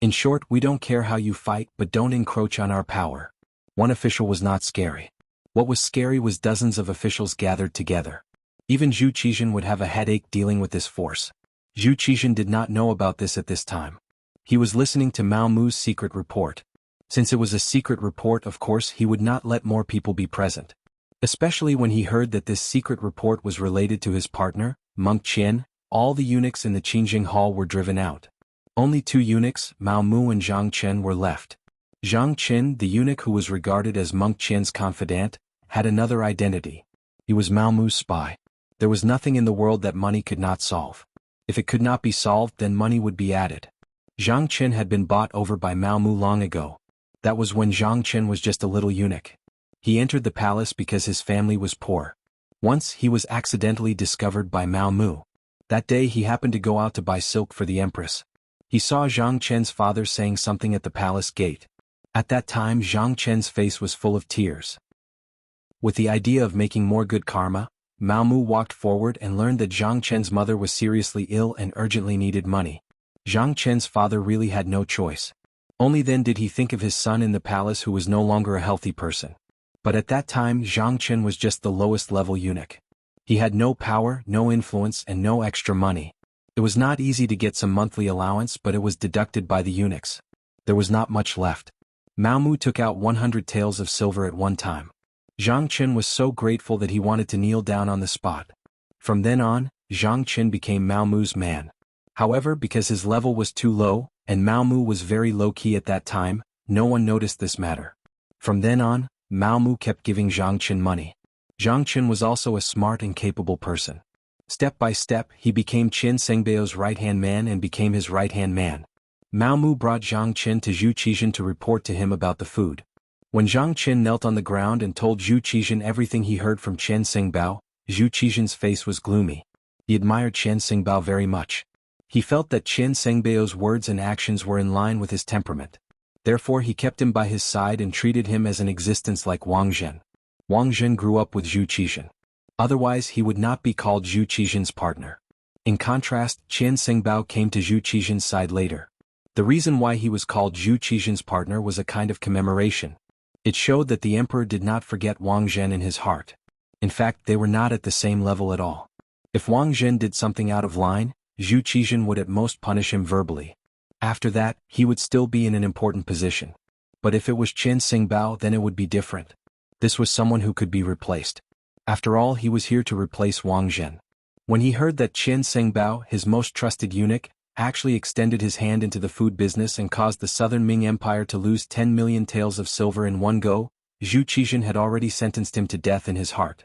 In short, we don't care how you fight, but don't encroach on our power." One official was not scary. What was scary was dozens of officials gathered together. Even Zhu Qizhen would have a headache dealing with this force. Zhu Qizhen did not know about this at this time. He was listening to Mao Mu's secret report. Since it was a secret report, of course he would not let more people be present. Especially when he heard that this secret report was related to his partner, Monk Qian, all the eunuchs in the Qingjing Hall were driven out. Only 2 eunuchs, Mao Mu and Zhang Chen, were left. Zhang Chen, the eunuch who was regarded as Monk Qian's confidant, had another identity. He was Mao Mu's spy. There was nothing in the world that money could not solve. If it could not be solved, then money would be added. Zhang Chen had been bought over by Mao Mu long ago. That was when Zhang Chen was just a little eunuch. He entered the palace because his family was poor. Once he was accidentally discovered by Mao Mu. That day he happened to go out to buy silk for the empress. He saw Zhang Chen's father saying something at the palace gate. At that time Zhang Chen's face was full of tears. With the idea of making more good karma, Mao Mu walked forward and learned that Zhang Chen's mother was seriously ill and urgently needed money. Zhang Chen's father really had no choice. Only then did he think of his son in the palace who was no longer a healthy person. But at that time Zhang Chen was just the lowest level eunuch. He had no power, no influence, and no extra money. It was not easy to get some monthly allowance, but it was deducted by the eunuchs. There was not much left. Mao Mu took out 100 taels of silver at one time. Zhang Chen was so grateful that he wanted to kneel down on the spot. From then on, Zhang Chen became Mao Mu's man. However, because his level was too low, and Mao Mu was very low-key at that time, no one noticed this matter. From then on, Mao Mu kept giving Zhang Chen money. Zhang Chen was also a smart and capable person. Step by step, he became Qian Xingbao's right-hand man and became his right-hand man. Mao Mu brought Zhang Chen to Zhu Qizhen to report to him about the food. When Zhang Chen knelt on the ground and told Zhu Qizhen everything he heard from Qian Xingbao, Zhu Qizhen's face was gloomy. He admired Qian Xingbao very much. He felt that Qian Xingbao's words and actions were in line with his temperament. Therefore he kept him by his side and treated him as an existence like Wang Zhen. Wang Zhen grew up with Zhu Qizhen. Otherwise he would not be called Zhu Qizhen's partner. In contrast, Qian Xingbao came to Zhu Qizhen's side later. The reason why he was called Zhu Qizhen's partner was a kind of commemoration. It showed that the emperor did not forget Wang Zhen in his heart. In fact, they were not at the same level at all. If Wang Zhen did something out of line, Zhu Qizhen would at most punish him verbally. After that, he would still be in an important position. But if it was Qian Xingbao, then it would be different. This was someone who could be replaced. After all, he was here to replace Wang Zhen. When he heard that Qian Sengbao, his most trusted eunuch, actually extended his hand into the food business and caused the southern Ming Empire to lose 10 million taels of silver in one go, Zhu Qizhen had already sentenced him to death in his heart.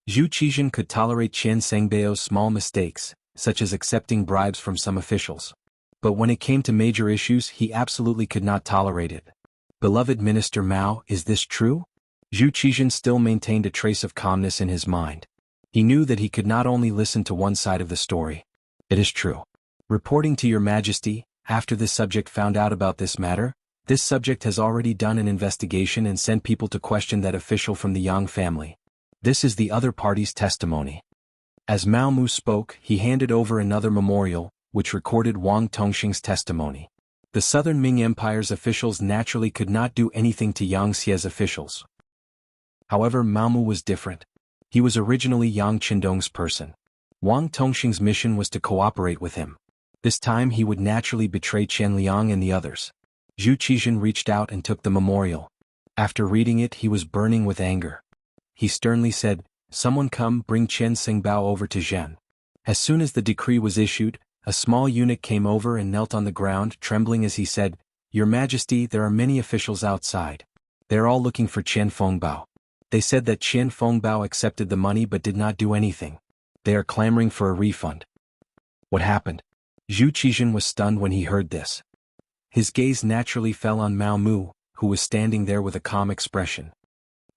Zhu Qizhen could tolerate Qian Sengbao's small mistakes, such as accepting bribes from some officials. But when it came to major issues, he absolutely could not tolerate it. Beloved Minister Mao, is this true? Zhu Qizhen still maintained a trace of calmness in his mind. He knew that he could not only listen to one side of the story. It is true. Reporting to your Majesty, after this subject found out about this matter, this subject has already done an investigation and sent people to question that official from the Yang family. This is the other party's testimony. As Mao Mu spoke, he handed over another memorial, which recorded Wang Tongxing's testimony. The southern Ming Empire's officials naturally could not do anything to Yang Xie's officials. However, Mao Mu was different. He was originally Yang Qindong's person. Wang Tongxing's mission was to cooperate with him. This time he would naturally betray Qian Liang and the others. Zhu Qizhen reached out and took the memorial. After reading it, he was burning with anger. He sternly said, "Someone come, bring Qian Sengbao over to Zhen." As soon as the decree was issued, a small eunuch came over and knelt on the ground, trembling as he said, "Your Majesty, there are many officials outside. They are all looking for Qian Fengbao. They said that Qian Fengbao accepted the money but did not do anything. They are clamoring for a refund." What happened? Zhu Qizhen was stunned when he heard this. His gaze naturally fell on Mao Mu, who was standing there with a calm expression.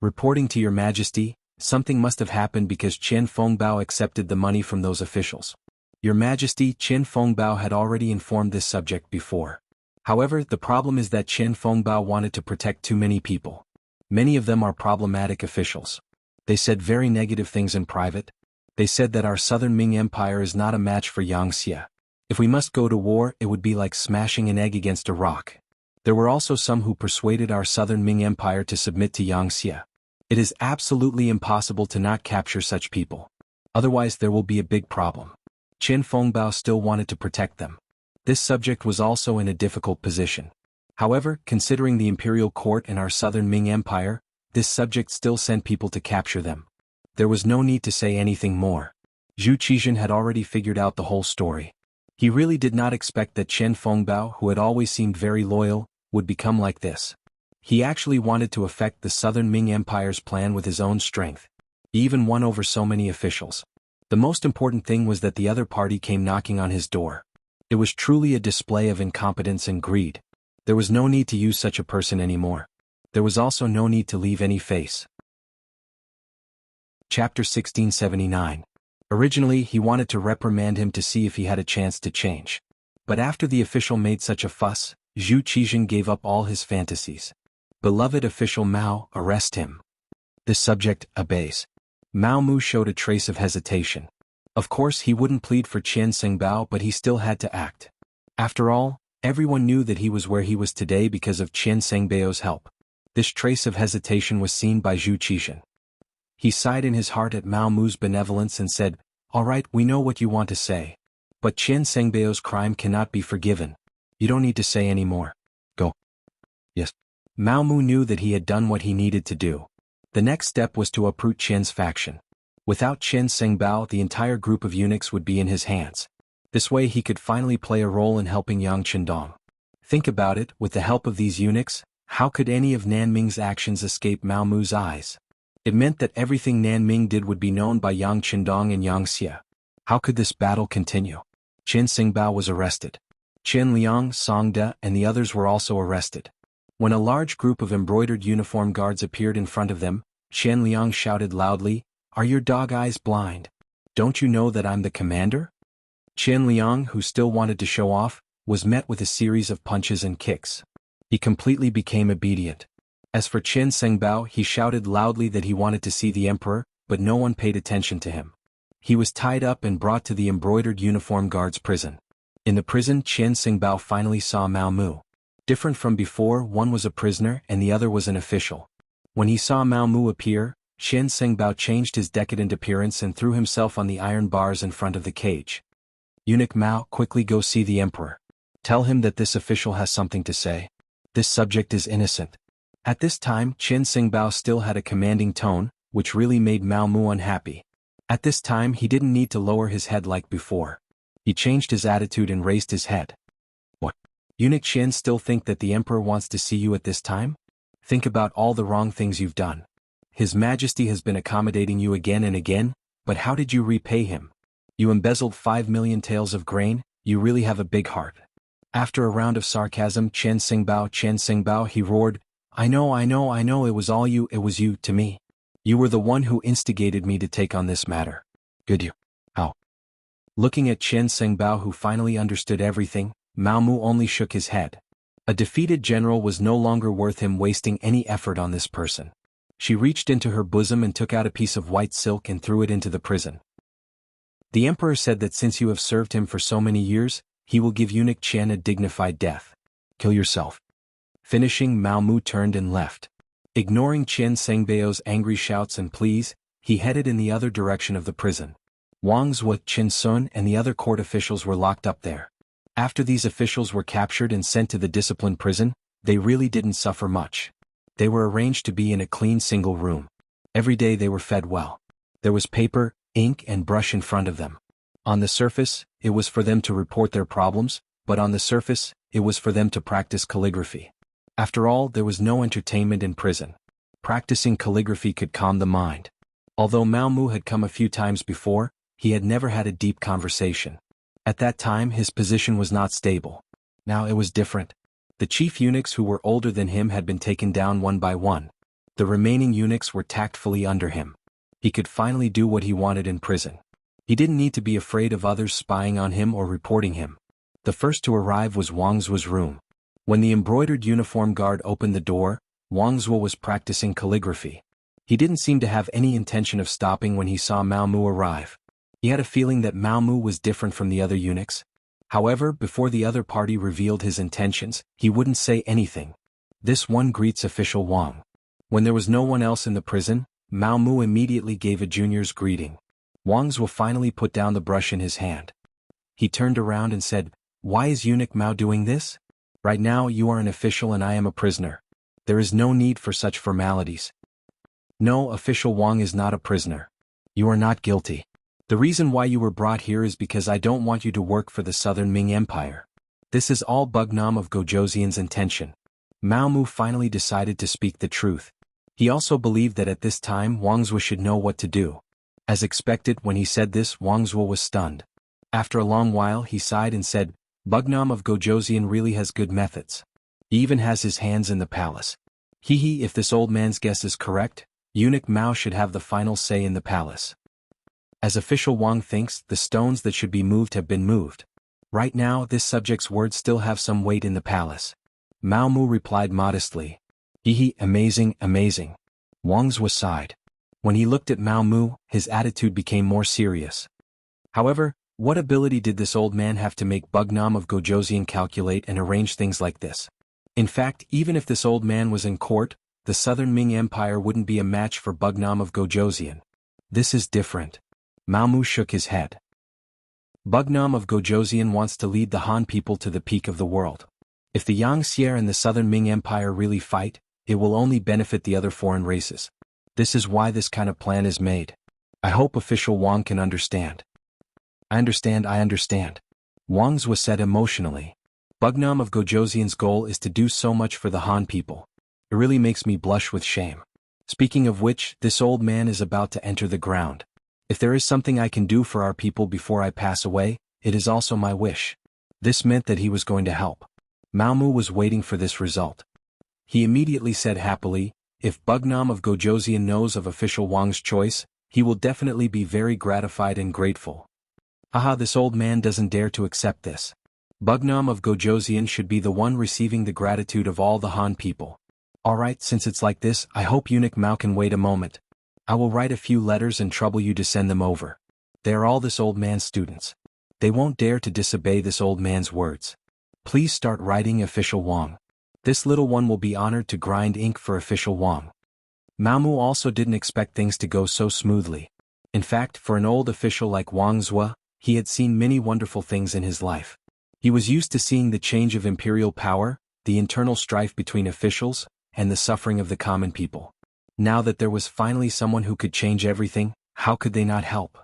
"Reporting to your Majesty, something must have happened because Qian Fengbao accepted the money from those officials. Your Majesty, Qian Fengbao had already informed this subject before. However, the problem is that Qian Fengbao wanted to protect too many people. Many of them are problematic officials. They said very negative things in private. They said that our southern Ming Empire is not a match for Yang Xie. If we must go to war, it would be like smashing an egg against a rock. There were also some who persuaded our southern Ming Empire to submit to Yang Xie. It is absolutely impossible to not capture such people. Otherwise there will be a big problem. Qian Fengbao still wanted to protect them. This subject was also in a difficult position. However, considering the imperial court and our southern Ming Empire, this subject still sent people to capture them. There was no need to say anything more. Zhu Qizhen had already figured out the whole story. He really did not expect that Qian Fengbao, who had always seemed very loyal, would become like this. He actually wanted to affect the southern Ming Empire's plan with his own strength. He even won over so many officials. The most important thing was that the other party came knocking on his door. It was truly a display of incompetence and greed. There was no need to use such a person anymore. There was also no need to leave any face. Chapter 1679. Originally, he wanted to reprimand him to see if he had a chance to change. But after the official made such a fuss, Zhu Qizhen gave up all his fantasies. Beloved official Mao, arrest him. This subject obeys. Mao Mu showed a trace of hesitation. Of course he wouldn't plead for Qian Sengbao, but he still had to act. After all, everyone knew that he was where he was today because of Qian Sengbao's help. This trace of hesitation was seen by Zhu Qizhen. He sighed in his heart at Mao Mu's benevolence and said, "All right, we know what you want to say. But Qian Sengbao's crime cannot be forgiven. You don't need to say any more. Go." Yes. Mao Mu knew that he had done what he needed to do. The next step was to uproot Qian's faction. Without Qian Sengbao, the entire group of eunuchs would be in his hands. This way he could finally play a role in helping Yang Qindong. Think about it, with the help of these eunuchs, how could any of Nanming's actions escape Mao Mu's eyes? It meant that everything Nanming did would be known by Yang Qindong and Yang Xie. How could this battle continue? Qian Sengbao was arrested. Qian Liang, Songde, and the others were also arrested. When a large group of embroidered uniform guards appeared in front of them, Qian Liang shouted loudly, "Are your dog eyes blind? Don't you know that I'm the commander?" Qian Liang, who still wanted to show off, was met with a series of punches and kicks. He completely became obedient. As for Qian Sengbao, he shouted loudly that he wanted to see the emperor, but no one paid attention to him. He was tied up and brought to the embroidered uniform guards' prison. In the prison, Qian Sengbao finally saw Mao Mu. Different from before, one was a prisoner and the other was an official. When he saw Mao Mu appear, Qian Sengbao changed his decadent appearance and threw himself on the iron bars in front of the cage. "Eunuch Mao, quickly go see the emperor. Tell him that this official has something to say. This subject is innocent." At this time, Qian Sengbao still had a commanding tone, which really made Mao Mu unhappy. At this time he didn't need to lower his head like before. He changed his attitude and raised his head. What? Eunuch Qian still think that the emperor wants to see you at this time? Think about all the wrong things you've done. His Majesty has been accommodating you again and again, but how did you repay him? You embezzled 5 million taels of grain, you really have a big heart. After a round of sarcasm, Chen Xingbao, he roared, I know, it was all you, it was you, to me. You were the one who instigated me to take on this matter. Good you. How? Looking at Chen Xingbao, who finally understood everything, Mao Mu only shook his head. A defeated general was no longer worth him wasting any effort on this person. She reached into her bosom and took out a piece of white silk and threw it into the prison. The emperor said that since you have served him for so many years, he will give Eunuch Qian a dignified death. Kill yourself. Finishing, Mao Mu turned and left. Ignoring Chen Xingbao's angry shouts and pleas, he headed in the other direction of the prison. Wang Zhuo, Qin Sun and the other court officials were locked up there. After these officials were captured and sent to the discipline prison, they really didn't suffer much. They were arranged to be in a clean single room. Every day they were fed well. There was paper, ink and brush in front of them. On the surface, it was for them to report their problems, but on the surface, it was for them to practice calligraphy. After all, there was no entertainment in prison. Practicing calligraphy could calm the mind. Although Mao Mu had come a few times before, he had never had a deep conversation. At that time his position was not stable. Now it was different. The chief eunuchs who were older than him had been taken down one by one. The remaining eunuchs were tactfully under him. He could finally do what he wanted in prison. He didn't need to be afraid of others spying on him or reporting him. The first to arrive was Wang Zhuo's room. When the embroidered uniform guard opened the door, Wang Zhuo was practicing calligraphy. He didn't seem to have any intention of stopping when he saw Mao Mu arrive. He had a feeling that Mao Mu was different from the other eunuchs. However, before the other party revealed his intentions, he wouldn't say anything. This one greets official Wang. When there was no one else in the prison, Mao Mu immediately gave a junior's greeting. Wang Zhuo finally put down the brush in his hand. He turned around and said, Why is eunuch Mao doing this? Right now you are an official and I am a prisoner. There is no need for such formalities. No, official Wang is not a prisoner. You are not guilty. The reason why you were brought here is because I don't want you to work for the Southern Ming Empire. This is all Bugnam of Gojoseon's intention. Mao Mu finally decided to speak the truth. He also believed that at this time Wang Zhuo should know what to do. As expected, when he said this, Wang Zhuo was stunned. After a long while he sighed and said, Bugnam of Gojoseon really has good methods. He even has his hands in the palace. If this old man's guess is correct, eunuch Mao should have the final say in the palace. As official Wang thinks, the stones that should be moved have been moved. Right now this subject's words still have some weight in the palace. Mao Mu replied modestly. Amazing. Wang Zhuo sighed. When he looked at Mao Mu, his attitude became more serious. However, what ability did this old man have to make Bugnam of Gojoseon calculate and arrange things like this? In fact, even if this old man was in court, the Southern Ming Empire wouldn't be a match for Bugnam of Gojoseon. This is different. Mao Mu shook his head. Bugnam of Gojoseon wants to lead the Han people to the peak of the world. If the Yangtze and the Southern Ming Empire really fight, it will only benefit the other foreign races. This is why this kind of plan is made. I hope official Wang can understand. I understand. Wang Zhuo said emotionally. Bugnam of Gojoseon's goal is to do so much for the Han people. It really makes me blush with shame. Speaking of which, this old man is about to enter the ground. If there is something I can do for our people before I pass away, it is also my wish. This meant that he was going to help. Mao Mu was waiting for this result. He immediately said happily, if Bugnam of Gojoseon knows of official Wang's choice, he will definitely be very gratified and grateful. This old man doesn't dare to accept this. Bugnam of Gojoseon should be the one receiving the gratitude of all the Han people. Alright, since it's like this, I hope eunuch Mao can wait a moment. I will write a few letters and trouble you to send them over. They are all this old man's students. They won't dare to disobey this old man's words. Please start writing, official Wang. This little one will be honored to grind ink for official Wang. Mao Mu also didn't expect things to go so smoothly. In fact, for an old official like Wang Zhuo, he had seen many wonderful things in his life. He was used to seeing the change of imperial power, the internal strife between officials, and the suffering of the common people. Now that there was finally someone who could change everything, how could they not help?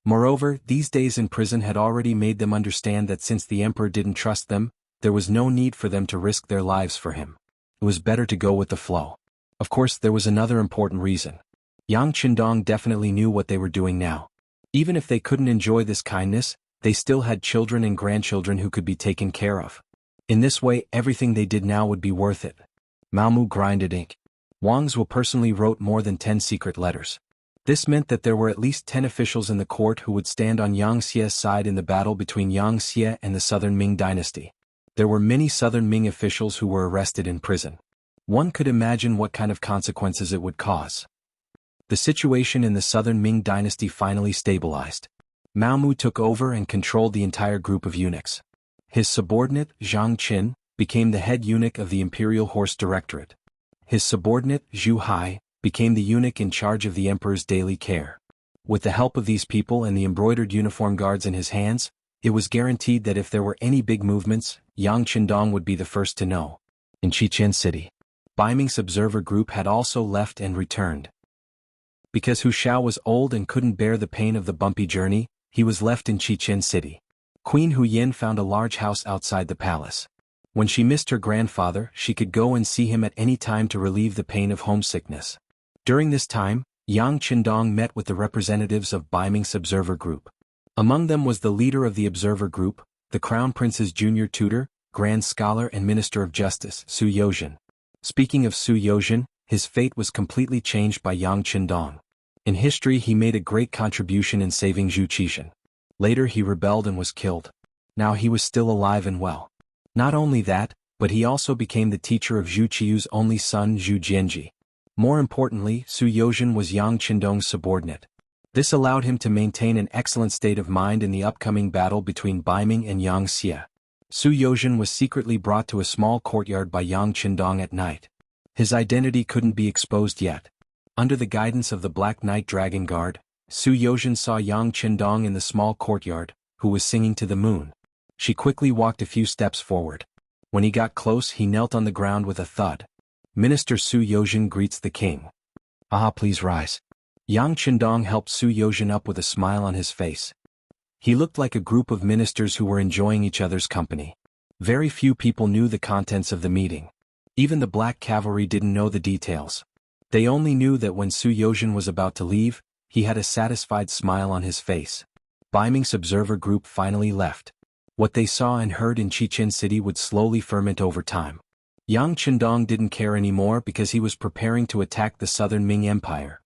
Moreover, these days in prison had already made them understand that since the emperor didn't trust them, there was no need for them to risk their lives for him. It was better to go with the flow. Of course, there was another important reason. Yang Qindong definitely knew what they were doing now. Even if they couldn't enjoy this kindness, they still had children and grandchildren who could be taken care of. In this way, everything they did now would be worth it. Malmu grinded ink. Wang Zhuo personally wrote more than 10 secret letters. This meant that there were at least 10 officials in the court who would stand on Yang Xie's side in the battle between Yang Xie and the Southern Ming dynasty. There were many Southern Ming officials who were arrested in prison. One could imagine what kind of consequences it would cause. The situation in the Southern Ming dynasty finally stabilized. Mao Mu took over and controlled the entire group of eunuchs. His subordinate, Zhang Qin, became the head eunuch of the Imperial Horse Directorate. His subordinate, Zhu Hai, became the eunuch in charge of the emperor's daily care. With the help of these people and the embroidered uniform guards in his hands, it was guaranteed that if there were any big movements, Yang Qindong would be the first to know. In Qichen City, Ming's observer group had also left and returned. Because Hu Xiao was old and couldn't bear the pain of the bumpy journey, he was left in Qichen City. Queen Hu Yin found a large house outside the palace. When she missed her grandfather, she could go and see him at any time to relieve the pain of homesickness. During this time, Yang Qindong met with the representatives of Ming's observer group. Among them was the leader of the observer group, the Crown Prince's junior tutor, Grand Scholar and Minister of Justice, Su Yozhen. Speaking of Su Yozhen, his fate was completely changed by Yang Qindong. In history he made a great contribution in saving Zhu Qixin. Later he rebelled and was killed. Now he was still alive and well. Not only that, but he also became the teacher of Zhu Qiu's only son Zhu Jianji. More importantly, Su Yozhen was Yang Qindong's subordinate. This allowed him to maintain an excellent state of mind in the upcoming battle between Ming and Yang Xie. Su Yozhen was secretly brought to a small courtyard by Yang Qindong at night. His identity couldn't be exposed yet. Under the guidance of the Black Knight Dragon Guard, Su Yozhen saw Yang Qindong in the small courtyard, who was singing to the moon. She quickly walked a few steps forward. When he got close, he knelt on the ground with a thud. Minister Su Yozhen greets the king. Ah, please rise. Yang Qindong helped Su Yozhen up with a smile on his face. He looked like a group of ministers who were enjoying each other's company. Very few people knew the contents of the meeting. Even the Black Cavalry didn't know the details. They only knew that when Su Yozhen was about to leave, he had a satisfied smile on his face. Ming's observer group finally left. What they saw and heard in Qichen City would slowly ferment over time. Yang Qindong didn't care anymore because he was preparing to attack the Southern Ming Empire.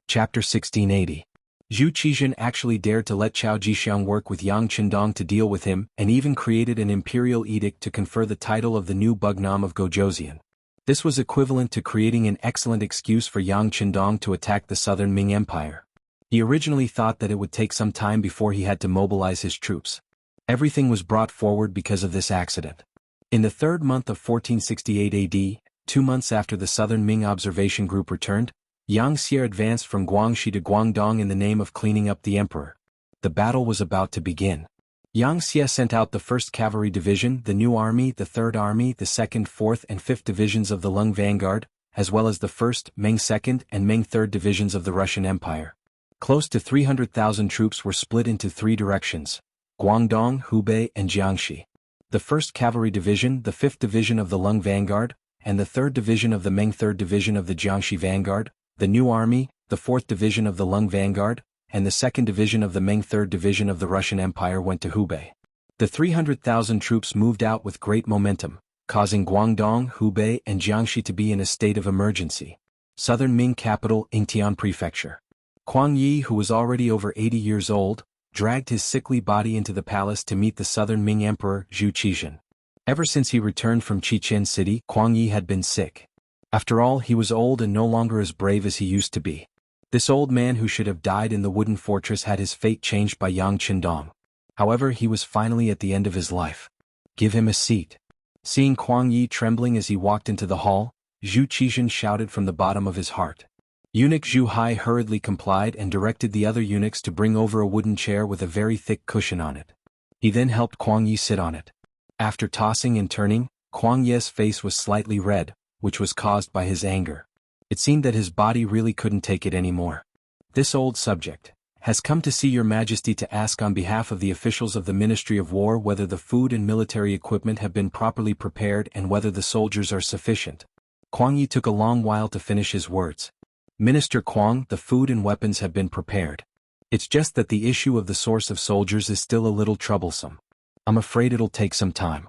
Chapter 1680. Zhu Qixin actually dared to let Chao Jixiang work with Yang Qindong to deal with him and even created an imperial edict to confer the title of the new Bugnam of Gojoseon. This was equivalent to creating an excellent excuse for Yang Qindong to attack the Southern Ming Empire. He originally thought that it would take some time before he had to mobilize his troops. Everything was brought forward because of this accident. In the third month of 1468 AD, 2 months after the Southern Ming observation group returned, Yang Xie advanced from Guangxi to Guangdong in the name of cleaning up the emperor. The battle was about to begin. Yang Xie sent out the 1st Cavalry Division, the New Army, the 3rd Army, the 2nd, 4th and 5th Divisions of the Lung Vanguard, as well as the 1st, Ming 2nd and Ming 3rd Divisions of the Russian Empire. Close to 300,000 troops were split into 3 directions: Guangdong, Hubei and Jiangxi. The 1st Cavalry Division, the 5th Division of the Lung Vanguard, and the 3rd Division of the Ming 3rd Division of the Jiangxi Vanguard, the New Army, the 4th Division of the Lung Vanguard, and the 2nd Division of the Ming 3rd Division of the Russian Empire went to Hubei. The 300,000 troops moved out with great momentum, causing Guangdong, Hubei and Jiangxi to be in a state of emergency. Southern Ming capital, Yingtian Prefecture. Kuang Yi, who was already over 80 years old, dragged his sickly body into the palace to meet the Southern Ming Emperor, Zhu Qixin. Ever since he returned from Qichen City, Kuang Yi had been sick. After all, he was old and no longer as brave as he used to be. This old man who should have died in the wooden fortress had his fate changed by Yang Qindong. However, he was finally at the end of his life. Give him a seat. Seeing Kuang Yi trembling as he walked into the hall, Zhu Qixin shouted from the bottom of his heart. Eunuch Zhu Hai hurriedly complied and directed the other eunuchs to bring over a wooden chair with a very thick cushion on it. He then helped Kuang Yi sit on it. After tossing and turning, Kuang Yi's face was slightly red, which was caused by his anger. It seemed that his body really couldn't take it anymore. This old subject, has come to see your majesty to ask on behalf of the officials of the Ministry of War whether the food and military equipment have been properly prepared and whether the soldiers are sufficient. Kuang Yi took a long while to finish his words. Minister Kuang, the food and weapons have been prepared. It's just that the issue of the source of soldiers is still a little troublesome. I'm afraid it'll take some time.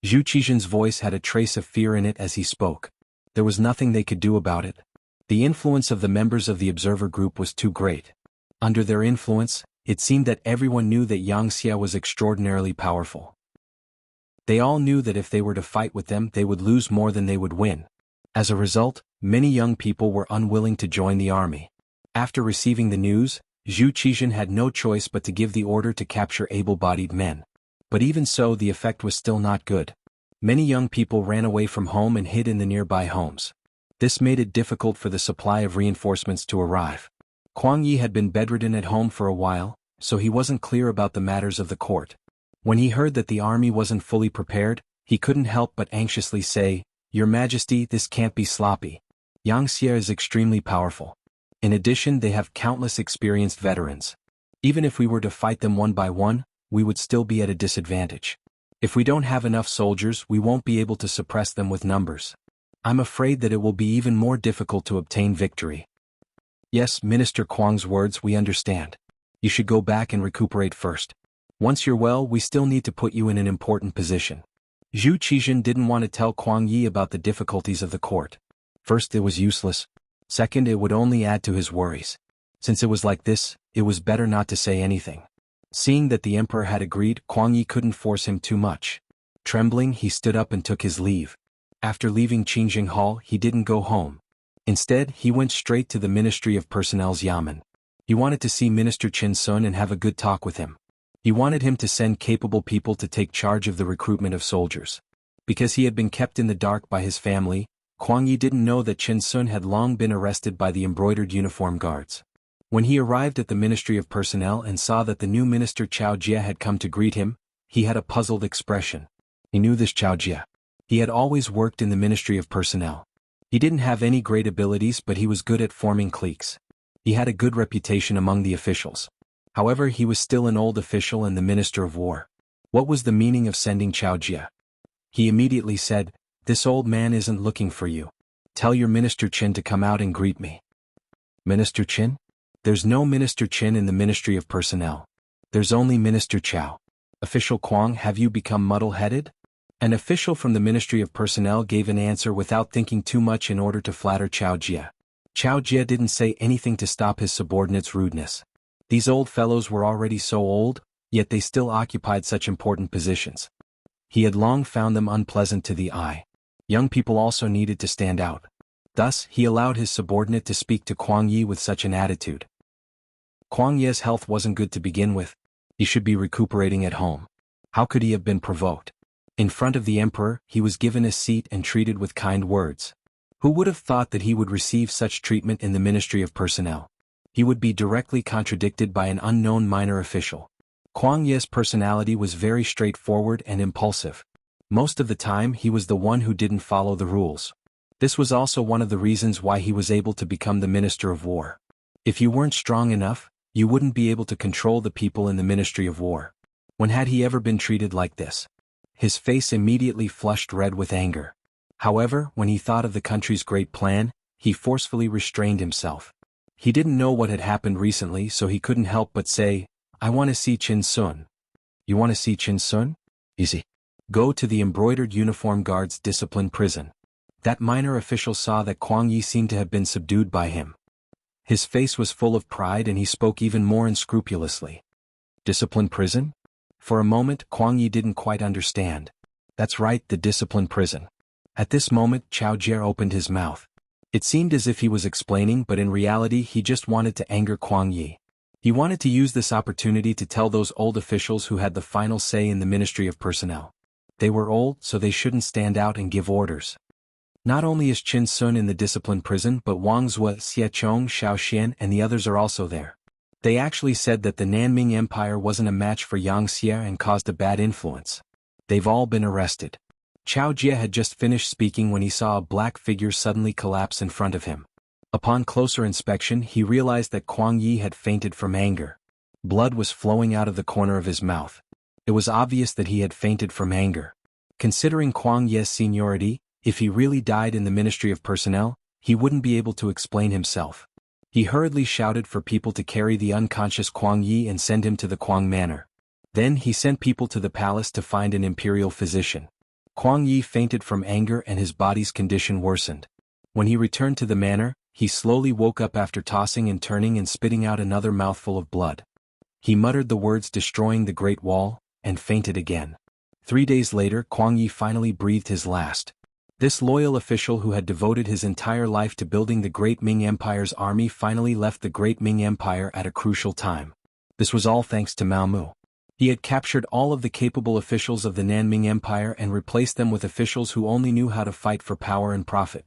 Zhu Qizhen's voice had a trace of fear in it as he spoke. There was nothing they could do about it. The influence of the members of the observer group was too great. Under their influence, it seemed that everyone knew that Wuxia was extraordinarily powerful. They all knew that if they were to fight with them they would lose more than they would win. As a result, many young people were unwilling to join the army. After receiving the news, Zhu Qizhen had no choice but to give the order to capture able-bodied men. But even so, the effect was still not good. Many young people ran away from home and hid in the nearby homes. This made it difficult for the supply of reinforcements to arrive. Kuang Yi had been bedridden at home for a while, so he wasn't clear about the matters of the court. When he heard that the army wasn't fully prepared, he couldn't help but anxiously say, "Your Majesty, this can't be sloppy. Wuxia is extremely powerful. In addition, they have countless experienced veterans. Even if we were to fight them one by one, we would still be at a disadvantage. If we don't have enough soldiers, we won't be able to suppress them with numbers. I'm afraid that it will be even more difficult to obtain victory." "Yes, Minister Kuang's words, we understand. You should go back and recuperate first. Once you're well, we still need to put you in an important position." Zhu Qizhen didn't want to tell Kuang Yi about the difficulties of the court. First, it was useless. Second, it would only add to his worries. Since it was like this, it was better not to say anything. Seeing that the emperor had agreed, Kuang Yi couldn't force him too much. Trembling, he stood up and took his leave. After leaving Qingjing Hall, he didn't go home. Instead, he went straight to the Ministry of Personnel's Yamen. He wanted to see Minister Qin Sun and have a good talk with him. He wanted him to send capable people to take charge of the recruitment of soldiers. Because he had been kept in the dark by his family, Kuang Yi didn't know that Qin Sun had long been arrested by the embroidered uniform guards. When he arrived at the Ministry of Personnel and saw that the new minister Chao Jie had come to greet him, he had a puzzled expression. He knew this Chao Jie. He had always worked in the Ministry of Personnel. He didn't have any great abilities, but he was good at forming cliques. He had a good reputation among the officials. However, he was still an old official and the Minister of War. What was the meaning of sending Chao Jie? He immediately said, "This old man isn't looking for you. Tell your Minister Qin to come out and greet me." "Minister Qin? There's no Minister Qin in the Ministry of Personnel. There's only Minister Chao." "Official Kuang, have you become muddle-headed?" An official from the Ministry of Personnel gave an answer without thinking too much in order to flatter Chao Jie. Chao Jie didn't say anything to stop his subordinates' rudeness. These old fellows were already so old, yet they still occupied such important positions. He had long found them unpleasant to the eye. Young people also needed to stand out. Thus, he allowed his subordinate to speak to Kuang Yi with such an attitude. Kuang Yi's health wasn't good to begin with. He should be recuperating at home. How could he have been provoked? In front of the emperor, he was given a seat and treated with kind words. Who would have thought that he would receive such treatment in the Ministry of Personnel? He would be directly contradicted by an unknown minor official. Kuang Yi's personality was very straightforward and impulsive. Most of the time he was the one who didn't follow the rules. This was also one of the reasons why he was able to become the Minister of War. If you weren't strong enough, you wouldn't be able to control the people in the Ministry of War. When had he ever been treated like this? His face immediately flushed red with anger. However, when he thought of the country's great plan, he forcefully restrained himself. He didn't know what had happened recently, so he couldn't help but say, "I want to see Qin Sun." "You want to see Qin Sun? Easy. Go to the embroidered uniform guard's discipline prison." That minor official saw that Kuang Yi seemed to have been subdued by him. His face was full of pride and he spoke even more unscrupulously. "Discipline prison?" For a moment, Kuang Yi didn't quite understand. "That's right, the discipline prison." At this moment, Chao Jie opened his mouth. It seemed as if he was explaining, but in reality he just wanted to anger Kuang Yi. He wanted to use this opportunity to tell those old officials who had the final say in the Ministry of Personnel. They were old, so they shouldn't stand out and give orders. Not only is Qin Sun in the discipline prison, but Wang Zue, Xie Chong, Xiao Xian and the others are also there. They actually said that the Nanming Empire wasn't a match for Wuxia and caused a bad influence. They've all been arrested. Chao Jie had just finished speaking when he saw a black figure suddenly collapse in front of him. Upon closer inspection he realized that Kuang Yi had fainted from anger. Blood was flowing out of the corner of his mouth. It was obvious that he had fainted from anger. Considering Kuang Yi's seniority, if he really died in the Ministry of Personnel, he wouldn't be able to explain himself. He hurriedly shouted for people to carry the unconscious Kuang Yi and send him to the Kuang Manor. Then he sent people to the palace to find an imperial physician. Kuang Yi fainted from anger and his body's condition worsened. When he returned to the manor, he slowly woke up after tossing and turning and spitting out another mouthful of blood. He muttered the words destroying the Great Wall, and fainted again. 3 days later Kuang Yi finally breathed his last. This loyal official who had devoted his entire life to building the great Ming Empire's army finally left the great Ming Empire at a crucial time. This was all thanks to Mao Mu. He had captured all of the capable officials of the Nanming Empire and replaced them with officials who only knew how to fight for power and profit.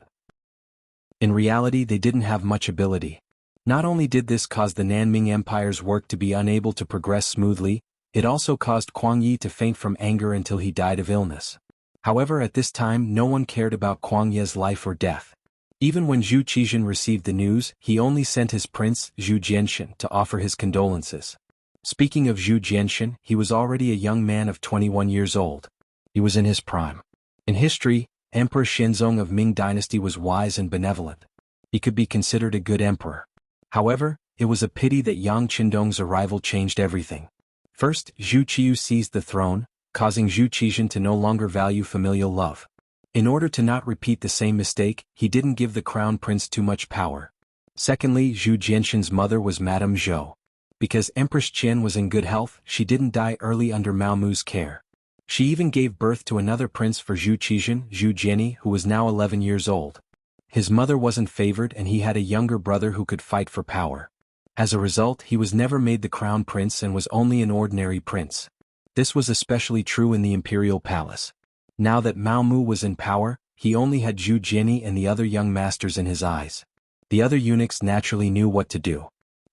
In reality they didn't have much ability. Not only did this cause the Nanming Empire's work to be unable to progress smoothly, it also caused Kuang Yi to faint from anger until he died of illness. However, at this time no one cared about Kuang Yi's life or death. Even when Zhu Qizhen received the news, he only sent his prince, Zhu Jianshan, to offer his condolences. Speaking of Zhu Jianshan, he was already a young man of 21 years old. He was in his prime. In history, Emperor Shenzong of Ming Dynasty was wise and benevolent. He could be considered a good emperor. However, it was a pity that Yang Qindong's arrival changed everything. First, Zhu Qiyu seized the throne, causing Zhu Qizhen to no longer value familial love. In order to not repeat the same mistake, he didn't give the crown prince too much power. Secondly, Zhu Jianshan's mother was Madame Zhou. Because Empress Qian was in good health, she didn't die early under Mao Mu's care. She even gave birth to another prince for Zhu Qizhen, Zhu Jiani, who was now 11 years old. His mother wasn't favored and he had a younger brother who could fight for power. As a result, he was never made the crown prince and was only an ordinary prince. This was especially true in the imperial palace. Now that Mao Mu was in power, he only had Zhu Jiani and the other young masters in his eyes. The other eunuchs naturally knew what to do.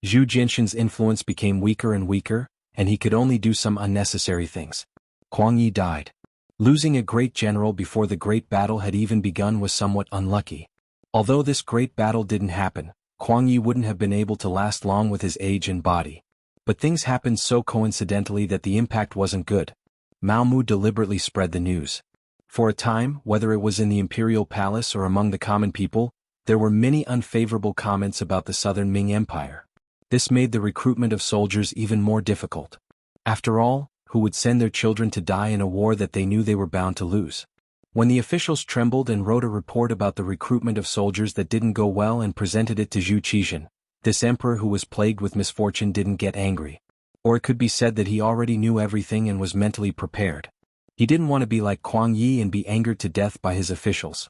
Zhu Jianshan's influence became weaker and weaker, and he could only do some unnecessary things. Kuang Yi died. Losing a great general before the great battle had even begun was somewhat unlucky. Although this great battle didn't happen, Kuang Yi wouldn't have been able to last long with his age and body. But things happened so coincidentally that the impact wasn't good. Mao Mu deliberately spread the news. For a time, whether it was in the imperial palace or among the common people, there were many unfavorable comments about the southern Ming Empire. This made the recruitment of soldiers even more difficult. After all, who would send their children to die in a war that they knew they were bound to lose? When the officials trembled and wrote a report about the recruitment of soldiers that didn't go well and presented it to Zhu Qizhen, this emperor who was plagued with misfortune didn't get angry. Or it could be said that he already knew everything and was mentally prepared. He didn't want to be like Kuang Yi and be angered to death by his officials.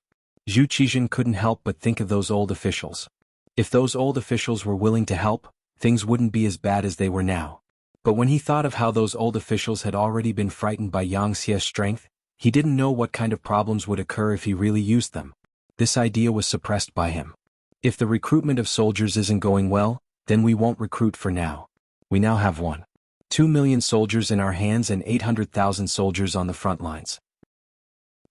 Zhu Qizhen couldn't help but think of those old officials. If those old officials were willing to help, things wouldn't be as bad as they were now. But when he thought of how those old officials had already been frightened by Yang Xie's strength, he didn't know what kind of problems would occur if he really used them. This idea was suppressed by him. If the recruitment of soldiers isn't going well, then we won't recruit for now. We now have 2 million soldiers in our hands and 800,000 soldiers on the front lines.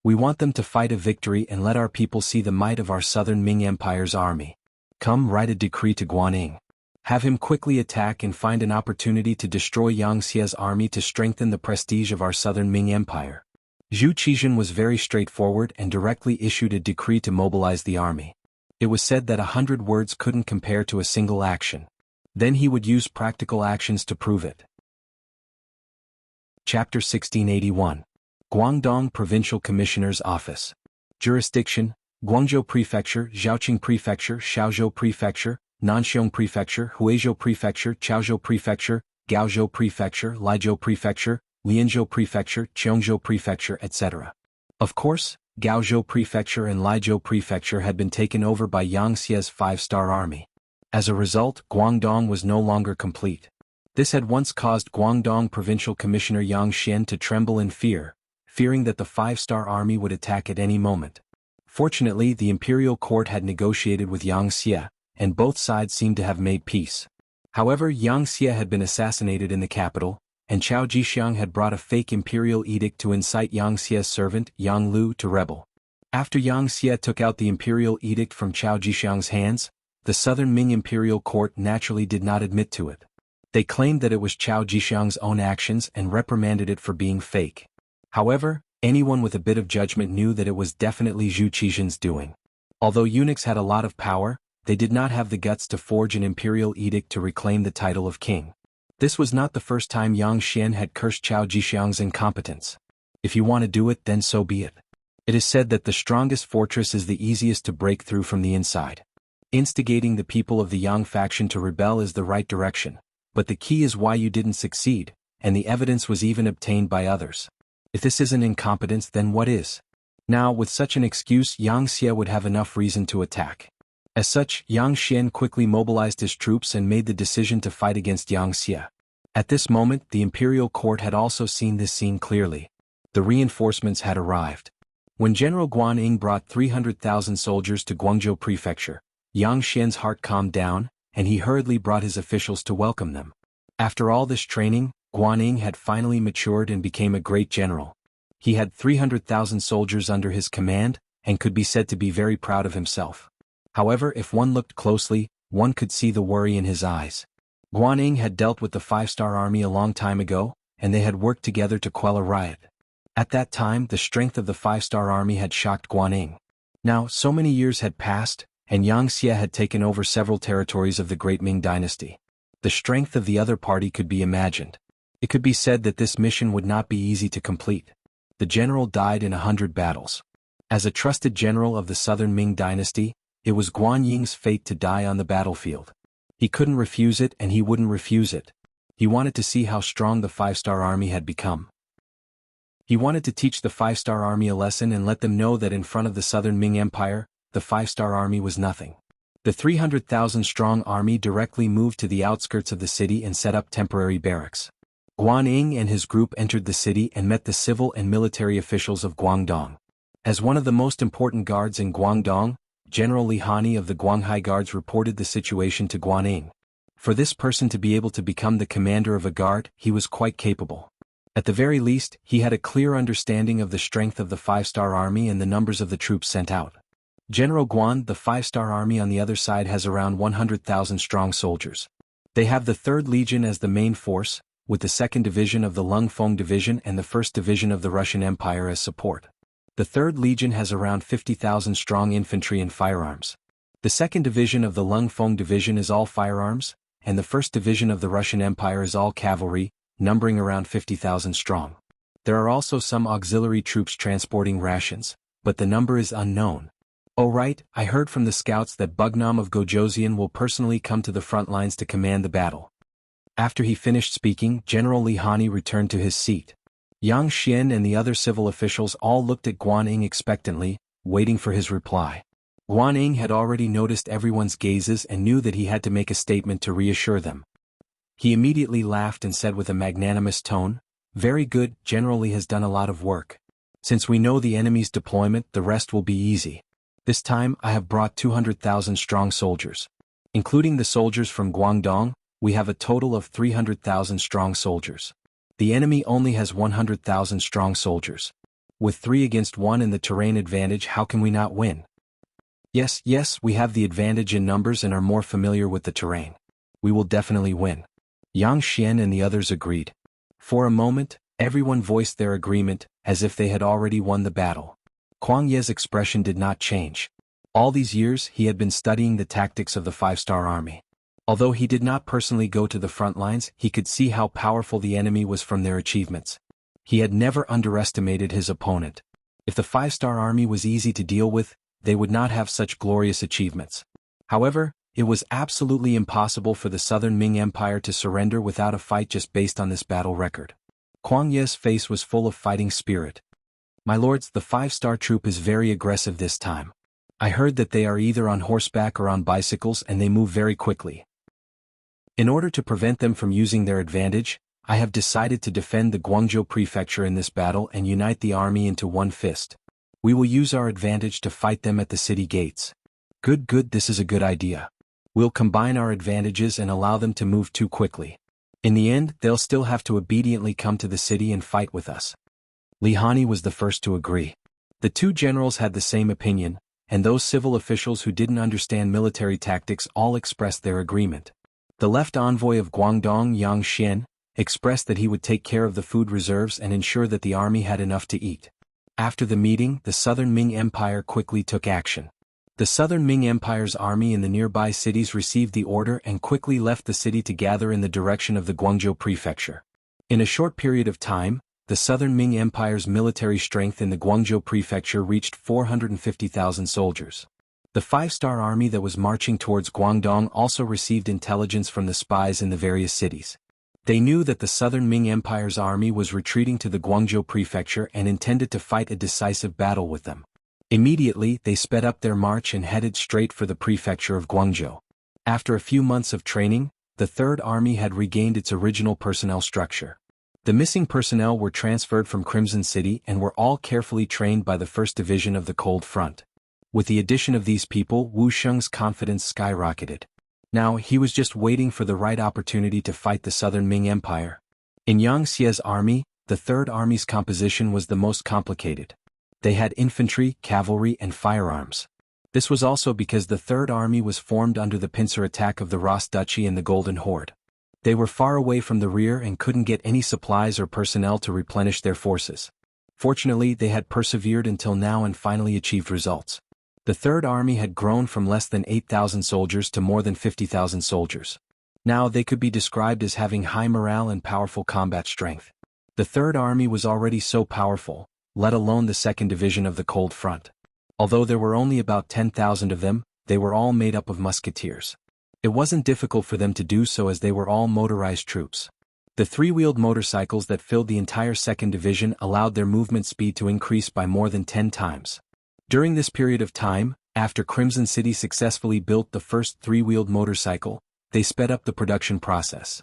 We want them to fight a victory and let our people see the might of our southern Ming Empire's army. Come, write a decree to Guanyin. Have him quickly attack and find an opportunity to destroy Yang Xie's army to strengthen the prestige of our southern Ming Empire. Zhu Qizhen was very straightforward and directly issued a decree to mobilize the army. It was said that 100 words couldn't compare to a single action. Then he would use practical actions to prove it. Chapter 1681. Guangdong Provincial Commissioner's Office. Jurisdiction: Guangzhou Prefecture, Zhaoqing Prefecture, Shaozhou Prefecture, Nanxiong Prefecture, Huizhou Prefecture, Chaozhou Prefecture, Gaozhou Prefecture, Laizhou Prefecture, Lianzhou Prefecture, Cheongzhou Prefecture, etc. Of course, Gaozhou Prefecture and Laizhou Prefecture had been taken over by Yang Xie's 5-star army. As a result, Guangdong was no longer complete. This had once caused Guangdong Provincial Commissioner Yang Xian to tremble in fear, fearing that the 5-star army would attack at any moment. Fortunately, the imperial court had negotiated with Yang Xie, and both sides seemed to have made peace. However, Yang Xie had been assassinated in the capital, and Chao Jixiang had brought a fake imperial edict to incite Yang Xie's servant, Yang Lu, to rebel. After Yang Xie took out the imperial edict from Chao Jixiang's hands, The southern Ming imperial court naturally did not admit to it. They claimed that it was Chao Jixiang's own actions and reprimanded it for being fake. However, anyone with a bit of judgment knew that it was definitely Zhu Qixin's doing. Although eunuchs had a lot of power, they did not have the guts to forge an imperial edict to reclaim the title of king. This was not the first time Yang Xian had cursed Chao Jixiang's incompetence. If you want to do it, then so be it. It is said that the strongest fortress is the easiest to break through from the inside. Instigating the people of the Yang faction to rebel is the right direction, but the key is why you didn't succeed, and the evidence was even obtained by others. If this isn't incompetence, then what is? Now, with such an excuse, Yang Xie would have enough reason to attack. As such, Yang Xian quickly mobilized his troops and made the decision to fight against Yang Xie. At this moment, the imperial court had also seen this scene clearly. The reinforcements had arrived. When General Guan Ying brought 300,000 soldiers to Guangzhou Prefecture, Yang Xian's heart calmed down, and he hurriedly brought his officials to welcome them. After all this training, Guan Ying had finally matured and became a great general. He had 300,000 soldiers under his command, and could be said to be very proud of himself. However, if one looked closely, one could see the worry in his eyes. Guan Ying had dealt with the five-star army a long time ago, and they had worked together to quell a riot. At that time, the strength of the five-star army had shocked Guan Ying. Now, so many years had passed, and Yang Xie had taken over several territories of the Great Ming dynasty. The strength of the other party could be imagined. It could be said that this mission would not be easy to complete. The general died in 100 battles. As a trusted general of the southern Ming dynasty, it was Guan Ying's fate to die on the battlefield. He couldn't refuse it, and he wouldn't refuse it. He wanted to see how strong the five-star army had become. He wanted to teach the five-star army a lesson and let them know that in front of the southern Ming Empire, the five-star army was nothing. The 300,000-strong army directly moved to the outskirts of the city and set up temporary barracks. Guan Ying and his group entered the city and met the civil and military officials of Guangdong. As one of the most important guards in Guangdong, General Li Hani of the Guanghai Guards reported the situation to Guan Ying. For this person to be able to become the commander of a guard, he was quite capable. At the very least, he had a clear understanding of the strength of the five-star army and the numbers of the troops sent out. General Guan, the five-star army on the other side has around 100,000 strong soldiers. They have the 3rd Legion as the main force, with the 2nd Division of the Lung Feng Division and the 1st Division of the Russian Empire as support. The 3rd Legion has around 50,000 strong infantry and firearms. The 2nd Division of the Lung Feng Division is all firearms, and the 1st Division of the Russian Empire is all cavalry, numbering around 50,000 strong. There are also some auxiliary troops transporting rations, but the number is unknown. Oh right, I heard from the scouts that Bugnam of Gojoseon will personally come to the front lines to command the battle. After he finished speaking, General Li Hani returned to his seat. Yang Xian and the other civil officials all looked at Guan Ying expectantly, waiting for his reply. Guan Ying had already noticed everyone's gazes and knew that he had to make a statement to reassure them. He immediately laughed and said with a magnanimous tone, "Very good, General Li has done a lot of work. Since we know the enemy's deployment, the rest will be easy. This time, I have brought 200,000 strong soldiers. Including the soldiers from Guangdong, we have a total of 300,000 strong soldiers. The enemy only has 100,000 strong soldiers. With 3 against 1 and the terrain advantage, how can we not win? Yes, we have the advantage in numbers and are more familiar with the terrain. We will definitely win." Yang Xian and the others agreed. For a moment, everyone voiced their agreement, as if they had already won the battle. Kuang Ye's expression did not change. All these years, he had been studying the tactics of the five-star army. Although he did not personally go to the front lines, he could see how powerful the enemy was from their achievements. He had never underestimated his opponent. If the five-star army was easy to deal with, they would not have such glorious achievements. However, it was absolutely impossible for the southern Ming Empire to surrender without a fight just based on this battle record. Kuang Ye's face was full of fighting spirit. "My lords, the five-star troop is very aggressive this time. I heard that they are either on horseback or on bicycles and they move very quickly. In order to prevent them from using their advantage, I have decided to defend the Guangzhou Prefecture in this battle and unite the army into one fist. We will use our advantage to fight them at the city gates." Good, this is a good idea. We'll combine our advantages and allow them to move too quickly. In the end, they'll still have to obediently come to the city and fight with us. Li Hani was the first to agree. The two generals had the same opinion, and those civil officials who didn't understand military tactics all expressed their agreement. The left envoy of Guangdong, Yang Xian, expressed that he would take care of the food reserves and ensure that the army had enough to eat. After the meeting, the Southern Ming Empire quickly took action. The Southern Ming Empire's army in the nearby cities received the order and quickly left the city to gather in the direction of the Guangzhou prefecture. In a short period of time, the Southern Ming Empire's military strength in the Guangzhou prefecture reached 450,000 soldiers. The five-star army that was marching towards Guangdong also received intelligence from the spies in the various cities. They knew that the Southern Ming Empire's army was retreating to the Guangzhou prefecture and intended to fight a decisive battle with them. Immediately, they sped up their march and headed straight for the prefecture of Guangzhou. After a few months of training, the Third Army had regained its original personnel structure. The missing personnel were transferred from Crimson City and were all carefully trained by the 1st Division of the Cold Front. With the addition of these people, Wu Sheng's confidence skyrocketed. Now, he was just waiting for the right opportunity to fight the Southern Ming Empire. In Yang Xie's army, the Third Army's composition was the most complicated. They had infantry, cavalry, and firearms. This was also because the Third Army was formed under the pincer attack of the Ross Duchy and the Golden Horde. They were far away from the rear and couldn't get any supplies or personnel to replenish their forces. Fortunately, they had persevered until now and finally achieved results. The Third Army had grown from less than 8,000 soldiers to more than 50,000 soldiers. Now they could be described as having high morale and powerful combat strength. The Third Army was already so powerful, let alone the 2nd Division of the Cold Front. Although there were only about 10,000 of them, they were all made up of musketeers. It wasn't difficult for them to do so as they were all motorized troops. The three-wheeled motorcycles that filled the entire 2nd Division allowed their movement speed to increase by more than 10 times. During this period of time, after Crimson City successfully built the first three-wheeled motorcycle, they sped up the production process.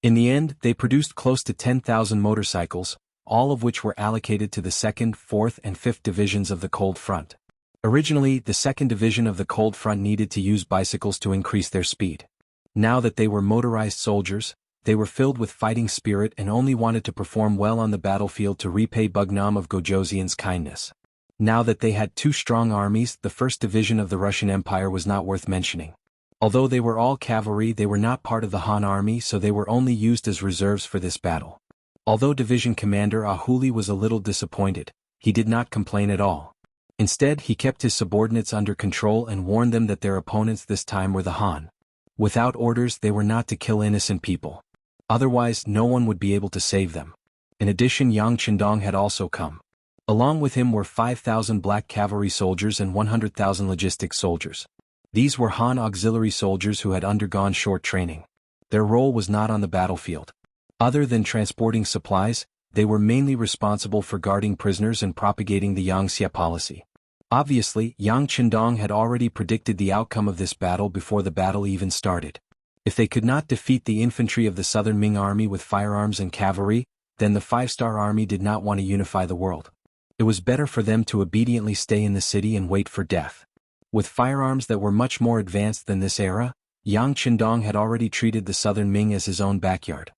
In the end, they produced close to 10,000 motorcycles, all of which were allocated to the 2nd, 4th, and 5th Divisions of the Cold Front. Originally, the 2nd Division of the Cold Front needed to use bicycles to increase their speed. Now that they were motorized soldiers, they were filled with fighting spirit and only wanted to perform well on the battlefield to repay Bugnam of Gojoseon's kindness. Now that they had two strong armies, the 1st Division of the Russian Empire was not worth mentioning. Although they were all cavalry, they were not part of the Han army, so they were only used as reserves for this battle. Although Division Commander Ahuli was a little disappointed, he did not complain at all. Instead, he kept his subordinates under control and warned them that their opponents this time were the Han. Without orders, they were not to kill innocent people. Otherwise, no one would be able to save them. In addition, Yang Qindong had also come. Along with him were 5,000 black cavalry soldiers and 100,000 logistics soldiers. These were Han auxiliary soldiers who had undergone short training. Their role was not on the battlefield. Other than transporting supplies, they were mainly responsible for guarding prisoners and propagating the Yangxia policy. Obviously, Yang Qindong had already predicted the outcome of this battle before the battle even started. If they could not defeat the infantry of the Southern Ming army with firearms and cavalry, then the five-star army did not want to unify the world. It was better for them to obediently stay in the city and wait for death. With firearms that were much more advanced than this era, Yang Qindong had already treated the Southern Ming as his own backyard.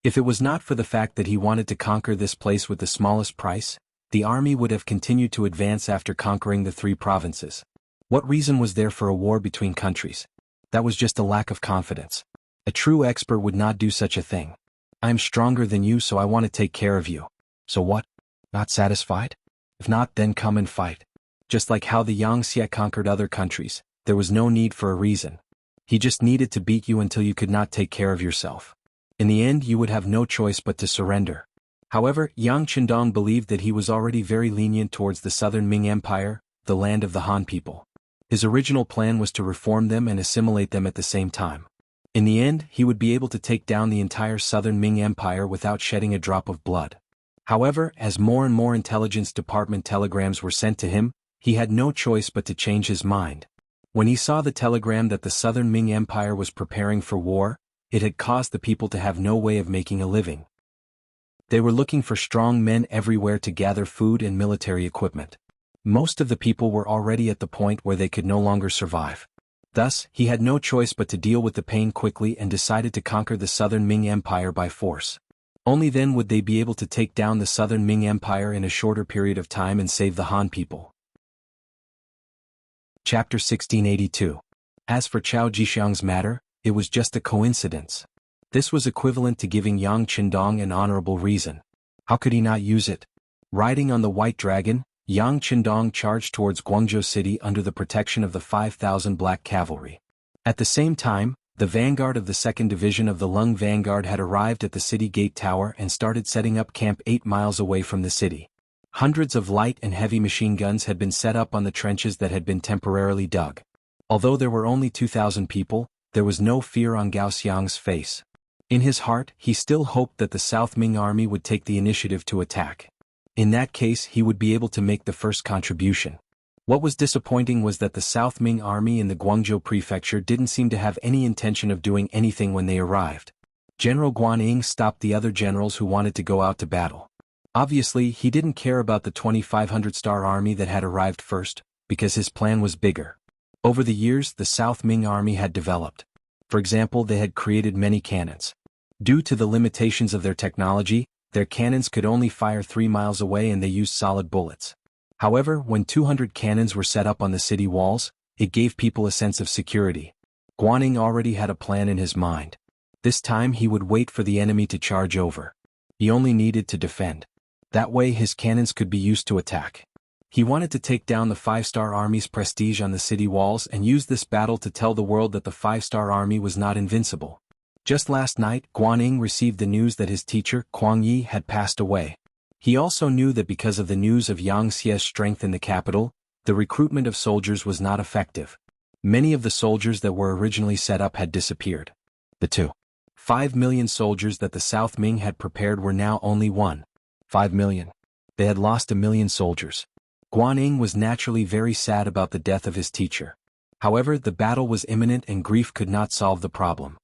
If it was not for the fact that he wanted to conquer this place with the smallest price, the army would have continued to advance after conquering the three provinces. What reason was there for a war between countries? That was just a lack of confidence. A true expert would not do such a thing. I'm stronger than you, so I want to take care of you. So what? Not satisfied? If not, then come and fight. Just like how the Yangxia conquered other countries, there was no need for a reason. He just needed to beat you until you could not take care of yourself. In the end, you would have no choice but to surrender. However, Yang Qindong believed that he was already very lenient towards the Southern Ming Empire, the land of the Han people. His original plan was to reform them and assimilate them at the same time. In the end, he would be able to take down the entire Southern Ming Empire without shedding a drop of blood. However, as more and more intelligence department telegrams were sent to him, he had no choice but to change his mind. When he saw the telegram that the Southern Ming Empire was preparing for war, it had caused the people to have no way of making a living. They were looking for strong men everywhere to gather food and military equipment. Most of the people were already at the point where they could no longer survive. Thus, he had no choice but to deal with the pain quickly and decided to conquer the Southern Ming Empire by force. Only then would they be able to take down the Southern Ming Empire in a shorter period of time and save the Han people. Chapter 1682. As for Chao Jixiang's matter, it was just a coincidence. This was equivalent to giving Yang Qindong an honorable reason. How could he not use it? Riding on the White Dragon, Yang Qindong charged towards Guangzhou City under the protection of the 5,000 black cavalry. At the same time, the vanguard of the 2nd Division of the Lung Vanguard had arrived at the city gate tower and started setting up camp 8 miles away from the city. Hundreds of light and heavy machine guns had been set up on the trenches that had been temporarily dug. Although there were only 2,000 people, there was no fear on Gao Xiang's face. In his heart, he still hoped that the South Ming army would take the initiative to attack. In that case, he would be able to make the first contribution. What was disappointing was that the South Ming army in the Guangzhou prefecture didn't seem to have any intention of doing anything when they arrived. General Guanyin stopped the other generals who wanted to go out to battle. Obviously, he didn't care about the 2,500-star army that had arrived first, because his plan was bigger. Over the years, the South Ming army had developed. For example, they had created many cannons. Due to the limitations of their technology, their cannons could only fire 3 miles away and they used solid bullets. However, when 200 cannons were set up on the city walls, it gave people a sense of security. Guanyin already had a plan in his mind. This time he would wait for the enemy to charge over. He only needed to defend. That way his cannons could be used to attack. He wanted to take down the 5-star army's prestige on the city walls and use this battle to tell the world that the 5-star army was not invincible. Just last night, Guanyin received the news that his teacher, Kuang Yi, had passed away. He also knew that because of the news of Yang Xie's strength in the capital, the recruitment of soldiers was not effective. Many of the soldiers that were originally set up had disappeared. The 2.5 million soldiers that the South Ming had prepared were now only 1.5 million. They had lost 1 million soldiers. Guanyin was naturally very sad about the death of his teacher. However, the battle was imminent and grief could not solve the problem.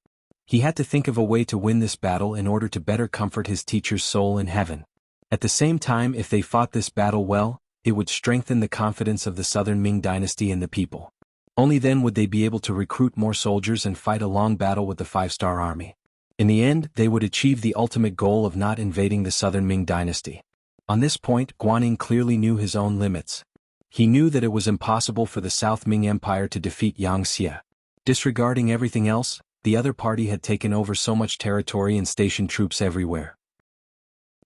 He had to think of a way to win this battle in order to better comfort his teacher's soul in heaven. At the same time, if they fought this battle well, it would strengthen the confidence of the Southern Ming dynasty in the people. Only then would they be able to recruit more soldiers and fight a long battle with the 5-star army. In the end, they would achieve the ultimate goal of not invading the Southern Ming dynasty. On this point, Guanyin clearly knew his own limits. He knew that it was impossible for the South Ming Empire to defeat Yang Xie. Disregarding everything else, the other party had taken over so much territory and stationed troops everywhere.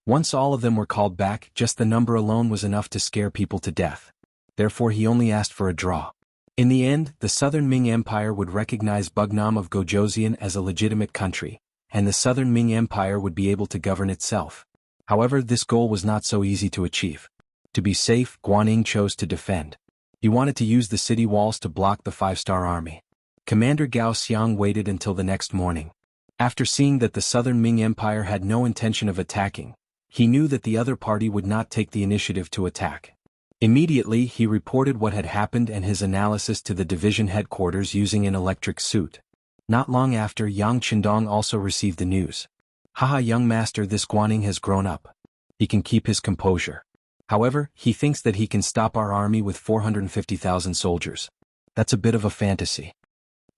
Once all of them were called back, just the number alone was enough to scare people to death. Therefore he only asked for a draw. In the end, the Southern Ming Empire would recognize Bugnam of Gojoseon as a legitimate country, and the Southern Ming Empire would be able to govern itself. However, this goal was not so easy to achieve. To be safe, Guanyin chose to defend. He wanted to use the city walls to block the 5-star army. Commander Gao Xiang waited until the next morning. After seeing that the Southern Ming Empire had no intention of attacking, he knew that the other party would not take the initiative to attack. Immediately, he reported what had happened and his analysis to the division headquarters using an electric suit. Not long after, Yang Qindong also received the news. Haha, young master, this Guanyin has grown up. He can keep his composure. However, he thinks that he can stop our army with 450,000 soldiers. That's a bit of a fantasy.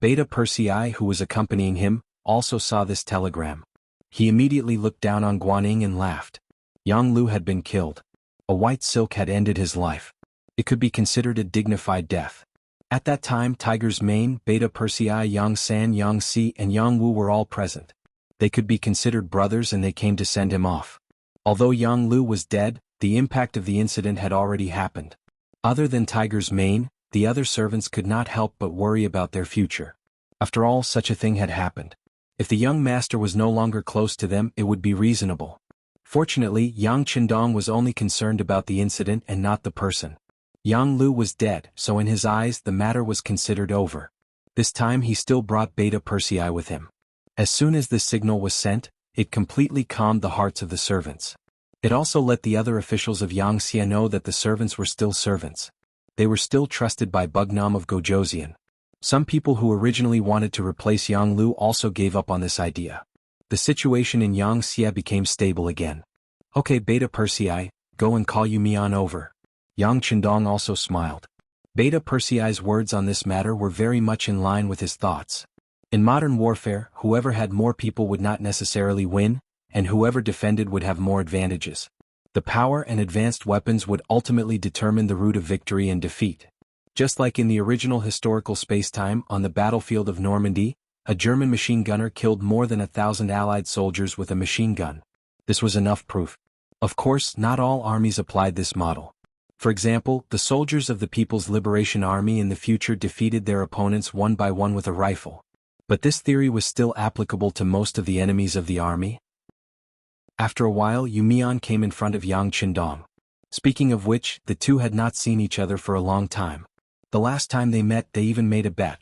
Beta Persei, who was accompanying him, also saw this telegram. He immediately looked down on Guanyin and laughed. Yang Lu had been killed. A white silk had ended his life. It could be considered a dignified death. At that time, Tiger's Mane, Beta Persei, Yang San, Yang Si, and Yang Wu were all present. They could be considered brothers and they came to send him off. Although Yang Lu was dead, the impact of the incident had already happened. Other than Tiger's Mane, the other servants could not help but worry about their future. After all, such a thing had happened. If the young master was no longer close to them, it would be reasonable. Fortunately, Yang Qindong was only concerned about the incident and not the person. Yang Lu was dead, so in his eyes the matter was considered over. This time he still brought Beta Persei with him. As soon as this signal was sent, it completely calmed the hearts of the servants. It also let the other officials of Yang Xie know that the servants were still servants. They were still trusted by Bugnam of Gojoseon. Some people who originally wanted to replace Yang Lu also gave up on this idea. The situation in Yang Xie became stable again. Okay, Beta Persei, go and call Yu Mian over. Yang Qindong also smiled. Beta Persei's words on this matter were very much in line with his thoughts. In modern warfare, whoever had more people would not necessarily win, and whoever defended would have more advantages. The power and advanced weapons would ultimately determine the route of victory and defeat. Just like in the original historical spacetime on the battlefield of Normandy, a German machine gunner killed more than 1,000 Allied soldiers with a machine gun. This was enough proof. Of course, not all armies applied this model. For example, the soldiers of the People's Liberation Army in the future defeated their opponents one by one with a rifle. But this theory was still applicable to most of the enemies of the army. After a while, Yu Mian came in front of Yang Qindong. Speaking of which, the two had not seen each other for a long time. The last time they met, they even made a bet.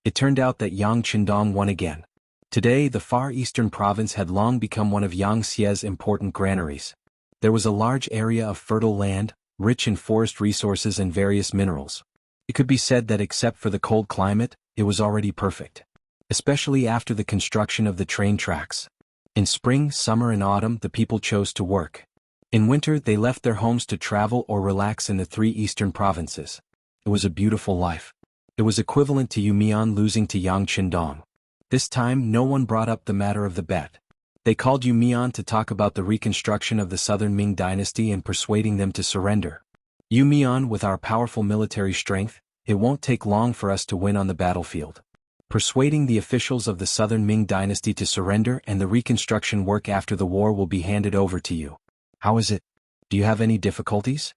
It turned out that Yang Qindong won again. Today, the Far Eastern province had long become one of Yang Xie's important granaries. There was a large area of fertile land, rich in forest resources and various minerals. It could be said that except for the cold climate, it was already perfect. Especially after the construction of the train tracks. In spring, summer and autumn, the people chose to work. In winter, they left their homes to travel or relax in the three eastern provinces. It was a beautiful life. It was equivalent to Yu Mian losing to Yang Qindong. This time, no one brought up the matter of the bet. They called Yu Mian to talk about the reconstruction of the southern Ming dynasty and persuading them to surrender. Yu Mian, with our powerful military strength, it won't take long for us to win on the battlefield. Persuading the officials of the southern Ming dynasty to surrender and the reconstruction work after the war will be handed over to you. How is it? Do you have any difficulties?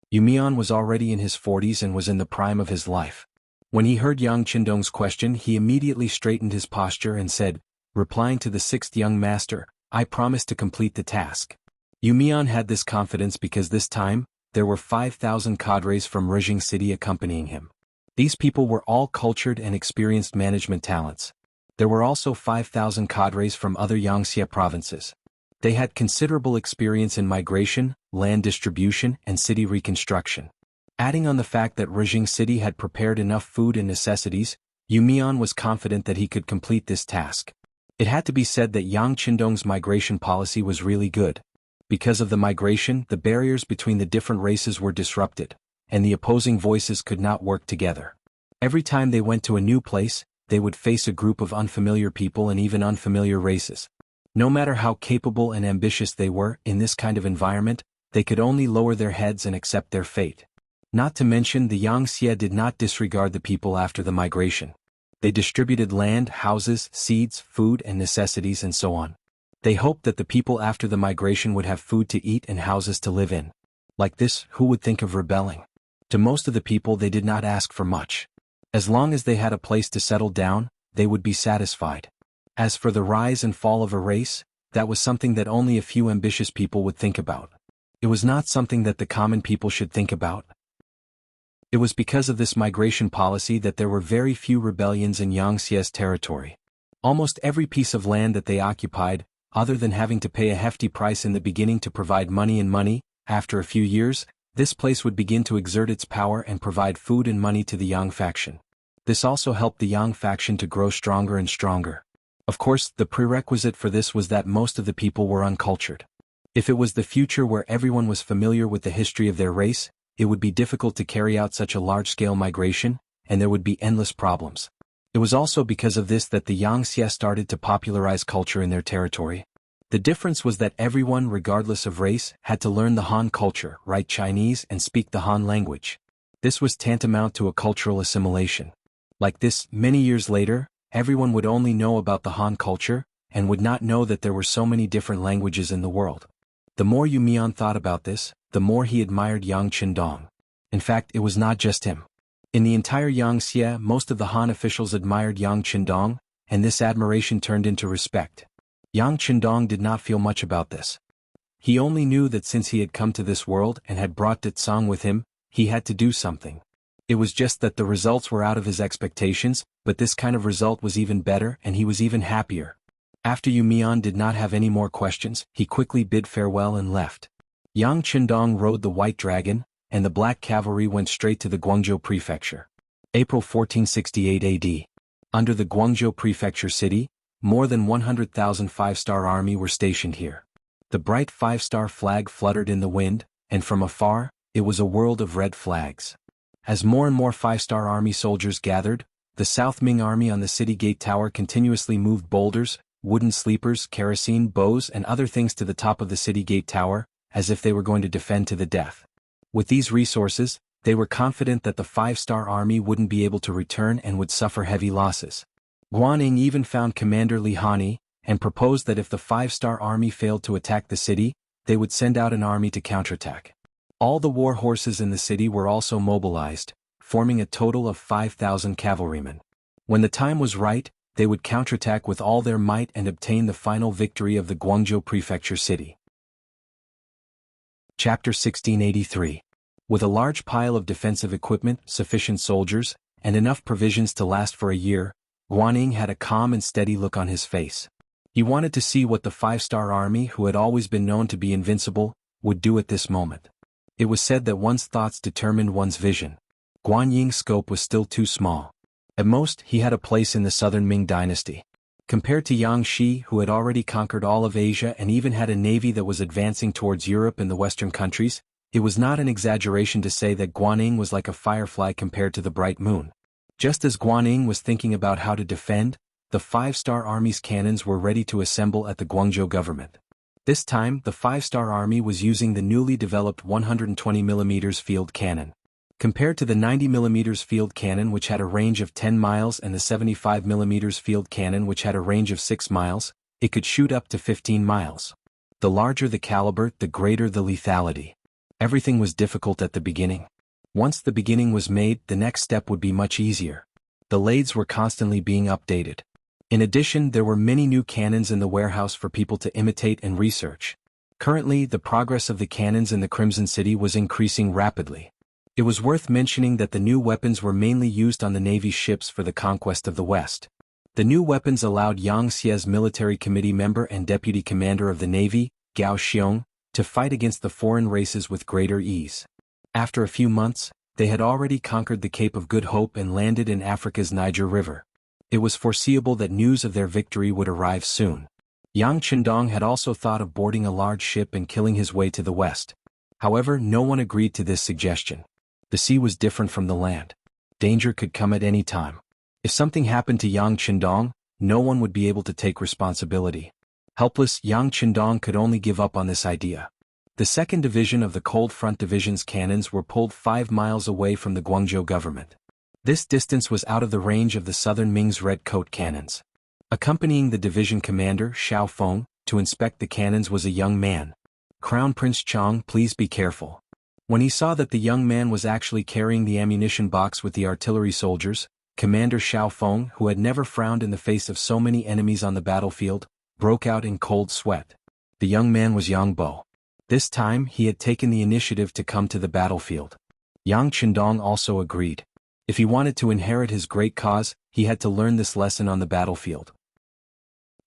Yu Mian was already in his 40s and was in the prime of his life. When he heard Yang Qindong's question, he immediately straightened his posture and said, replying to the sixth young master, I promise to complete the task. Yu Mian had this confidence because this time, there were 5,000 cadres from Rijing City accompanying him. These people were all cultured and experienced management talents. There were also 5,000 cadres from other Yangxie provinces. They had considerable experience in migration, land distribution, and city reconstruction. Adding on the fact that Rijing City had prepared enough food and necessities, Yu Mian was confident that he could complete this task. It had to be said that Yang Qindong's migration policy was really good. Because of the migration, the barriers between the different races were disrupted, and the opposing voices could not work together. Every time they went to a new place, they would face a group of unfamiliar people and even unfamiliar races. No matter how capable and ambitious they were, in this kind of environment, they could only lower their heads and accept their fate. Not to mention the Yangxie did not disregard the people after the migration. They distributed land, houses, seeds, food and necessities and so on. They hoped that the people after the migration would have food to eat and houses to live in. Like this, who would think of rebelling? To most of the people they did not ask for much. As long as they had a place to settle down, they would be satisfied. As for the rise and fall of a race, that was something that only a few ambitious people would think about. It was not something that the common people should think about. It was because of this migration policy that there were very few rebellions in Yangxie's territory. Almost every piece of land that they occupied, other than having to pay a hefty price in the beginning to provide money, after a few years, this place would begin to exert its power and provide food and money to the Yang faction. This also helped the Yang faction to grow stronger and stronger. Of course, the prerequisite for this was that most of the people were uncultured. If it was the future where everyone was familiar with the history of their race, it would be difficult to carry out such a large-scale migration, and there would be endless problems. It was also because of this that the Yangxie started to popularize culture in their territory. The difference was that everyone, regardless of race, had to learn the Han culture, write Chinese, and speak the Han language. This was tantamount to a cultural assimilation. Like this, many years later, everyone would only know about the Han culture, and would not know that there were so many different languages in the world. The more Yu Mian thought about this, the more he admired Yang Qindong. In fact, it was not just him. In the entire Yangxie, most of the Han officials admired Yang Qindong, and this admiration turned into respect. Yang Qindong did not feel much about this. He only knew that since he had come to this world and had brought Ditsang with him, he had to do something. It was just that the results were out of his expectations, but this kind of result was even better and he was even happier. After Yu Mian did not have any more questions, he quickly bid farewell and left. Yang Qindong rode the White Dragon, and the Black Cavalry went straight to the Guangzhou Prefecture. April 1468 AD. Under the Guangzhou Prefecture city, more than 100,000 five-star army were stationed here. The bright five-star flag fluttered in the wind, and from afar, it was a world of red flags. As more and more five-star army soldiers gathered, the South Ming army on the city gate tower continuously moved boulders, wooden sleepers, kerosene, bows and other things to the top of the city gate tower, as if they were going to defend to the death. With these resources, They were confident that the 5-star army wouldn't be able to return and would suffer heavy losses. Guanyin even found Commander Li Hani, and proposed that if the 5-star army failed to attack the city, they would send out an army to counterattack. All the war horses in the city were also mobilized, forming a total of 5,000 cavalrymen. When the time was right, they would counterattack with all their might and obtain the final victory of the Guangzhou prefecture city. Chapter 1683. With a large pile of defensive equipment, sufficient soldiers, and enough provisions to last for a year, Guanyin had a calm and steady look on his face. He wanted to see what the 5-star army, who had always been known to be invincible, would do at this moment. It was said that one's thoughts determined one's vision. Guanyin's scope was still too small. At most, he had a place in the southern Ming dynasty. Compared to Yang Shi, who had already conquered all of Asia and even had a navy that was advancing towards Europe and the Western countries, it was not an exaggeration to say that Guanyin was like a firefly compared to the bright moon. Just as Guanyin was thinking about how to defend, the 5-star army's cannons were ready to assemble at the Guangzhou government. This time, the 5-star army was using the newly developed 120mm field cannon. Compared to the 90mm field cannon, which had a range of 10 miles, and the 75mm field cannon, which had a range of 6 miles, it could shoot up to 15 miles. The larger the caliber, the greater the lethality. Everything was difficult at the beginning. Once the beginning was made, the next step would be much easier. The lathes were constantly being updated. In addition, there were many new cannons in the warehouse for people to imitate and research. Currently, the progress of the cannons in the Crimson City was increasing rapidly. It was worth mentioning that the new weapons were mainly used on the Navy's ships for the conquest of the West. The new weapons allowed Yang Xie's military committee member and deputy commander of the Navy, Gao Xiong, to fight against the foreign races with greater ease. After a few months, they had already conquered the Cape of Good Hope and landed in Africa's Niger River. It was foreseeable that news of their victory would arrive soon. Yang Qindong had also thought of boarding a large ship and killing his way to the west. However, no one agreed to this suggestion. The sea was different from the land. Danger could come at any time. If something happened to Yang Qindong, no one would be able to take responsibility. Helpless, Yang Qindong could only give up on this idea. The 2nd Division of the Cold Front Division's cannons were pulled 5 miles away from the Guangzhou government. This distance was out of the range of the southern Ming's red coat cannons. Accompanying the division commander, Xiao Feng, to inspect the cannons was a young man. Crown Prince Chang, please be careful. When he saw that the young man was actually carrying the ammunition box with the artillery soldiers, Commander Xiao Feng, who had never frowned in the face of so many enemies on the battlefield, broke out in cold sweat. The young man was Yang Bo. This time, he had taken the initiative to come to the battlefield. Yang Qindong also agreed. If he wanted to inherit his great cause, he had to learn this lesson on the battlefield.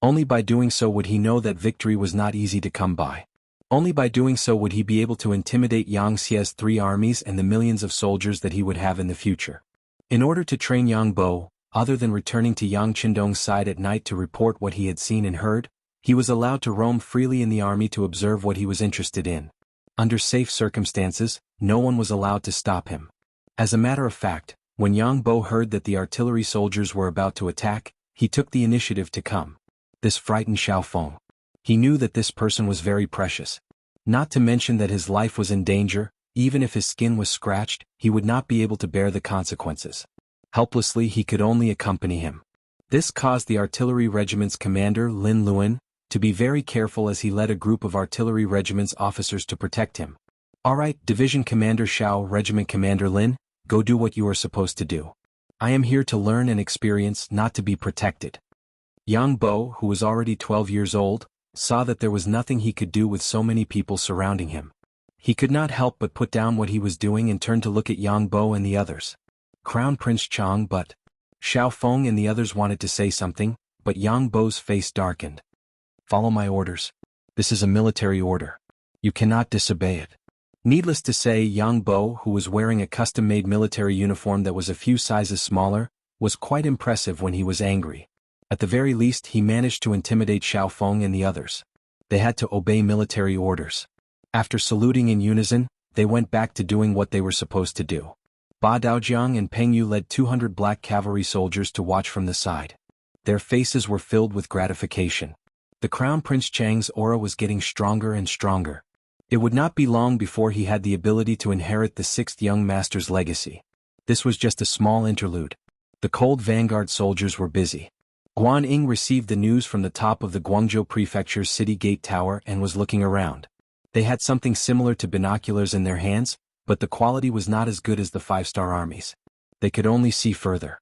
Only by doing so would he know that victory was not easy to come by. Only by doing so would he be able to intimidate Yang Xie's 3 armies and the millions of soldiers that he would have in the future. In order to train Yang Bo, other than returning to Yang Qindong's side at night to report what he had seen and heard, he was allowed to roam freely in the army to observe what he was interested in. Under safe circumstances, no one was allowed to stop him. As a matter of fact, when Yang Bo heard that the artillery soldiers were about to attack, he took the initiative to come. This frightened Xiao Feng. He knew that this person was very precious. Not to mention that his life was in danger. Even if his skin was scratched, he would not be able to bear the consequences. Helplessly, he could only accompany him. This caused the artillery regiment's commander, Lin Luan, to be very careful as he led a group of artillery regiment's officers to protect him. All right, Division Commander Xiao, Regiment Commander Lin, go do what you are supposed to do. I am here to learn and experience, not to be protected. Yang Bo, who was already 12 years old, saw that there was nothing he could do with so many people surrounding him. He could not help but put down what he was doing and turn to look at Yang Bo and the others. Crown Prince Chang, but Xiao Feng and the others wanted to say something, but Yang Bo's face darkened. Follow my orders. This is a military order. You cannot disobey it. Needless to say, Yang Bo, who was wearing a custom-made military uniform that was a few sizes smaller, was quite impressive when he was angry. At the very least, he managed to intimidate Xiao Feng and the others. They had to obey military orders. After saluting in unison, they went back to doing what they were supposed to do. Ba Daojiang and Peng Yu led 200 black cavalry soldiers to watch from the side. Their faces were filled with gratification. The Crown Prince Chang's aura was getting stronger and stronger. It would not be long before he had the ability to inherit the sixth young master's legacy. This was just a small interlude. The cold vanguard soldiers were busy. Guan Ying received the news from the top of the Guangzhou Prefecture's city gate tower and was looking around. They had something similar to binoculars in their hands, but the quality was not as good as the five-star armies. They could only see further.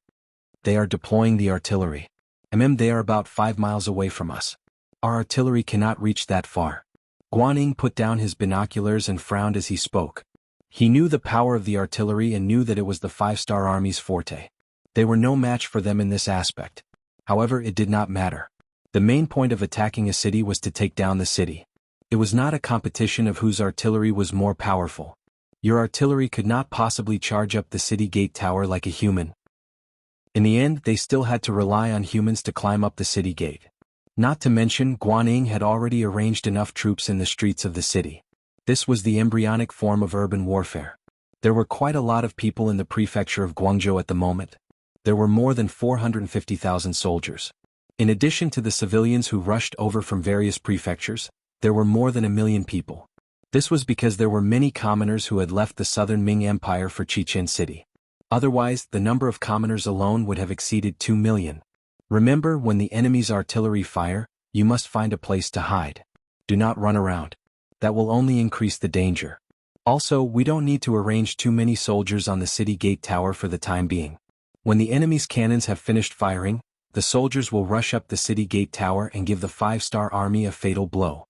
They are deploying the artillery. They are about 5 miles away from us. Our artillery cannot reach that far. Guan Ying put down his binoculars and frowned as he spoke. He knew the power of the artillery and knew that it was the five-star army's forte. They were no match for them in this aspect. However, it did not matter. The main point of attacking a city was to take down the city. It was not a competition of whose artillery was more powerful. Your artillery could not possibly charge up the city gate tower like a human. In the end, they still had to rely on humans to climb up the city gate. Not to mention, Guan Ying had already arranged enough troops in the streets of the city. This was the embryonic form of urban warfare. There were quite a lot of people in the prefecture of Guangzhou at the moment. There were more than 450,000 soldiers. In addition to the civilians who rushed over from various prefectures, there were more than 1 million people. This was because there were many commoners who had left the southern Ming Empire for Chichen City. Otherwise, the number of commoners alone would have exceeded 2 million. Remember, when the enemy's artillery fire, you must find a place to hide. Do not run around. That will only increase the danger. Also, we don't need to arrange too many soldiers on the city gate tower for the time being. When the enemy's cannons have finished firing, the soldiers will rush up the city gate tower and give the five-star army a fatal blow.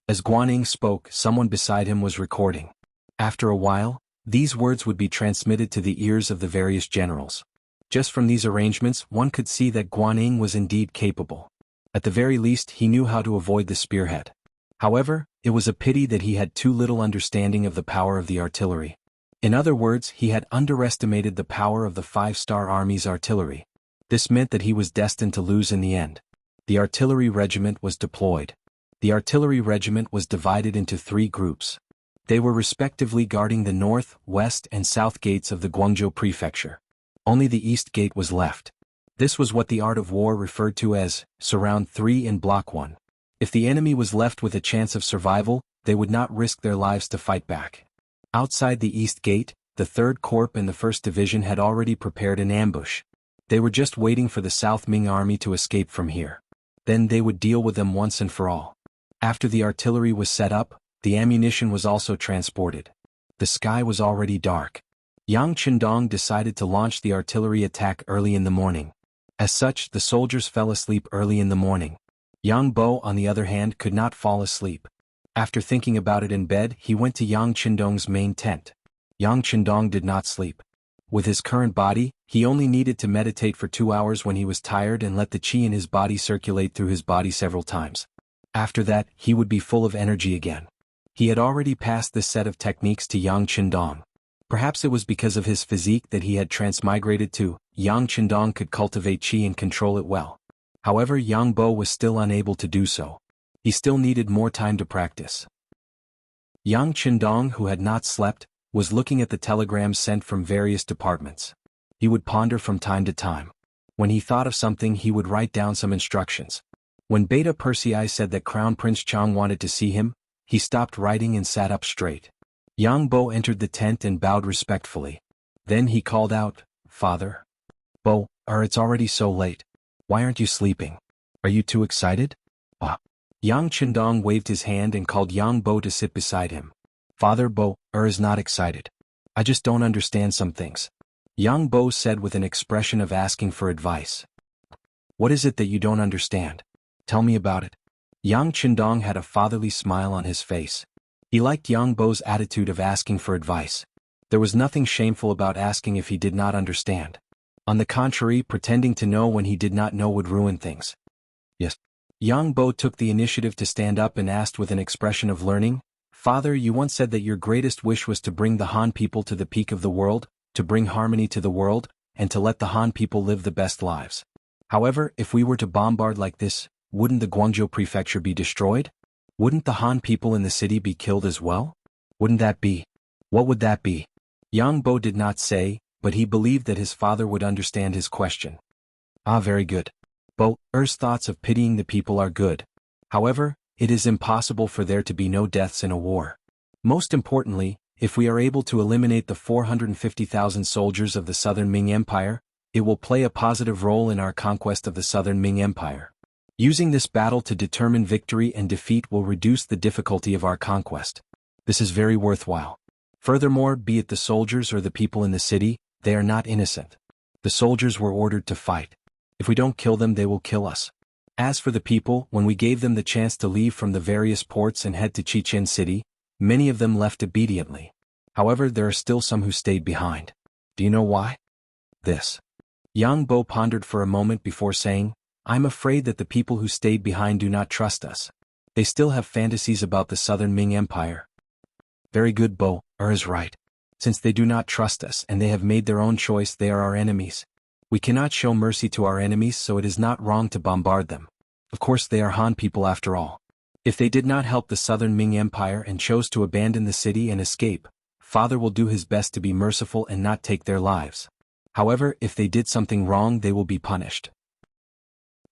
As Guan Ying spoke, someone beside him was recording. After a while, these words would be transmitted to the ears of the various generals. Just from these arrangements, one could see that Guan Ying was indeed capable. At the very least, he knew how to avoid the spearhead. However, it was a pity that he had too little understanding of the power of the artillery. In other words, he had underestimated the power of the five-star army's artillery. This meant that he was destined to lose in the end. The artillery regiment was deployed. The artillery regiment was divided into 3 groups. They were respectively guarding the north, west, and south gates of the Guangzhou prefecture. Only the east gate was left. This was what the art of war referred to as surround 3 and block 1. If the enemy was left with a chance of survival, they would not risk their lives to fight back. Outside the East Gate, the 3rd Corps and the 1st Division had already prepared an ambush. They were just waiting for the South Ming Army to escape from here. Then they would deal with them once and for all. After the artillery was set up, the ammunition was also transported. The sky was already dark. Yang Qindong decided to launch the artillery attack early in the morning. As such, the soldiers fell asleep early in the morning. Yang Bo, on the other hand, could not fall asleep. After thinking about it in bed, he went to Yang Qindong's main tent. Yang Qindong did not sleep. With his current body, he only needed to meditate for 2 hours when he was tired and let the qi in his body circulate through his body several times. After that, he would be full of energy again. He had already passed this set of techniques to Yang Qindong. Perhaps it was because of his physique that he had transmigrated to. Yang Qindong could cultivate qi and control it well. However, Yang Bo was still unable to do so. He still needed more time to practice. Yang Qindong, who had not slept, was looking at the telegrams sent from various departments. He would ponder from time to time. When he thought of something, he would write down some instructions. When Beta Persei said that Crown Prince Chang wanted to see him, he stopped writing and sat up straight. Yang Bo entered the tent and bowed respectfully. Then he called out, "Father? Bo, it's already so late. Why aren't you sleeping? Are you too excited?" Yang Qindong waved his hand and called Yang Bo to sit beside him. "Father, Bo is not excited. I just don't understand some things," Yang Bo said with an expression of asking for advice. "What is it that you don't understand? Tell me about it." Yang Qindong had a fatherly smile on his face. He liked Yang Bo's attitude of asking for advice. There was nothing shameful about asking if he did not understand. On the contrary, pretending to know when he did not know would ruin things. "Yes." Yang Bo took the initiative to stand up and asked with an expression of learning, "Father, you once said that your greatest wish was to bring the Han people to the peak of the world, to bring harmony to the world, and to let the Han people live the best lives. However, if we were to bombard like this, wouldn't the Guangzhou prefecture be destroyed? Wouldn't the Han people in the city be killed as well? Wouldn't that be? What would that be?" Yang Bo did not say, but he believed that his father would understand his question. Very good. Bo's thoughts of pitying the people are good. However, it is impossible for there to be no deaths in a war. Most importantly, if we are able to eliminate the 450,000 soldiers of the Southern Ming Empire, it will play a positive role in our conquest of the Southern Ming Empire. Using this battle to determine victory and defeat will reduce the difficulty of our conquest. This is very worthwhile. Furthermore, be it the soldiers or the people in the city, they are not innocent. The soldiers were ordered to fight. If we don't kill them, they will kill us. As for the people, when we gave them the chance to leave from the various ports and head to Chichen City, many of them left obediently. However, there are still some who stayed behind. Do you know why? This. Yang Bo pondered for a moment before saying, I'm afraid that the people who stayed behind do not trust us. They still have fantasies about the Southern Ming Empire. Very good, Bo, is right. Since they do not trust us and they have made their own choice, they are our enemies. We cannot show mercy to our enemies, so it is not wrong to bombard them. Of course, they are Han people after all. If they did not help the Southern Ming Empire and chose to abandon the city and escape, Father will do his best to be merciful and not take their lives. However, if they did something wrong, they will be punished.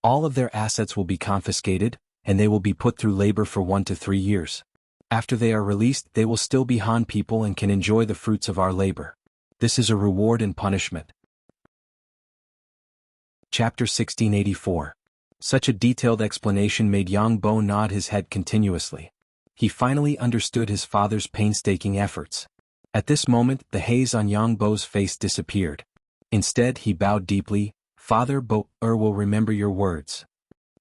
All of their assets will be confiscated, and they will be put through labor for 1 to 3 years. After they are released, they will still be Han people and can enjoy the fruits of our labor. This is a reward and punishment. Chapter 1684. Such a detailed explanation made Yang Bo nod his head continuously. He finally understood his father's painstaking efforts. At this moment, the haze on Yang Bo's face disappeared. Instead, he bowed deeply. Father Bo will remember your words.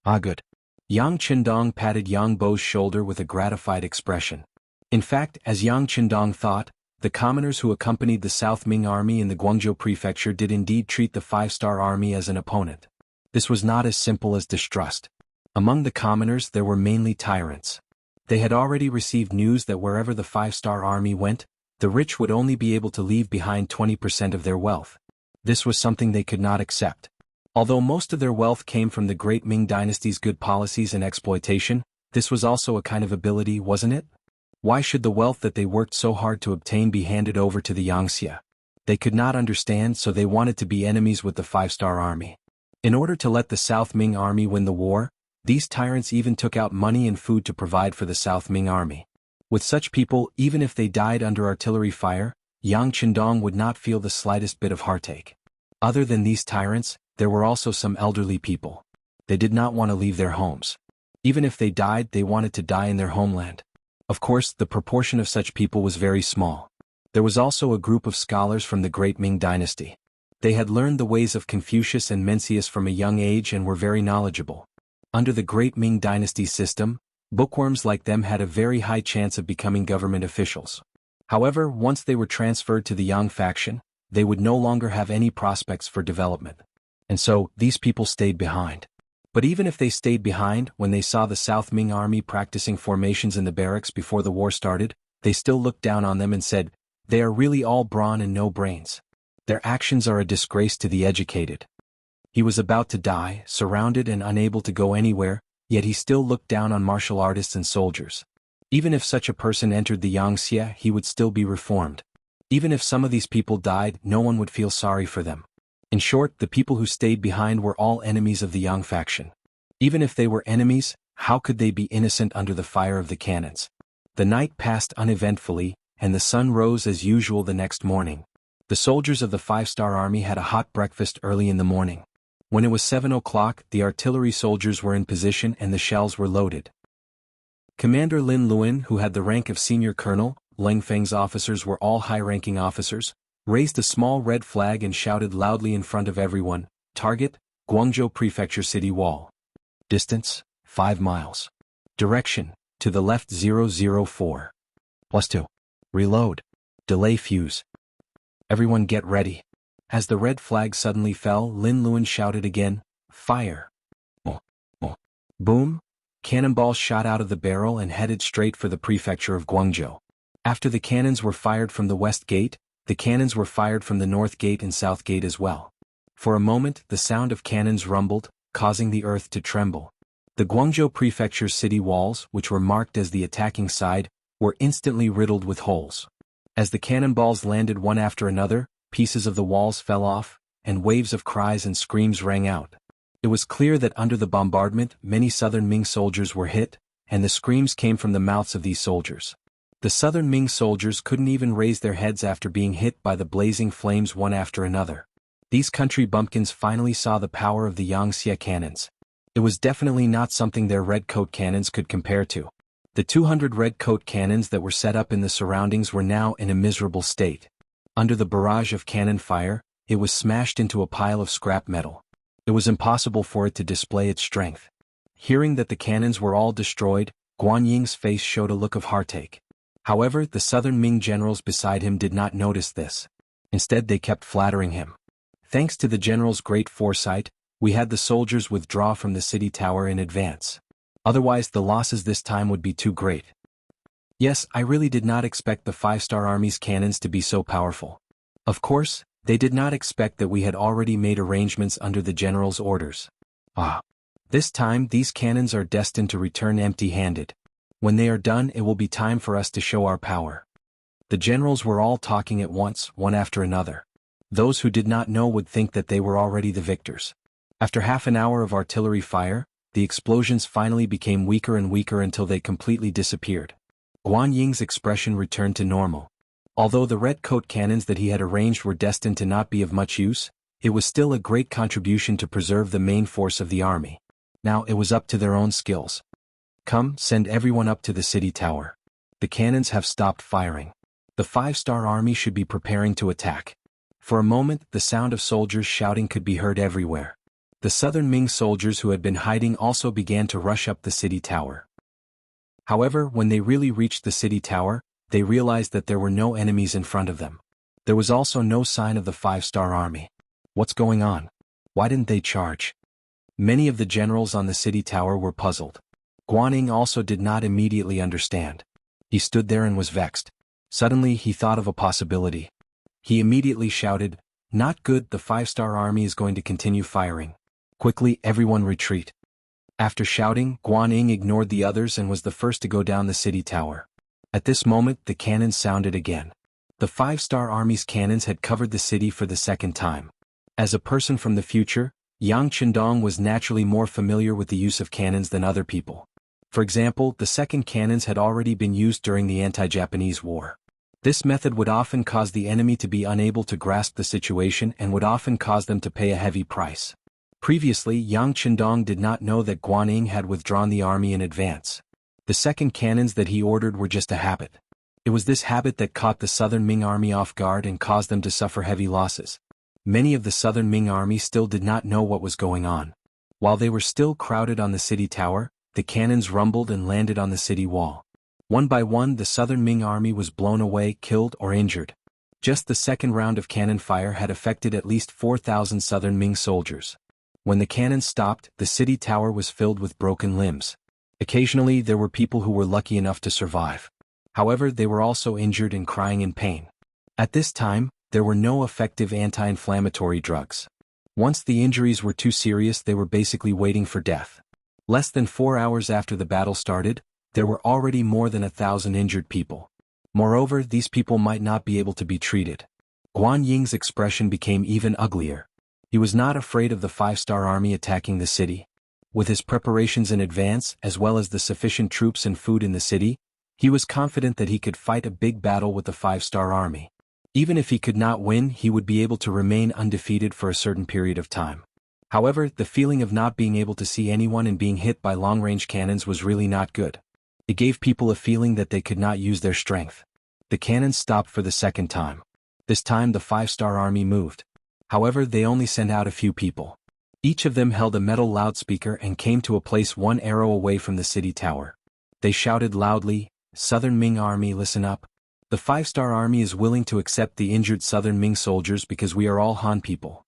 Ah, good. Yang Qindong patted Yang Bo's shoulder with a gratified expression. In fact, as Yang Qindong thought, the commoners who accompanied the South Ming army in the Guangzhou prefecture did indeed treat the five-star army as an opponent. This was not as simple as distrust. Among the commoners there were mainly tyrants. They had already received news that wherever the five-star army went, the rich would only be able to leave behind 20% of their wealth. This was something they could not accept. Although most of their wealth came from the great Ming dynasty's good policies and exploitation, this was also a kind of ability, wasn't it? Why should the wealth that they worked so hard to obtain be handed over to the Yangxia? They could not understand, so they wanted to be enemies with the five-star army. In order to let the South Ming army win the war, these tyrants even took out money and food to provide for the South Ming army. With such people, even if they died under artillery fire, Yang Qindong would not feel the slightest bit of heartache. Other than these tyrants, there were also some elderly people. They did not want to leave their homes. Even if they died, they wanted to die in their homeland. Of course, the proportion of such people was very small. There was also a group of scholars from the great Ming dynasty. They had learned the ways of Confucius and Mencius from a young age and were very knowledgeable. Under the great Ming dynasty system, bookworms like them had a very high chance of becoming government officials. However, once they were transferred to the Yang faction, they would no longer have any prospects for development. And so, these people stayed behind. But even if they stayed behind, when they saw the South Ming army practicing formations in the barracks before the war started, they still looked down on them and said, "They are really all brawn and no brains. Their actions are a disgrace to the educated." He was about to die, surrounded and unable to go anywhere, yet he still looked down on martial artists and soldiers. Even if such a person entered the Yangxia, he would still be reformed. Even if some of these people died, no one would feel sorry for them. In short, the people who stayed behind were all enemies of the Yang faction. Even if they were enemies, how could they be innocent under the fire of the cannons? The night passed uneventfully, and the sun rose as usual the next morning. The soldiers of the five-star army had a hot breakfast early in the morning. When it was 7 o'clock, the artillery soldiers were in position and the shells were loaded. Commander Lin Luan, who had the rank of senior colonel, Leng Feng's officers were all high-ranking officers, raised a small red flag and shouted loudly in front of everyone, "Target, Guangzhou Prefecture City Wall. Distance, 5 miles. Direction, to the left 004. +2. Reload. Delay fuse. Everyone get ready." As the red flag suddenly fell, Lin Luan shouted again, "Fire." Boom! Cannonballs shot out of the barrel and headed straight for the prefecture of Guangzhou. After the cannons were fired from the west gate, the cannons were fired from the north gate and south gate as well. For a moment, the sound of cannons rumbled, causing the earth to tremble. The Guangzhou prefecture's city walls, which were marked as the attacking side, were instantly riddled with holes. As the cannonballs landed one after another, pieces of the walls fell off, and waves of cries and screams rang out. It was clear that under the bombardment, many southern Ming soldiers were hit, and the screams came from the mouths of these soldiers. The southern Ming soldiers couldn't even raise their heads after being hit by the blazing flames one after another. These country bumpkins finally saw the power of the Wuxia cannons. It was definitely not something their red coat cannons could compare to. The 200 red coat cannons that were set up in the surroundings were now in a miserable state. Under the barrage of cannon fire, it was smashed into a pile of scrap metal. It was impossible for it to display its strength. Hearing that the cannons were all destroyed, Guan Ying's face showed a look of heartache. However, the southern Ming generals beside him did not notice this. Instead, they kept flattering him. Thanks to the general's great foresight, we had the soldiers withdraw from the city tower in advance. Otherwise, the losses this time would be too great. Yes, I really did not expect the 5-star army's cannons to be so powerful. Of course, they did not expect that we had already made arrangements under the general's orders. This time these cannons are destined to return empty-handed. When they are done, it will be time for us to show our power. The generals were all talking at once, one after another. Those who did not know would think that they were already the victors. After half an hour of artillery fire, the explosions finally became weaker and weaker until they completely disappeared. Guan Ying's expression returned to normal. Although the red coat cannons that he had arranged were destined to not be of much use, it was still a great contribution to preserve the main force of the army. Now it was up to their own skills. Come, send everyone up to the city tower. The cannons have stopped firing. The 5-star army should be preparing to attack. For a moment, the sound of soldiers shouting could be heard everywhere. The southern Ming soldiers who had been hiding also began to rush up the city tower. However, when they really reached the city tower, they realized that there were no enemies in front of them. There was also no sign of the 5-star army. What's going on? Why didn't they charge? Many of the generals on the city tower were puzzled. Guan Ying also did not immediately understand. He stood there and was vexed. Suddenly he thought of a possibility. He immediately shouted, "Not good, the 5-star army is going to continue firing. Quickly, everyone retreat." After shouting, Guan Ying ignored the others and was the first to go down the city tower. At this moment, the cannons sounded again. The 5-star army's cannons had covered the city for the second time. As a person from the future, Yang Chendong was naturally more familiar with the use of cannons than other people. For example, the second cannons had already been used during the anti-Japanese war. This method would often cause the enemy to be unable to grasp the situation and would often cause them to pay a heavy price. Previously, Yang Chendong did not know that Guan Ying had withdrawn the army in advance. The second cannons that he ordered were just a habit. It was this habit that caught the southern Ming army off guard and caused them to suffer heavy losses. Many of the southern Ming army still did not know what was going on. While they were still crowded on the city tower, the cannons rumbled and landed on the city wall. One by one, the southern Ming army was blown away, killed or injured. Just the second round of cannon fire had affected at least 4,000 southern Ming soldiers. When the cannons stopped, the city tower was filled with broken limbs. Occasionally, there were people who were lucky enough to survive. However, they were also injured and crying in pain. At this time, there were no effective anti-inflammatory drugs. Once the injuries were too serious, they were basically waiting for death. Less than 4 hours after the battle started, there were already more than 1,000 injured people. Moreover, these people might not be able to be treated. Guan Ying's expression became even uglier. He was not afraid of the 5-star army attacking the city. With his preparations in advance, as well as the sufficient troops and food in the city, he was confident that he could fight a big battle with the 5-star army. Even if he could not win, he would be able to remain undefeated for a certain period of time. However, the feeling of not being able to see anyone and being hit by long-range cannons was really not good. It gave people a feeling that they could not use their strength. The cannons stopped for the second time. This time the 5-star army moved. However, they only sent out a few people. Each of them held a metal loudspeaker and came to a place 1 arrow away from the city tower. They shouted loudly, "Southern Ming army, listen up. The 5-star army is willing to accept the injured southern Ming soldiers because we are all Han people.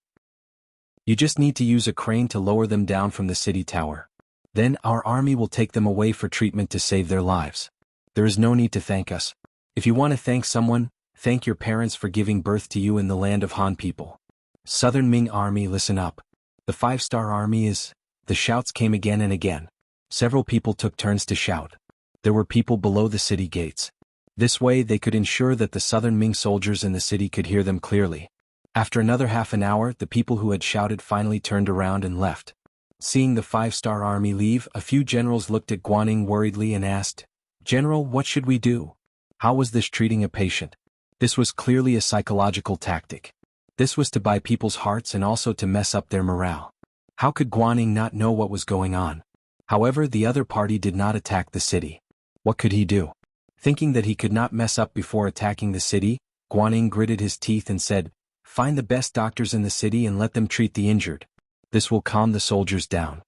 You just need to use a crane to lower them down from the city tower. Then our army will take them away for treatment to save their lives. There is no need to thank us. If you want to thank someone, thank your parents for giving birth to you in the land of Han people. Southern Ming army, listen up. The 5-star army is..." The shouts came again and again. Several people took turns to shout. There were people below the city gates. This way they could ensure that the southern Ming soldiers in the city could hear them clearly. After another half an hour, the people who had shouted finally turned around and left. Seeing the 5-star army leave, a few generals looked at Guan Ying worriedly and asked, "General, what should we do?" How was this treating a patient? This was clearly a psychological tactic. This was to buy people's hearts and also to mess up their morale. How could Guan Ying not know what was going on? However, the other party did not attack the city. What could he do? Thinking that he could not mess up before attacking the city, Guan Ying gritted his teeth and said, "Find the best doctors in the city and let them treat the injured. This will calm the soldiers down."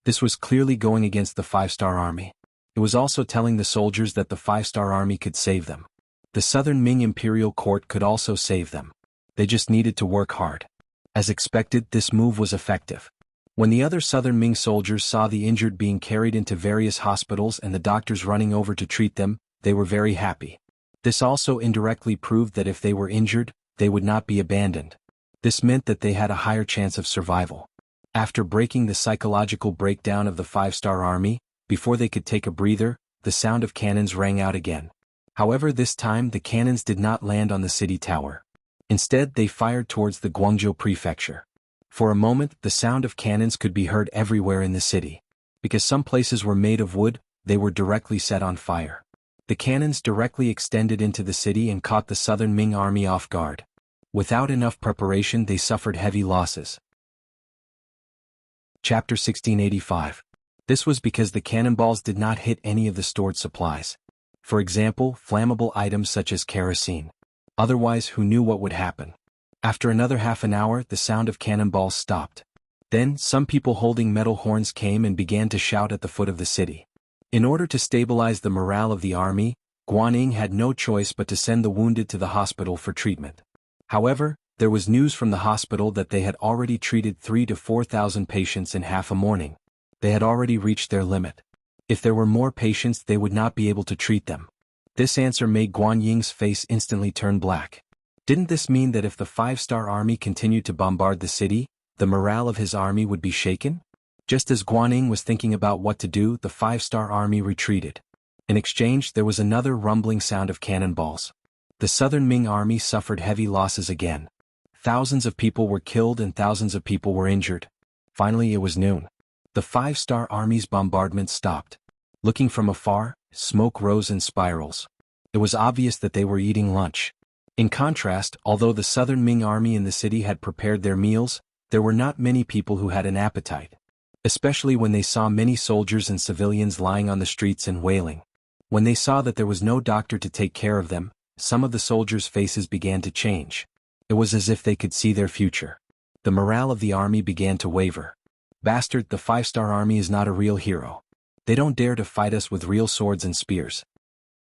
This was clearly going against the 5-star army. It was also telling the soldiers that the 5-star army could save them. The Southern Ming Imperial Court could also save them. They just needed to work hard. As expected, this move was effective. When the other Southern Ming soldiers saw the injured being carried into various hospitals and the doctors running over to treat them, they were very happy. This also indirectly proved that if they were injured, they would not be abandoned. This meant that they had a higher chance of survival. After breaking the psychological breakdown of the 5-star army, before they could take a breather, the sound of cannons rang out again. However, this time the cannons did not land on the city tower. Instead, they fired towards the Guangzhou prefecture. For a moment, the sound of cannons could be heard everywhere in the city. Because some places were made of wood, they were directly set on fire. The cannons directly extended into the city and caught the Southern Ming army off guard. Without enough preparation, they suffered heavy losses. Chapter 1685. This was because the cannonballs did not hit any of the stored supplies. For example, flammable items such as kerosene. Otherwise, who knew what would happen? After another half an hour, the sound of cannonballs stopped. Then, some people holding metal horns came and began to shout at the foot of the city. In order to stabilize the morale of the army, Guan Ying had no choice but to send the wounded to the hospital for treatment. However, there was news from the hospital that they had already treated 3,000 to 4,000 patients in half a morning. They had already reached their limit. If there were more patients, they would not be able to treat them. This answer made Guan Ying's face instantly turn black. Didn't this mean that if the 5-star army continued to bombard the city, the morale of his army would be shaken? Just as Guan Ying was thinking about what to do, the 5-star army retreated. In exchange, there was another rumbling sound of cannonballs. The Southern Ming army suffered heavy losses again. Thousands of people were killed and thousands of people were injured. Finally, it was noon. The 5-star army's bombardment stopped. Looking from afar, smoke rose in spirals. It was obvious that they were eating lunch. In contrast, although the Southern Ming army in the city had prepared their meals, there were not many people who had an appetite. Especially when they saw many soldiers and civilians lying on the streets and wailing. When they saw that there was no doctor to take care of them, some of the soldiers' faces began to change. It was as if they could see their future. The morale of the army began to waver. "Bastard, the 5-star army is not a real hero. They don't dare to fight us with real swords and spears."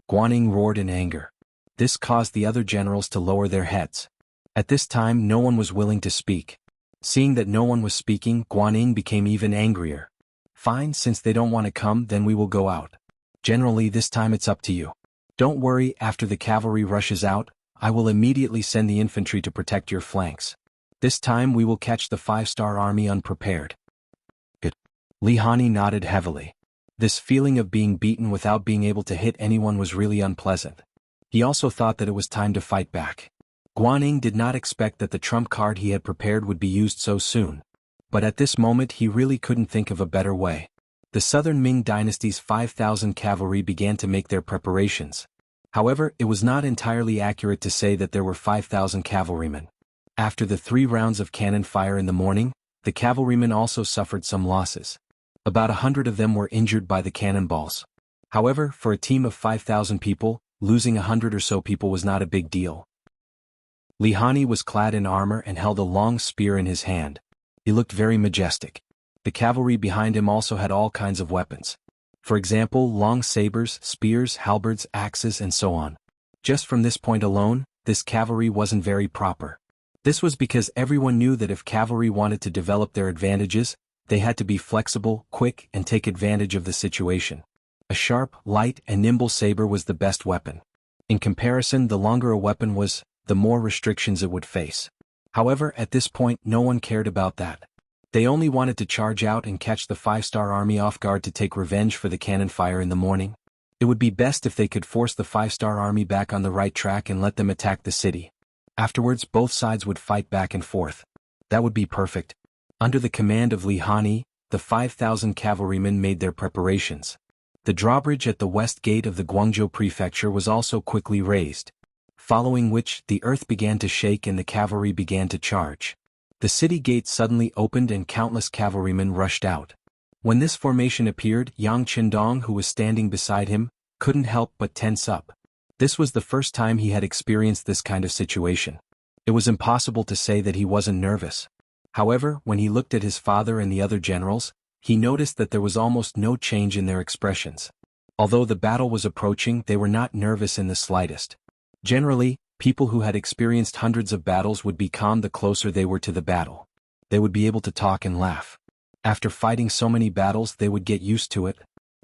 Guan Ying roared in anger. This caused the other generals to lower their heads. At this time, no one was willing to speak. Seeing that no one was speaking, Guan Ying became even angrier. "Fine, since they don't want to come, then we will go out. Generally, this time it's up to you. Don't worry, after the cavalry rushes out, I will immediately send the infantry to protect your flanks. This time we will catch the 5-star army unprepared." Good. Li Hani nodded heavily. This feeling of being beaten without being able to hit anyone was really unpleasant. He also thought that it was time to fight back. Guan Ying did not expect that the trump card he had prepared would be used so soon. But at this moment he really couldn't think of a better way. The Southern Ming dynasty's 5,000 cavalry began to make their preparations. However, it was not entirely accurate to say that there were 5,000 cavalrymen. After the 3 rounds of cannon fire in the morning, the cavalrymen also suffered some losses. About 100 of them were injured by the cannonballs. However, for a team of 5,000 people, losing 100 or so people was not a big deal. Li Hani was clad in armor and held a long spear in his hand. He looked very majestic. The cavalry behind him also had all kinds of weapons. For example, long sabers, spears, halberds, axes, and so on. Just from this point alone, this cavalry wasn't very proper. This was because everyone knew that if cavalry wanted to develop their advantages, they had to be flexible, quick, and take advantage of the situation. A sharp, light, and nimble saber was the best weapon. In comparison, the longer a weapon was, the more restrictions it would face. However, at this point, no one cared about that. They only wanted to charge out and catch the 5-star army off guard to take revenge for the cannon fire in the morning. It would be best if they could force the 5-star army back on the right track and let them attack the city. Afterwards, both sides would fight back and forth. That would be perfect. Under the command of Li Hani, the 5,000 cavalrymen made their preparations. The drawbridge at the west gate of the Guangzhou prefecture was also quickly raised, following which the earth began to shake and the cavalry began to charge. The city gate suddenly opened and countless cavalrymen rushed out. When this formation appeared, Yang Qindong, who was standing beside him, couldn't help but tense up. This was the first time he had experienced this kind of situation. It was impossible to say that he wasn't nervous. However, when he looked at his father and the other generals, he noticed that there was almost no change in their expressions. Although the battle was approaching, they were not nervous in the slightest. Generally, people who had experienced hundreds of battles would be calm the closer they were to the battle. They would be able to talk and laugh. After fighting so many battles, they would get used to it.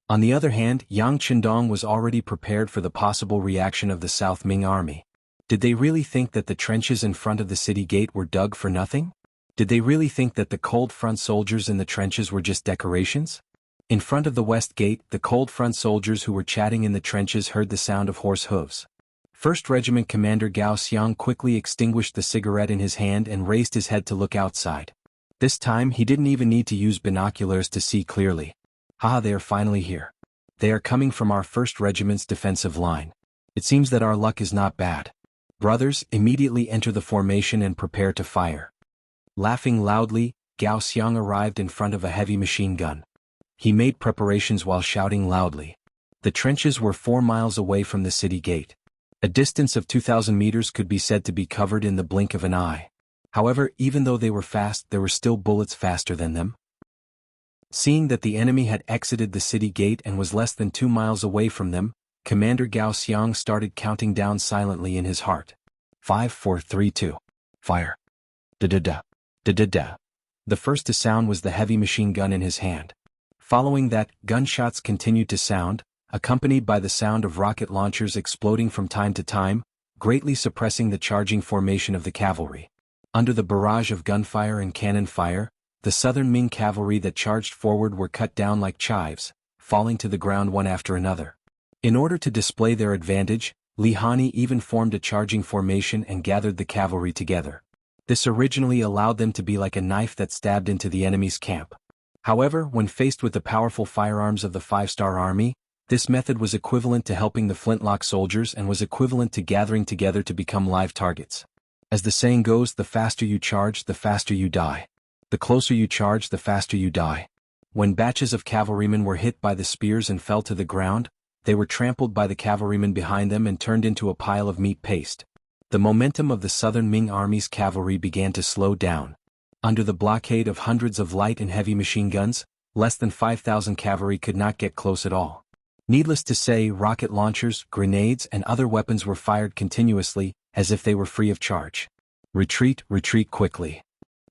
On the other hand, Yang Qindong was already prepared for the possible reaction of the South Ming army. Did they really think that the trenches in front of the city gate were dug for nothing? Did they really think that the cold front soldiers in the trenches were just decorations? In front of the west gate, the cold front soldiers who were chatting in the trenches heard the sound of horse hooves. 1st Regiment Commander Gao Xiang quickly extinguished the cigarette in his hand and raised his head to look outside. This time he didn't even need to use binoculars to see clearly. Haha, they are finally here. They are coming from our 1st Regiment's defensive line. It seems that our luck is not bad. Brothers, immediately enter the formation and prepare to fire. Laughing loudly, Gao Xiang arrived in front of a heavy machine gun. He made preparations while shouting loudly. The trenches were 4 miles away from the city gate. A distance of 2,000 meters could be said to be covered in the blink of an eye. However, even though they were fast, there were still bullets faster than them. Seeing that the enemy had exited the city gate and was less than 2 miles away from them, Commander Gao Xiang started counting down silently in his heart. 5, 4, 3, 2. Fire. Da-da-da. Da-da-da. The first to sound was the heavy machine gun in his hand. Following that, gunshots continued to sound, accompanied by the sound of rocket launchers exploding from time to time, greatly suppressing the charging formation of the cavalry. Under the barrage of gunfire and cannon fire, the southern Ming cavalry that charged forward were cut down like chives, falling to the ground one after another. In order to display their advantage, Li Hani even formed a charging formation and gathered the cavalry together. This originally allowed them to be like a knife that stabbed into the enemy's camp. However, when faced with the powerful firearms of the 5-star army, this method was equivalent to helping the flintlock soldiers and was equivalent to gathering together to become live targets. As the saying goes, the faster you charge, the faster you die. The closer you charge, the faster you die. When batches of cavalrymen were hit by the spears and fell to the ground, they were trampled by the cavalrymen behind them and turned into a pile of meat paste. The momentum of the southern Ming army's cavalry began to slow down. Under the blockade of hundreds of light and heavy machine guns, less than 5,000 cavalry could not get close at all. Needless to say, rocket launchers, grenades, and other weapons were fired continuously, as if they were free of charge. Retreat, retreat quickly.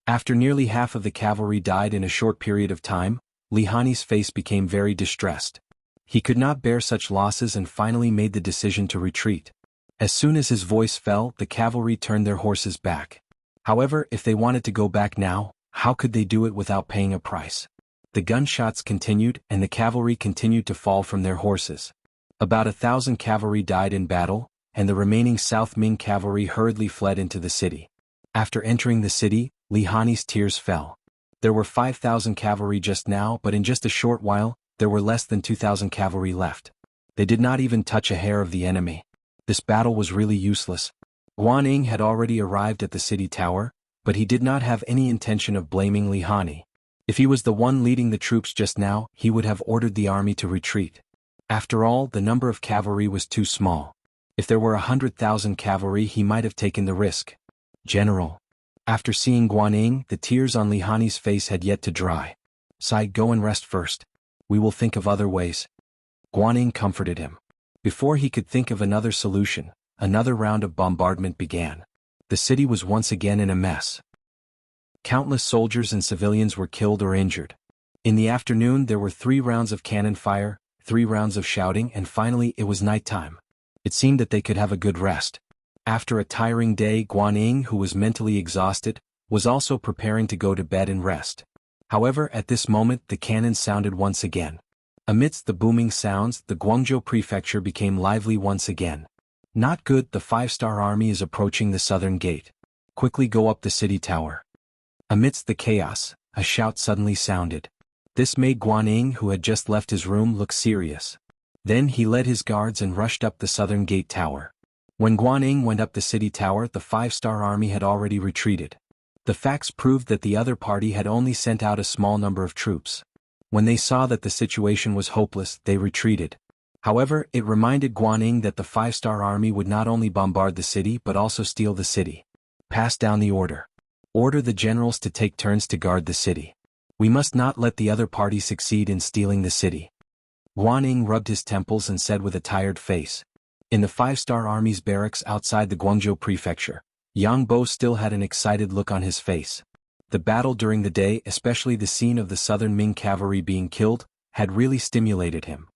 After nearly half of the cavalry died in a short period of time, Li Hani's face became very distressed. He could not bear such losses and finally made the decision to retreat. As soon as his voice fell, the cavalry turned their horses back. However, if they wanted to go back now, how could they do it without paying a price? The gunshots continued, and the cavalry continued to fall from their horses. About 1,000 cavalry died in battle, and the remaining South Ming cavalry hurriedly fled into the city. After entering the city, Li Hani's tears fell. There were 5,000 cavalry just now, but in just a short while, there were less than 2,000 cavalry left. They did not even touch a hair of the enemy. This battle was really useless. Guan Ying had already arrived at the city tower, but he did not have any intention of blaming Li Hani. If he was the one leading the troops just now, he would have ordered the army to retreat. After all, the number of cavalry was too small. If there were 100,000 cavalry, he might have taken the risk. General. After seeing Guan Ying, the tears on Li Hani's face had yet to dry. Sai, go and rest first. We will think of other ways. Guan Ying comforted him. Before he could think of another solution, another round of bombardment began. The city was once again in a mess. Countless soldiers and civilians were killed or injured. In the afternoon there were 3 rounds of cannon fire, 3 rounds of shouting, and finally it was nighttime. It seemed that they could have a good rest. After a tiring day, Guan Ying, who was mentally exhausted, was also preparing to go to bed and rest. However, at this moment the cannon sounded once again. Amidst the booming sounds, the Guangzhou prefecture became lively once again. Not good, the 5-star army is approaching the southern gate. Quickly go up the city tower. Amidst the chaos, a shout suddenly sounded. This made Guanyin, who had just left his room, look serious. Then he led his guards and rushed up the southern gate tower. When Guanyin went up the city tower, the 5-star army had already retreated. The facts proved that the other party had only sent out a small number of troops. When they saw that the situation was hopeless, they retreated. However, it reminded Guanyin that the 5-star army would not only bombard the city but also steal the city. Pass down the order. Order the generals to take turns to guard the city. We must not let the other party succeed in stealing the city. Guanyin rubbed his temples and said with a tired face. In the 5-star army's barracks outside the Guangzhou prefecture, Jianghu still had an excited look on his face. The battle during the day, especially the scene of the southern Ming cavalry being killed, had really stimulated him.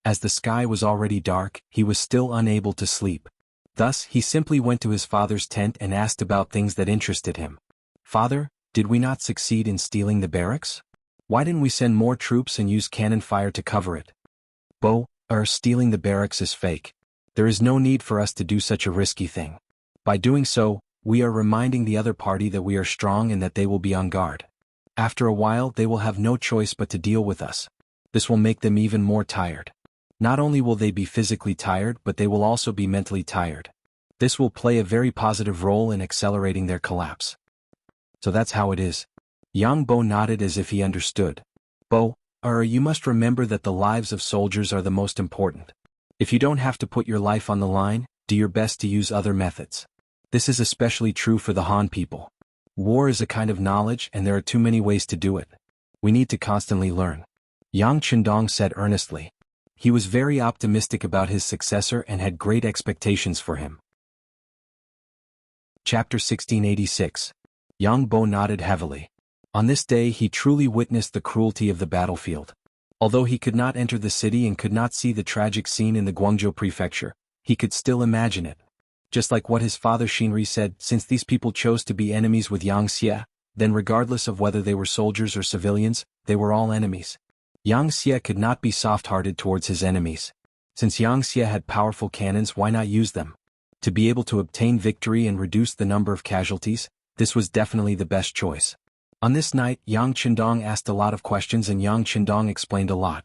As the sky was already dark, he was still unable to sleep. Thus, he simply went to his father's tent and asked about things that interested him. "Father, did we not succeed in stealing the barracks? Why didn't we send more troops and use cannon fire to cover it?" Stealing the barracks is fake. There is no need for us to do such a risky thing. By doing so, we are reminding the other party that we are strong and that they will be on guard. After a while, they will have no choice but to deal with us. This will make them even more tired. Not only will they be physically tired, but they will also be mentally tired. This will play a very positive role in accelerating their collapse. So that's how it is. Yang Bo nodded as if he understood. You must remember that the lives of soldiers are the most important. If you don't have to put your life on the line, do your best to use other methods. This is especially true for the Han people. War is a kind of knowledge and there are too many ways to do it. We need to constantly learn. Yang Chendong said earnestly. He was very optimistic about his successor and had great expectations for him. Chapter 1686. Yang Bo nodded heavily. On this day he truly witnessed the cruelty of the battlefield. Although he could not enter the city and could not see the tragic scene in the Guangzhou prefecture, he could still imagine it. Just like what his father Xinri said, since these people chose to be enemies with Yang Xie, then regardless of whether they were soldiers or civilians, they were all enemies. Yang Xie could not be soft-hearted towards his enemies. Since Yang Xie had powerful cannons, why not use them? To be able to obtain victory and reduce the number of casualties, this was definitely the best choice. On this night, Yang Chendong asked a lot of questions and Yang Chendong explained a lot.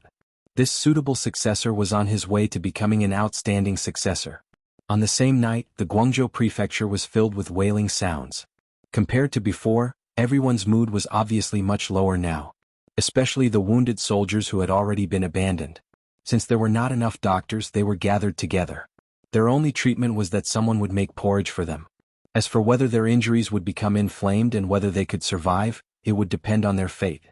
This suitable successor was on his way to becoming an outstanding successor. On the same night, the Guangzhou prefecture was filled with wailing sounds. Compared to before, everyone's mood was obviously much lower now. Especially the wounded soldiers who had already been abandoned. Since there were not enough doctors, they were gathered together. Their only treatment was that someone would make porridge for them. As for whether their injuries would become inflamed and whether they could survive, it would depend on their fate.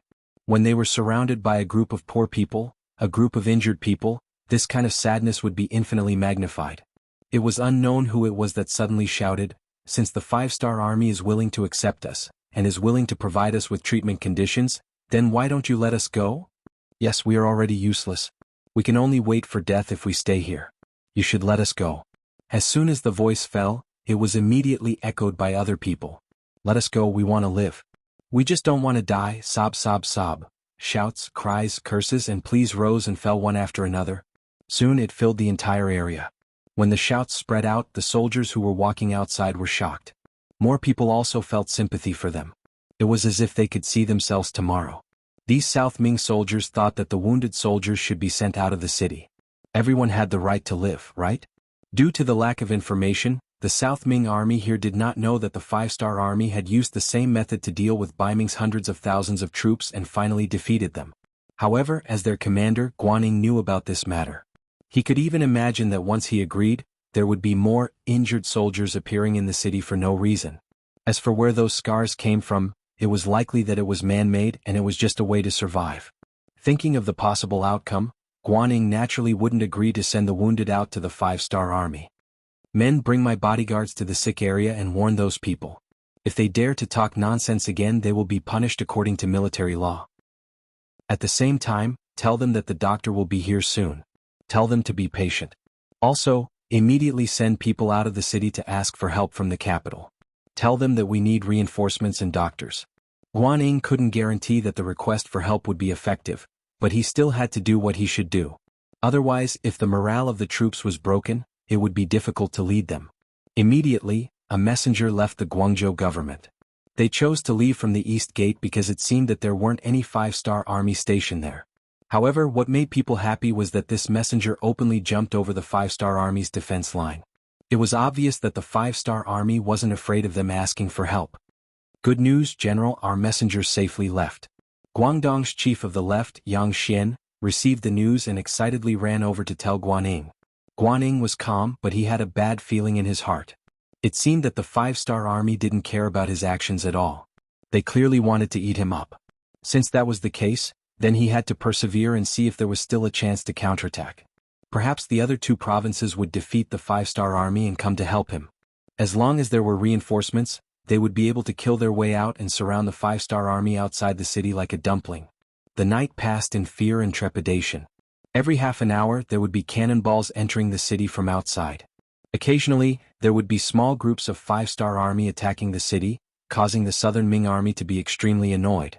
When they were surrounded by a group of poor people, a group of injured people, this kind of sadness would be infinitely magnified. It was unknown who it was that suddenly shouted, "Since the 5-star army is willing to accept us, and is willing to provide us with treatment conditions, then why don't you let us go? Yes, we are already useless. We can only wait for death if we stay here. You should let us go." As soon as the voice fell, it was immediately echoed by other people. "Let us go, we want to live. We just don't want to die, sob sob sob." Shouts, cries, curses and pleas rose and fell one after another. Soon it filled the entire area. When the shouts spread out, the soldiers who were walking outside were shocked. More people also felt sympathy for them. It was as if they could see themselves tomorrow. These South Ming soldiers thought that the wounded soldiers should be sent out of the city. Everyone had the right to live, right? Due to the lack of information, the South Ming army here did not know that the 5-star army had used the same method to deal with Bai Ming's hundreds of thousands of troops and finally defeated them. However, as their commander, Guanyin knew about this matter. He could even imagine that once he agreed, there would be more injured soldiers appearing in the city for no reason. As for where those scars came from, it was likely that it was man-made and it was just a way to survive. Thinking of the possible outcome, Guanyin naturally wouldn't agree to send the wounded out to the 5-star army. "Men, bring my bodyguards to the sick area and warn those people. If they dare to talk nonsense again, they will be punished according to military law. At the same time, tell them that the doctor will be here soon. Tell them to be patient. Also, immediately send people out of the city to ask for help from the capital. Tell them that we need reinforcements and doctors." Guanyin couldn't guarantee that the request for help would be effective, but he still had to do what he should do. Otherwise, if the morale of the troops was broken, it would be difficult to lead them. Immediately, a messenger left the Guangzhou government. They chose to leave from the east gate because it seemed that there weren't any 5-star army stationed there. However, what made people happy was that this messenger openly jumped over the 5-star army's defense line. It was obvious that the 5-star army wasn't afraid of them asking for help. Good news, General, our messenger safely left. Guangdong's chief of the left, Yang Xian, received the news and excitedly ran over to tell Guanyin. Guanyin was calm, but he had a bad feeling in his heart. It seemed that the 5-star army didn't care about his actions at all. They clearly wanted to eat him up. Since that was the case, then he had to persevere and see if there was still a chance to counterattack. Perhaps the other 2 provinces would defeat the 5-star army and come to help him. As long as there were reinforcements, they would be able to kill their way out and surround the 5-star army outside the city like a dumpling. The night passed in fear and trepidation. Every half an hour there would be cannonballs entering the city from outside. Occasionally, there would be small groups of 5-star army attacking the city, causing the southern Ming army to be extremely annoyed.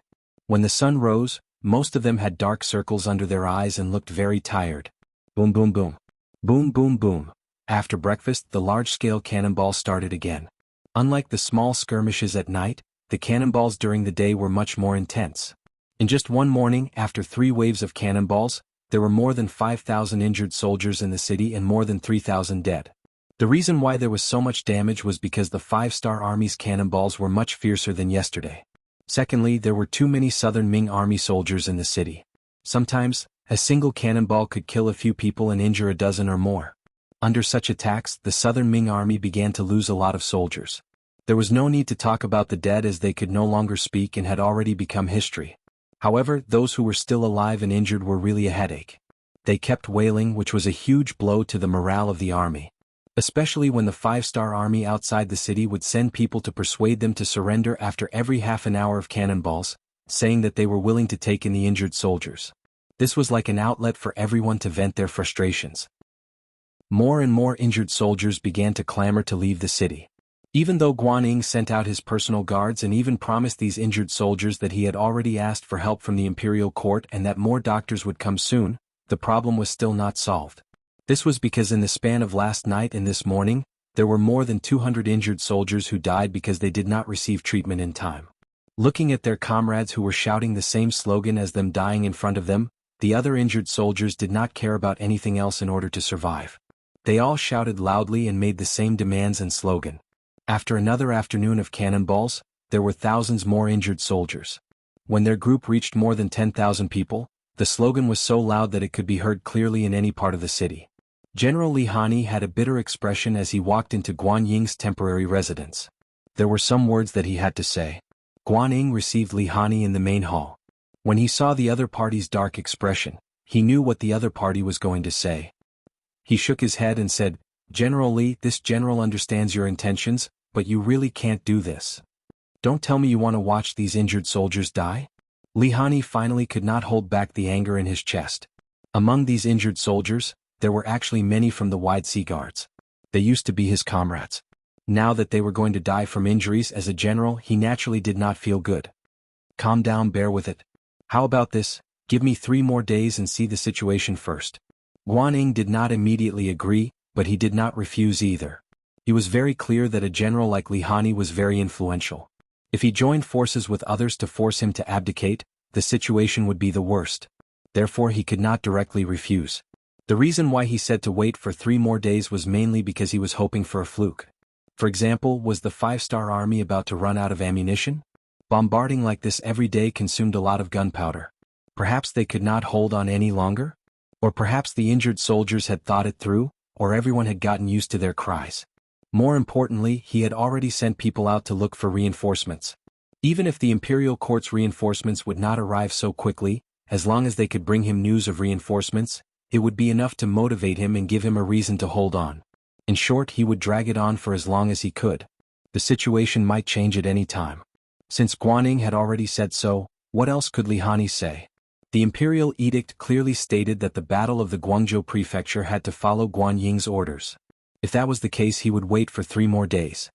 When the sun rose, most of them had dark circles under their eyes and looked very tired. Boom boom boom. Boom boom boom. After breakfast, the large-scale cannonball started again. Unlike the small skirmishes at night, the cannonballs during the day were much more intense. In just one morning, after 3 waves of cannonballs, there were more than 5,000 injured soldiers in the city and more than 3,000 dead. The reason why there was so much damage was because the 5-star army's cannonballs were much fiercer than yesterday. Secondly, there were too many southern Ming army soldiers in the city. Sometimes, a single cannonball could kill a few people and injure a dozen or more. Under such attacks, the southern Ming army began to lose a lot of soldiers. There was no need to talk about the dead as they could no longer speak and had already become history. However, those who were still alive and injured were really a headache. They kept wailing, which was a huge blow to the morale of the army. Especially when the 5-star army outside the city would send people to persuade them to surrender after every half an hour of cannonballs, saying that they were willing to take in the injured soldiers. This was like an outlet for everyone to vent their frustrations. More and more injured soldiers began to clamor to leave the city. Even though Guanyin sent out his personal guards and even promised these injured soldiers that he had already asked for help from the imperial court and that more doctors would come soon, the problem was still not solved. This was because in the span of last night and this morning, there were more than 200 injured soldiers who died because they did not receive treatment in time. Looking at their comrades who were shouting the same slogan as them dying in front of them, the other injured soldiers did not care about anything else in order to survive. They all shouted loudly and made the same demands and slogan. After another afternoon of cannonballs, there were thousands more injured soldiers. When their group reached more than 10,000 people, the slogan was so loud that it could be heard clearly in any part of the city. General Li Hani had a bitter expression as he walked into Guanying's temporary residence. There were some words that he had to say. Guanying received Li Hani in the main hall. When he saw the other party's dark expression, he knew what the other party was going to say. He shook his head and said, "General Li, this general understands your intentions, but you really can't do this. Don't tell me you want to watch these injured soldiers die?" Li Hani finally could not hold back the anger in his chest. Among these injured soldiers, there were actually many from the Wide Sea Guards. They used to be his comrades. Now that they were going to die from injuries as a general, he naturally did not feel good. "Calm down, bear with it. How about this, give me 3 more days and see the situation first." Guanying did not immediately agree, but he did not refuse either. He was very clear that a general like Li Hani was very influential. If he joined forces with others to force him to abdicate, the situation would be the worst. Therefore he could not directly refuse. The reason why he said to wait for 3 more days was mainly because he was hoping for a fluke. For example, was the 5-star army about to run out of ammunition? Bombarding like this every day consumed a lot of gunpowder. Perhaps they could not hold on any longer? Or perhaps the injured soldiers had thought it through, or everyone had gotten used to their cries. More importantly, he had already sent people out to look for reinforcements. Even if the imperial court's reinforcements would not arrive so quickly, as long as they could bring him news of reinforcements, it would be enough to motivate him and give him a reason to hold on. In short, he would drag it on for as long as he could. The situation might change at any time. Since Guanying had already said so, what else could Li Hani say? The imperial edict clearly stated that the battle of the Guangzhou prefecture had to follow Guanying's orders. If that was the case, he would wait for 3 more days.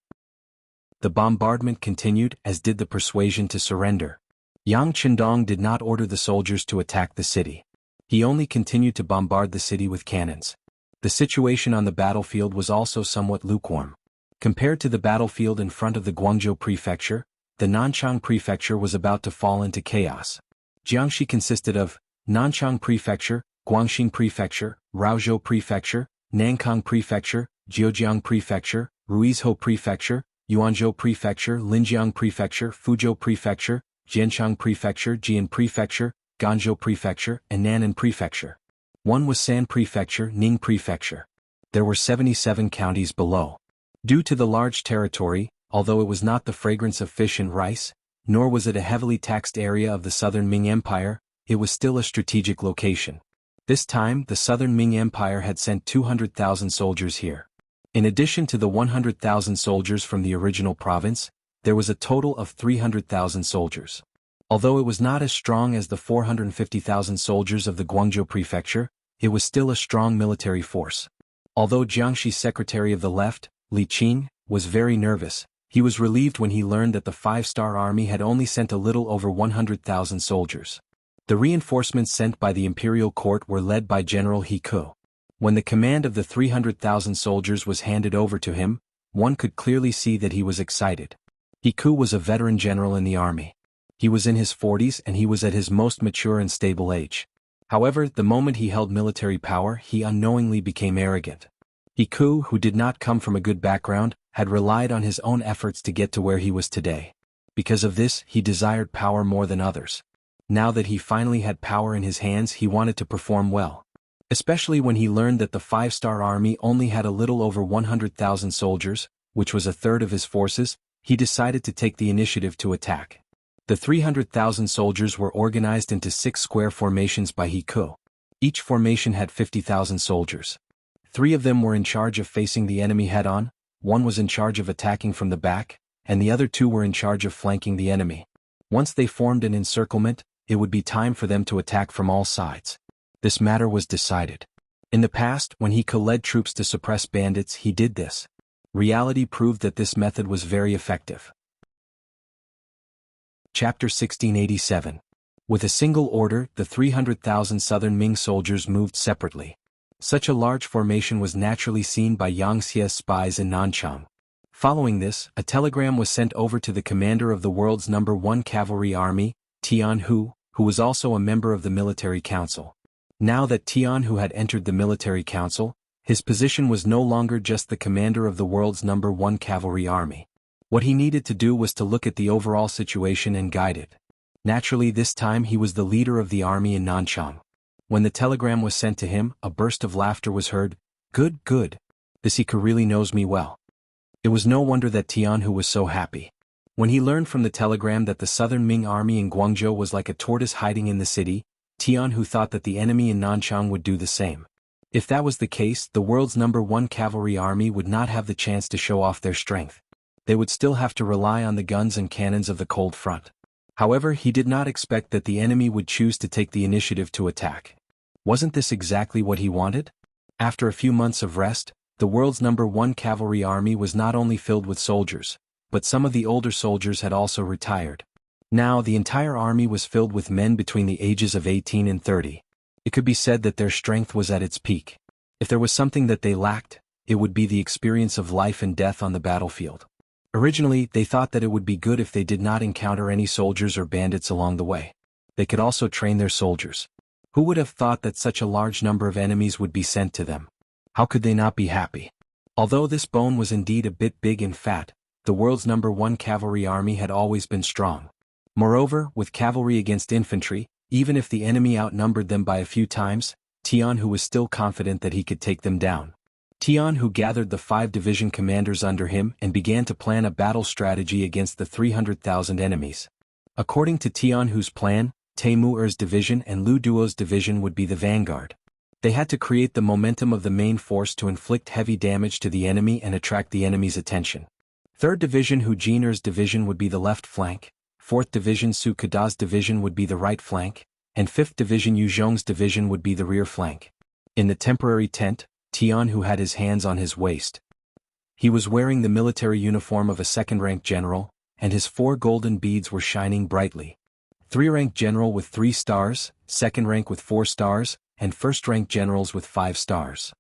The bombardment continued, as did the persuasion to surrender. Yang Qindong did not order the soldiers to attack the city. He only continued to bombard the city with cannons. The situation on the battlefield was also somewhat lukewarm. Compared to the battlefield in front of the Guangzhou prefecture, the Nanchang Prefecture was about to fall into chaos. Jiangxi consisted of Nanchang Prefecture, Guangxing Prefecture, Raozhou Prefecture, Nankang Prefecture, Jiujiang Prefecture, Ruizhou Prefecture, Yuanzhou Prefecture, Linjiang Prefecture, Fuzhou Prefecture, Jianchang Prefecture, Jian Prefecture, Ganzhou Prefecture, and Nan'an Prefecture. One was San Prefecture, Ning Prefecture. There were 77 counties below. Due to the large territory, although it was not the fragrance of fish and rice, nor was it a heavily taxed area of the southern Ming Empire, it was still a strategic location. This time, the southern Ming Empire had sent 200,000 soldiers here. In addition to the 100,000 soldiers from the original province, there was a total of 300,000 soldiers. Although it was not as strong as the 450,000 soldiers of the Guangzhou Prefecture, it was still a strong military force. Although Jiangxi's secretary of the left, Li Qing, was very nervous, he was relieved when he learned that the five-star army had only sent a little over 100,000 soldiers. The reinforcements sent by the imperial court were led by General He Ku. When the command of the 300,000 soldiers was handed over to him, one could clearly see that he was excited. He Ku was a veteran general in the army. He was in his 40s and he was at his most mature and stable age. However, the moment he held military power, he unknowingly became arrogant. He Ku, who did not come from a good background, had relied on his own efforts to get to where he was today. Because of this, he desired power more than others. Now that he finally had power in his hands, he wanted to perform well. Especially when he learned that the five-star army only had a little over 100,000 soldiers, which was a third of his forces, he decided to take the initiative to attack. The 300,000 soldiers were organized into 6 square formations by He Ku. Each formation had 50,000 soldiers. 3 of them were in charge of facing the enemy head-on, 1 was in charge of attacking from the back, and the other 2 were in charge of flanking the enemy. Once they formed an encirclement, it would be time for them to attack from all sides. This matter was decided. In the past, when He Ku led troops to suppress bandits, he did this. Reality proved that this method was very effective. Chapter 1687. With a single order, the 300,000 southern Ming soldiers moved separately. Such a large formation was naturally seen by Yang Xie's spies in Nanchang. Following this, a telegram was sent over to the commander of the world's number 1 cavalry army, Jianghu, who was also a member of the military council. Now that Jianghu had entered the military council, his position was no longer just the commander of the world's number 1 cavalry army. What he needed to do was to look at the overall situation and guide it. Naturally, this time he was the leader of the army in Nanchang. When the telegram was sent to him, a burst of laughter was heard. Good, good. This He Ku really knows me well. It was no wonder that Jianghu was so happy. When he learned from the telegram that the southern Ming army in Guangzhou was like a tortoise hiding in the city, Jianghu thought that the enemy in Nanchang would do the same. If that was the case, the world's number 1 cavalry army would not have the chance to show off their strength. They would still have to rely on the guns and cannons of the cold front. However, he did not expect that the enemy would choose to take the initiative to attack. Wasn't this exactly what he wanted? After a few months of rest, the world's number 1 cavalry army was not only filled with soldiers, but some of the older soldiers had also retired. Now the entire army was filled with men between the ages of 18 and 30. It could be said that their strength was at its peak. If there was something that they lacked, it would be the experience of life and death on the battlefield. Originally, they thought that it would be good if they did not encounter any soldiers or bandits along the way. They could also train their soldiers. Who would have thought that such a large number of enemies would be sent to them? How could they not be happy? Although this bone was indeed a bit big and fat, the world's number 1 cavalry army had always been strong. Moreover, with cavalry against infantry, even if the enemy outnumbered them by a few times, Jianghu was still confident that he could take them down. Jianghu gathered the 5 division commanders under him and began to plan a battle strategy against the 300,000 enemies. According to Jianghu's plan, Teimuer's division and Lu Duo's division would be the vanguard. They had to create the momentum of the main force to inflict heavy damage to the enemy and attract the enemy's attention. 3rd Division Hu Jiner's division would be the left flank, 4th Division Su Keda's division would be the right flank, and 5th Division Yu Zhong's division would be the rear flank. In the temporary tent, Jianghu had his hands on his waist. He was wearing the military uniform of a 2nd-rank general, and his 4 golden beads were shining brightly. 3-rank general with 3 stars, 2nd rank with 4 stars, and 1st-rank generals with 5 stars.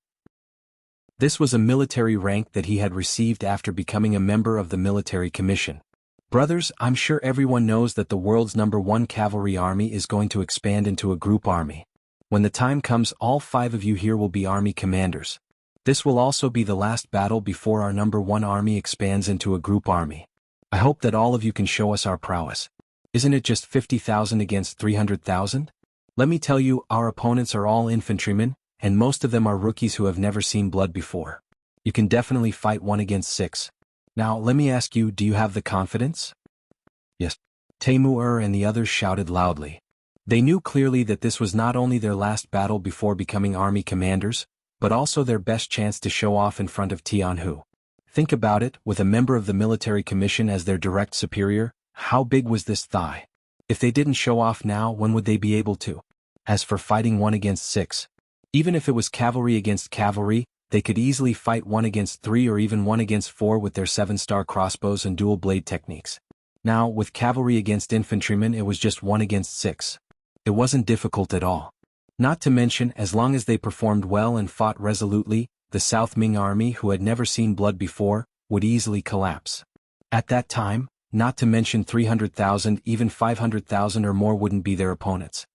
This was a military rank that he had received after becoming a member of the military commission. Brothers, I'm sure everyone knows that the world's #1 cavalry army is going to expand into a group army. When the time comes, all 5 of you here will be army commanders. This will also be the last battle before our #1 army expands into a group army. I hope that all of you can show us our prowess. Isn't it just 50,000 against 300,000? Let me tell you, our opponents are all infantrymen, and most of them are rookies who have never seen blood before. You can definitely fight 1 against 6. Now, let me ask you, do you have the confidence? Yes. Taimur and the others shouted loudly. They knew clearly that this was not only their last battle before becoming army commanders, but also their best chance to show off in front of Jianghu. Think about it, with a member of the military commission as their direct superior, how big was this thigh? If they didn't show off now, when would they be able to? As for fighting 1 against 6, even if it was cavalry against cavalry, they could easily fight 1 against 3 or even 1 against 4 with their 7-star crossbows and dual blade techniques. Now, with cavalry against infantrymen, it was just 1 against 6. It wasn't difficult at all. Not to mention, as long as they performed well and fought resolutely, the South Ming army, who had never seen blood before, would easily collapse. At that time, not to mention 300,000, even 500,000 or more wouldn't be their opponents.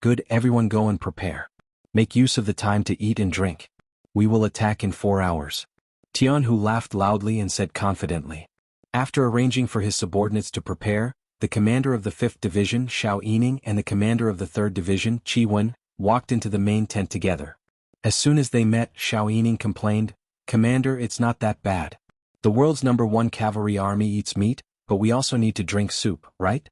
Good, everyone go and prepare. Make use of the time to eat and drink. We will attack in 4 hours. Tianhu laughed loudly and said confidently. After arranging for his subordinates to prepare, the commander of the 5th Division, Xiao Yining, and the commander of the 3rd Division, Qi Wen, walked into the main tent together. As soon as they met, Xiao Yining complained, "Commander, it's not that bad. The world's #1 cavalry army eats meat, but we also need to drink soup, right?"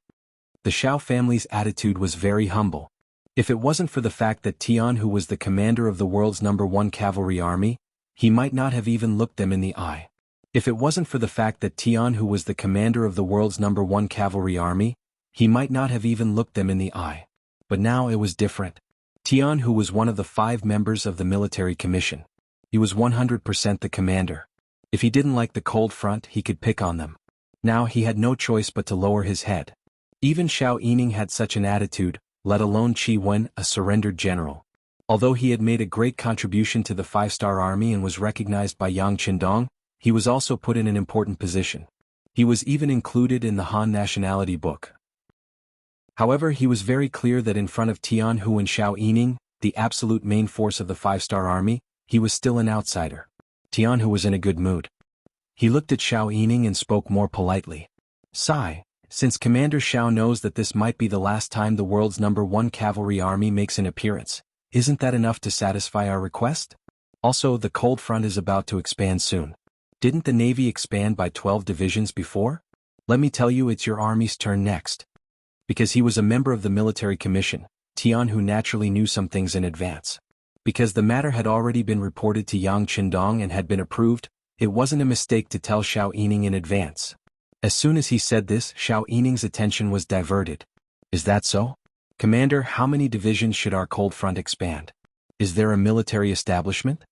The Xiao family's attitude was very humble. If it wasn't for the fact that Tianhu was the commander of the world's #1 cavalry army, he might not have even looked them in the eye. If it wasn't for the fact that Tianhu was the commander of the world's #1 cavalry army, he might not have even looked them in the eye. But now it was different. Tianhu was one of the 5 members of the military commission. He was 100% the commander. If he didn't like the cold front, he could pick on them. Now he had no choice but to lower his head. Even Xiao Yining had such an attitude, let alone Qi Wen, a surrendered general. Although he had made a great contribution to the 5-star army and was recognized by Yang Qindong, he was also put in an important position. He was even included in the Han nationality book. However, he was very clear that in front of Tianhu and Xiao Yining, the absolute main force of the 5-star army, he was still an outsider. Tianhu was in a good mood. He looked at Xiao Yining and spoke more politely. "Sigh, since Commander Xiao knows that this might be the last time the world's #1 cavalry army makes an appearance, isn't that enough to satisfy our request? Also, the cold front is about to expand soon. Didn't the Navy expand by 12 divisions before? Let me tell you, it's your army's turn next." Because he was a member of the military commission, Tianhu naturally knew some things in advance. Because the matter had already been reported to Yang Qindong and had been approved, it wasn't a mistake to tell Xiao Yining in advance. As soon as he said this, Xiao Yining's attention was diverted. "Is that so? Commander, how many divisions should our cold front expand? Is there a military establishment?"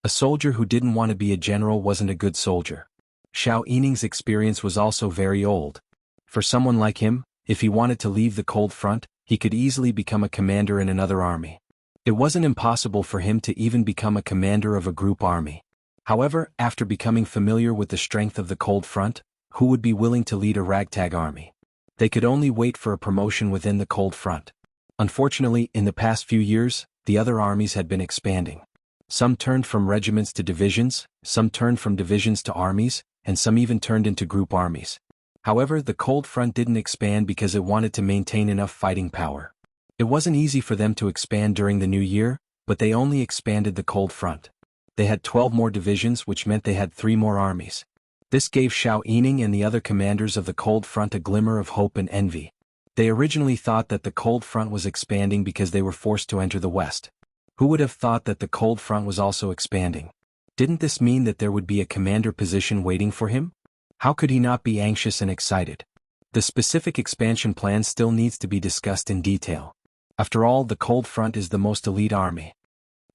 A soldier who didn't want to be a general wasn't a good soldier. Xiao Yining's experience was also very old. For someone like him, if he wanted to leave the cold front, he could easily become a commander in another army. It wasn't impossible for him to even become a commander of a group army. However, after becoming familiar with the strength of the cold front, who would be willing to lead a ragtag army? They could only wait for a promotion within the cold front. Unfortunately, in the past few years, the other armies had been expanding. Some turned from regiments to divisions, some turned from divisions to armies, and some even turned into group armies. However, the cold front didn't expand because it wanted to maintain enough fighting power. It wasn't easy for them to expand during the new year, but they only expanded the cold front. They had 12 more divisions, which meant they had 3 more armies. This gave Xiao Yining and the other commanders of the cold front a glimmer of hope and envy. They originally thought that the cold front was expanding because they were forced to enter the west. Who would have thought that the cold front was also expanding? Didn't this mean that there would be a commander position waiting for him? How could he not be anxious and excited? The specific expansion plan still needs to be discussed in detail. After all, the cold front is the most elite army.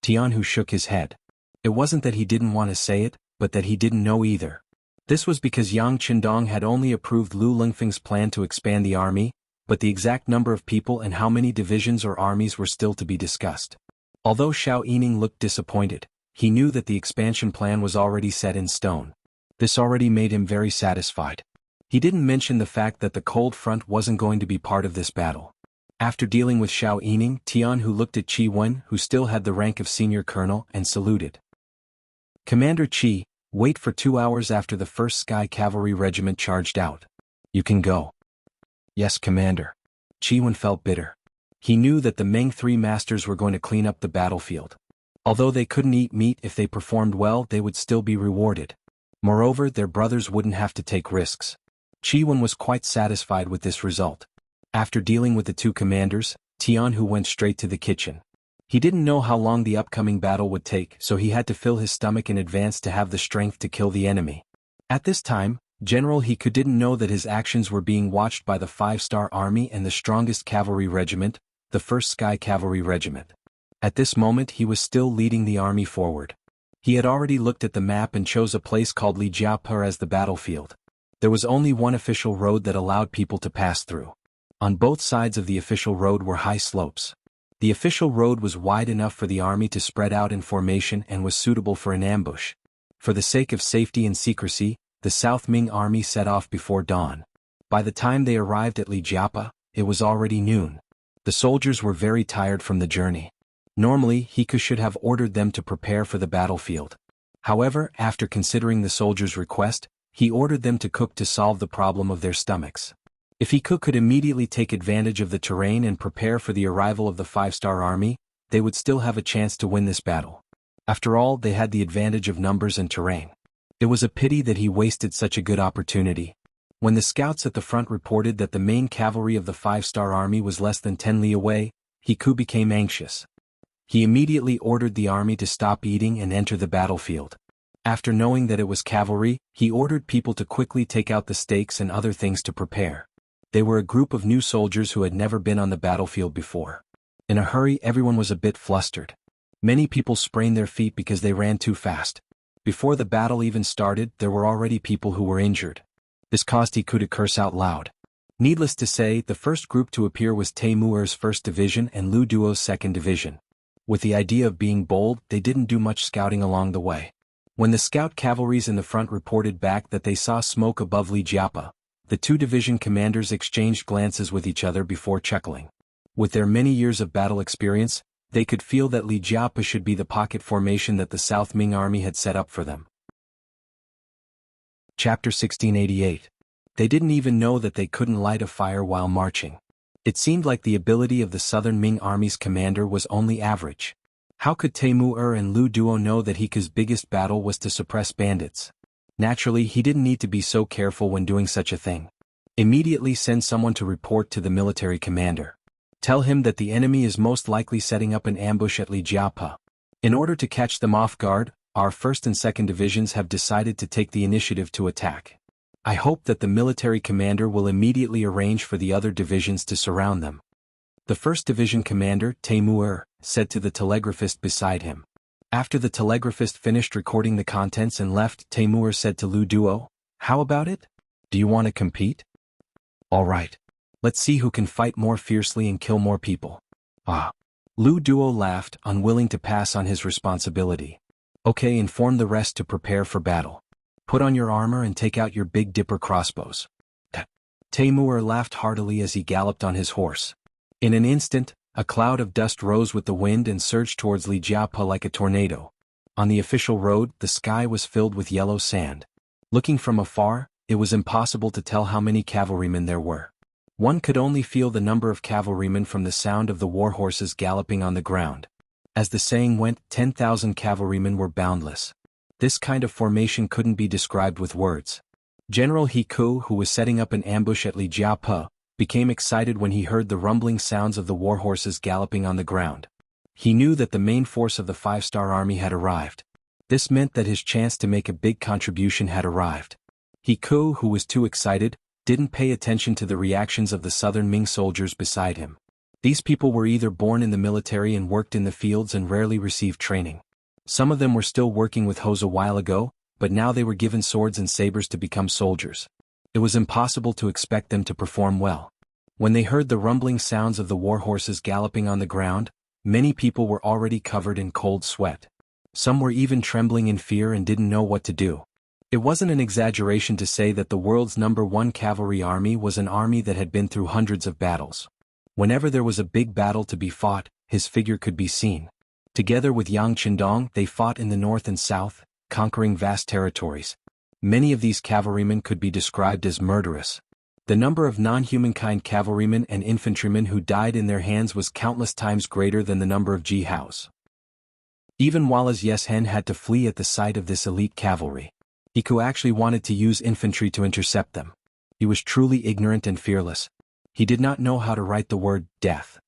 Tianhu shook his head. It wasn't that he didn't want to say it, but that he didn't know either. This was because Yang Qindong had only approved Lu Lingfeng's plan to expand the army, but the exact number of people and how many divisions or armies were still to be discussed. Although Xiao Yining looked disappointed, he knew that the expansion plan was already set in stone. This already made him very satisfied. He didn't mention the fact that the cold front wasn't going to be part of this battle. After dealing with Xiao Yining, Tianhu looked at Qi Wen, who still had the rank of senior colonel, and saluted. Commander Qi, wait for 2 hours after the 1st Sky Cavalry Regiment charged out. You can go. Yes, Commander. Qi Wen felt bitter. He knew that the Ming Three Masters were going to clean up the battlefield. Although they couldn't eat meat, if they performed well they would still be rewarded. Moreover, their brothers wouldn't have to take risks. Qi Wen was quite satisfied with this result. After dealing with the two commanders, Tianhu went straight to the kitchen. He didn't know how long the upcoming battle would take, so he had to fill his stomach in advance to have the strength to kill the enemy. At this time, General Hiku didn't know that his actions were being watched by the 5-star Army and the strongest cavalry regiment, the 1st Sky Cavalry Regiment. At this moment he was still leading the army forward. He had already looked at the map and chose a place called Lijiape as the battlefield. There was only one official road that allowed people to pass through. On both sides of the official road were high slopes. The official road was wide enough for the army to spread out in formation and was suitable for an ambush. For the sake of safety and secrecy, the South Ming army set off before dawn. By the time they arrived at Lijiape, it was already noon. The soldiers were very tired from the journey. Normally, Hiku should have ordered them to prepare for the battlefield. However, after considering the soldiers' request, he ordered them to cook to solve the problem of their stomachs. If Hiku could immediately take advantage of the terrain and prepare for the arrival of the 5-star army, they would still have a chance to win this battle. After all, they had the advantage of numbers and terrain. It was a pity that he wasted such a good opportunity. When the scouts at the front reported that the main cavalry of the 5-star army was less than 10 li away, Hiku became anxious. He immediately ordered the army to stop eating and enter the battlefield. After knowing that it was cavalry, he ordered people to quickly take out the stakes and other things to prepare. They were a group of new soldiers who had never been on the battlefield before. In a hurry, everyone was a bit flustered. Many people sprained their feet because they ran too fast. Before the battle even started, there were already people who were injured. This caused Hiku to curse out loud. Needless to say, the first group to appear was Teimuer's 1st Division and Lu Duo's 2nd Division. With the idea of being bold, they didn't do much scouting along the way. When the scout cavalries in the front reported back that they saw smoke above Lijiape, the two division commanders exchanged glances with each other before chuckling. With their many years of battle experience, they could feel that Lijiape should be the pocket formation that the South Ming army had set up for them. Chapter 1688. They didn't even know that they couldn't light a fire while marching. It seemed like the ability of the Southern Ming army's commander was only average. How could Teimuer and Lu Duo know that Hiku's biggest battle was to suppress bandits? Naturally, he didn't need to be so careful when doing such a thing. Immediately send someone to report to the military commander. Tell him that the enemy is most likely setting up an ambush at Lijiape. In order to catch them off guard, our 1st and 2nd divisions have decided to take the initiative to attack. I hope that the military commander will immediately arrange for the other divisions to surround them. The 1st Division commander, Teimuer, said to the telegraphist beside him. After the telegraphist finished recording the contents and left, Teimuer said to Lu Duo, "How about it? Do you want to compete? All right. Let's see who can fight more fiercely and kill more people." Ah. Lu Duo laughed, unwilling to pass on his responsibility. "Okay, inform the rest to prepare for battle. Put on your armor and take out your Big Dipper crossbows." Teimuer laughed heartily as he galloped on his horse. In an instant, a cloud of dust rose with the wind and surged towards Lijiape like a tornado. On the official road, the sky was filled with yellow sand. Looking from afar, it was impossible to tell how many cavalrymen there were. One could only feel the number of cavalrymen from the sound of the war horses galloping on the ground. As the saying went, 10,000 cavalrymen were boundless. This kind of formation couldn't be described with words. General Hiku, who was setting up an ambush at Lijiape, became excited when he heard the rumbling sounds of the war horses galloping on the ground. He knew that the main force of the 5-star army had arrived. This meant that his chance to make a big contribution had arrived. Hiku, who was too excited, didn't pay attention to the reactions of the Southern Ming soldiers beside him. These people were either born in the military and worked in the fields and rarely received training. Some of them were still working with hoes a while ago, but now they were given swords and sabers to become soldiers. It was impossible to expect them to perform well. When they heard the rumbling sounds of the war horses galloping on the ground, many people were already covered in cold sweat. Some were even trembling in fear and didn't know what to do. It wasn't an exaggeration to say that the world's #1 cavalry army was an army that had been through hundreds of battles. Whenever there was a big battle to be fought, his figure could be seen. Together with Yang Qindong, they fought in the north and south, conquering vast territories. Many of these cavalrymen could be described as murderous. The number of non-humankind cavalrymen and infantrymen who died in their hands was countless times greater than the number of Jihaos. Even Wallace Yeshen had to flee at the sight of this elite cavalry. Iku actually wanted to use infantry to intercept them. He was truly ignorant and fearless. He did not know how to write the word death.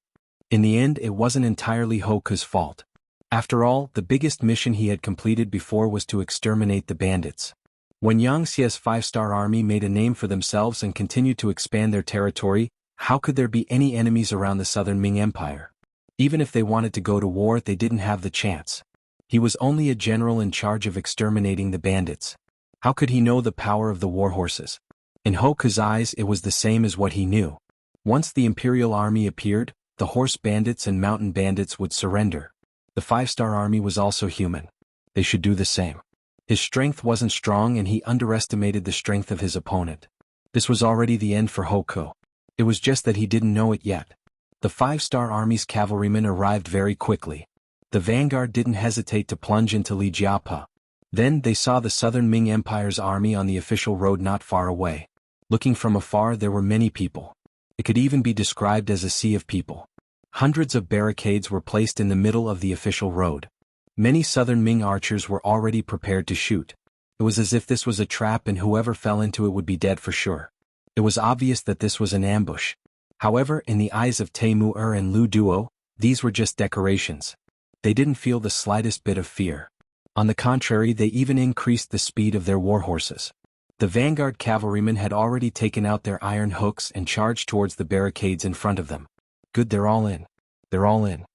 In the end, it wasn't entirely Hoku's fault. After all, the biggest mission he had completed before was to exterminate the bandits. When Yang Xie's 5-star army made a name for themselves and continued to expand their territory, how could there be any enemies around the southern Ming Empire? Even if they wanted to go to war, they didn't have the chance. He was only a general in charge of exterminating the bandits. How could he know the power of the war horses? In Hoku's eyes, it was the same as what he knew. Once the imperial army appeared, the horse bandits and mountain bandits would surrender. The 5-star army was also human. They should do the same. His strength wasn't strong and he underestimated the strength of his opponent. This was already the end for Hoku. It was just that he didn't know it yet. The 5-star army's cavalrymen arrived very quickly. The vanguard didn't hesitate to plunge into Li Jiapa. Then they saw the southern Ming Empire's army on the official road not far away. Looking from afar, there were many people. It could even be described as a sea of people. Hundreds of barricades were placed in the middle of the official road. Many southern Ming archers were already prepared to shoot. It was as if this was a trap and whoever fell into it would be dead for sure. It was obvious that this was an ambush. However, in the eyes of Teimu and Lu Duo, these were just decorations. They didn't feel the slightest bit of fear. On the contrary, they even increased the speed of their war horses. The vanguard cavalrymen had already taken out their iron hooks and charged towards the barricades in front of them. Good, they're all in. They're all in.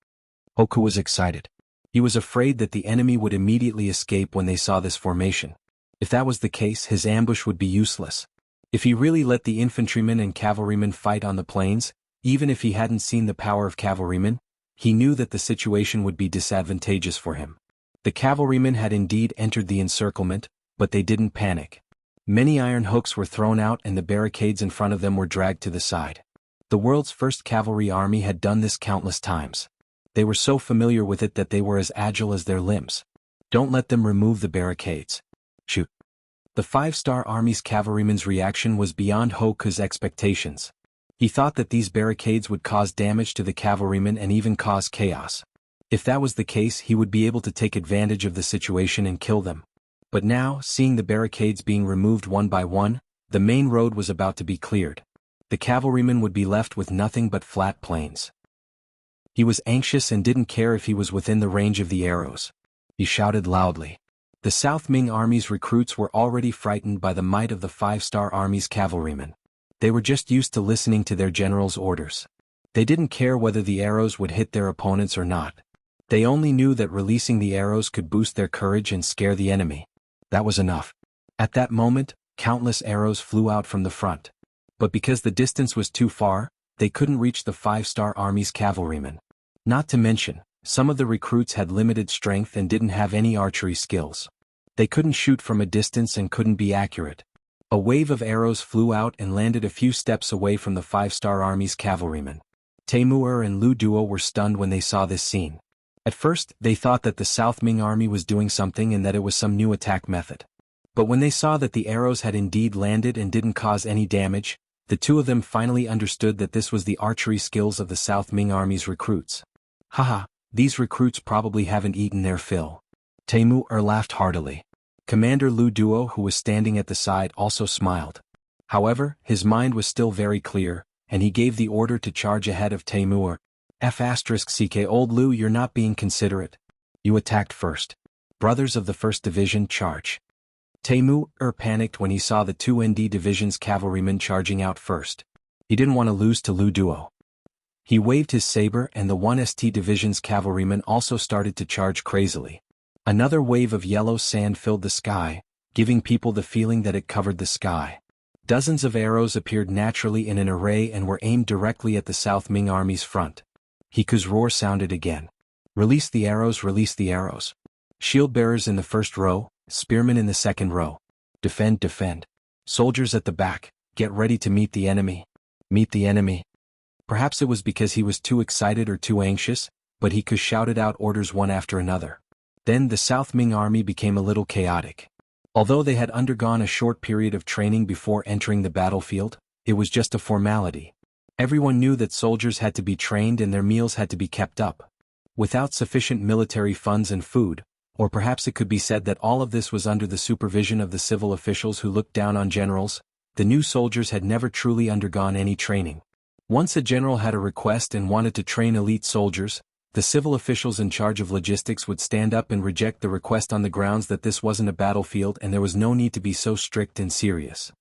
Hoku was excited. He was afraid that the enemy would immediately escape when they saw this formation. If that was the case, his ambush would be useless. If he really let the infantrymen and cavalrymen fight on the plains, even if he hadn't seen the power of cavalrymen, he knew that the situation would be disadvantageous for him. The cavalrymen had indeed entered the encirclement, but they didn't panic. Many iron hooks were thrown out and the barricades in front of them were dragged to the side. The world's first cavalry army had done this countless times. They were so familiar with it that they were as agile as their limbs. Don't let them remove the barricades. Shoot. The 5-star army's cavalryman's reaction was beyond Hoku's expectations. He thought that these barricades would cause damage to the cavalrymen and even cause chaos. If that was the case, he would be able to take advantage of the situation and kill them. But now, seeing the barricades being removed one by one, the main road was about to be cleared. The cavalrymen would be left with nothing but flat plains. He was anxious and didn't care if he was within the range of the arrows. He shouted loudly. The South Ming Army's recruits were already frightened by the might of the 5-star Army's cavalrymen. They were just used to listening to their general's orders. They didn't care whether the arrows would hit their opponents or not. They only knew that releasing the arrows could boost their courage and scare the enemy. That was enough. At that moment, countless arrows flew out from the front. But because the distance was too far, they couldn't reach the 5-star Army's cavalrymen. Not to mention, some of the recruits had limited strength and didn't have any archery skills. They couldn't shoot from a distance and couldn't be accurate. A wave of arrows flew out and landed a few steps away from the 5-star Army's cavalrymen. Teimu and Lu Duo were stunned when they saw this scene. At first, they thought that the South Ming Army was doing something and that it was some new attack method. But when they saw that the arrows had indeed landed and didn't cause any damage, the two of them finally understood that this was the archery skills of the South Ming Army's recruits. Haha, these recruits probably haven't eaten their fill. Teimu laughed heartily. Commander Lu Duo, who was standing at the side, also smiled. However, his mind was still very clear, and he gave the order to charge ahead of Teimu. F***ck old Lu, you're not being considerate. You attacked first. Brothers of the 1st Division, charge. Teimu panicked when he saw the 2 ND Division's cavalrymen charging out first. He didn't want to lose to Lu Duo. He waved his saber and the 1 ST Division's cavalrymen also started to charge crazily. Another wave of yellow sand filled the sky, giving people the feeling that it covered the sky. Dozens of arrows appeared naturally in an array and were aimed directly at the South Ming Army's front. Hiku's roar sounded again. Release the arrows, release the arrows. Shield bearers in the first row, spearmen in the second row. Defend, defend. Soldiers at the back, get ready to meet the enemy. Meet the enemy. Perhaps it was because he was too excited or too anxious, but he could shouted out orders one after another. Then the South Ming army became a little chaotic. Although they had undergone a short period of training before entering the battlefield, it was just a formality. Everyone knew that soldiers had to be trained and their meals had to be kept up. Without sufficient military funds and food, or perhaps it could be said that all of this was under the supervision of the civil officials who looked down on generals, the new soldiers had never truly undergone any training. Once a general had a request and wanted to train elite soldiers, the civil officials in charge of logistics would stand up and reject the request on the grounds that this wasn't a battlefield and there was no need to be so strict and serious.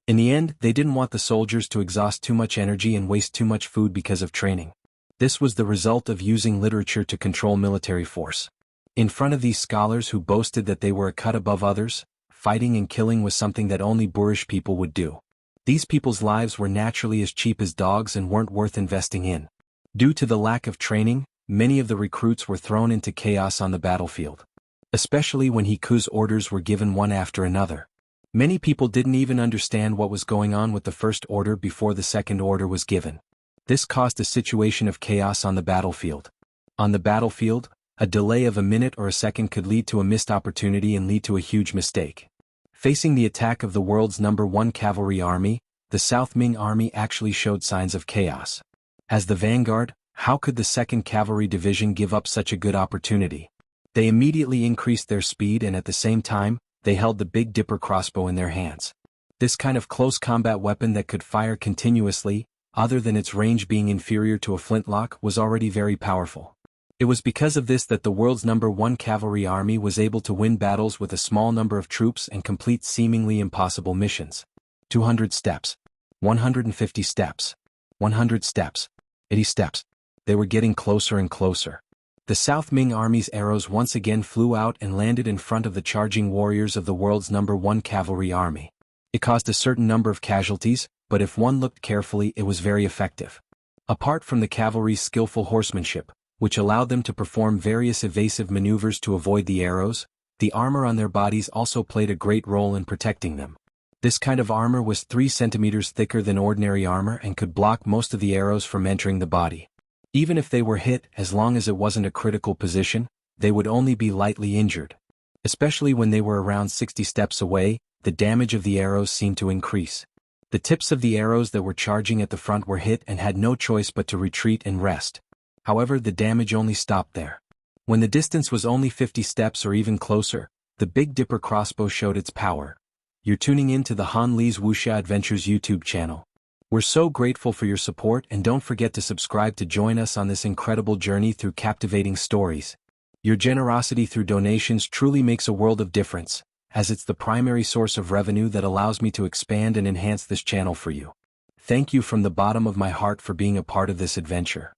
In the end, they didn't want the soldiers to exhaust too much energy and waste too much food because of training. This was the result of using literature to control military force. In front of these scholars who boasted that they were a cut above others, fighting and killing was something that only boorish people would do. These people's lives were naturally as cheap as dogs and weren't worth investing in. Due to the lack of training, many of the recruits were thrown into chaos on the battlefield. Especially when Hiku's orders were given one after another. Many people didn't even understand what was going on with the first order before the second order was given. This caused a situation of chaos on the battlefield. On the battlefield, a delay of a minute or a second could lead to a missed opportunity and lead to a huge mistake. Facing the attack of the world's #1 cavalry army, the South Ming army actually showed signs of chaos. As the vanguard, how could the 2nd Cavalry Division give up such a good opportunity? They immediately increased their speed and at the same time, they held the Big Dipper crossbow in their hands. This kind of close combat weapon that could fire continuously, other than its range being inferior to a flintlock, was already very powerful. It was because of this that the world's #1 cavalry army was able to win battles with a small number of troops and complete seemingly impossible missions. 200 steps. 150 steps. 100 steps. 80 steps. They were getting closer and closer. The South Ming army's arrows once again flew out and landed in front of the charging warriors of the world's #1 cavalry army. It caused a certain number of casualties, but if one looked carefully it was very effective. Apart from the cavalry's skillful horsemanship, which allowed them to perform various evasive maneuvers to avoid the arrows, the armor on their bodies also played a great role in protecting them. This kind of armor was 3 centimeters thicker than ordinary armor and could block most of the arrows from entering the body. Even if they were hit, as long as it wasn't a critical position, they would only be lightly injured. Especially when they were around 60 steps away, the damage of the arrows seemed to increase. The tips of the arrows that were charging at the front were hit and had no choice but to retreat and rest. However, the damage only stopped there. When the distance was only 50 steps or even closer, the Big Dipper crossbow showed its power. You're tuning in to the Han Lee's Wuxia Adventures YouTube channel. We're so grateful for your support and don't forget to subscribe to join us on this incredible journey through captivating stories. Your generosity through donations truly makes a world of difference, as it's the primary source of revenue that allows me to expand and enhance this channel for you. Thank you from the bottom of my heart for being a part of this adventure.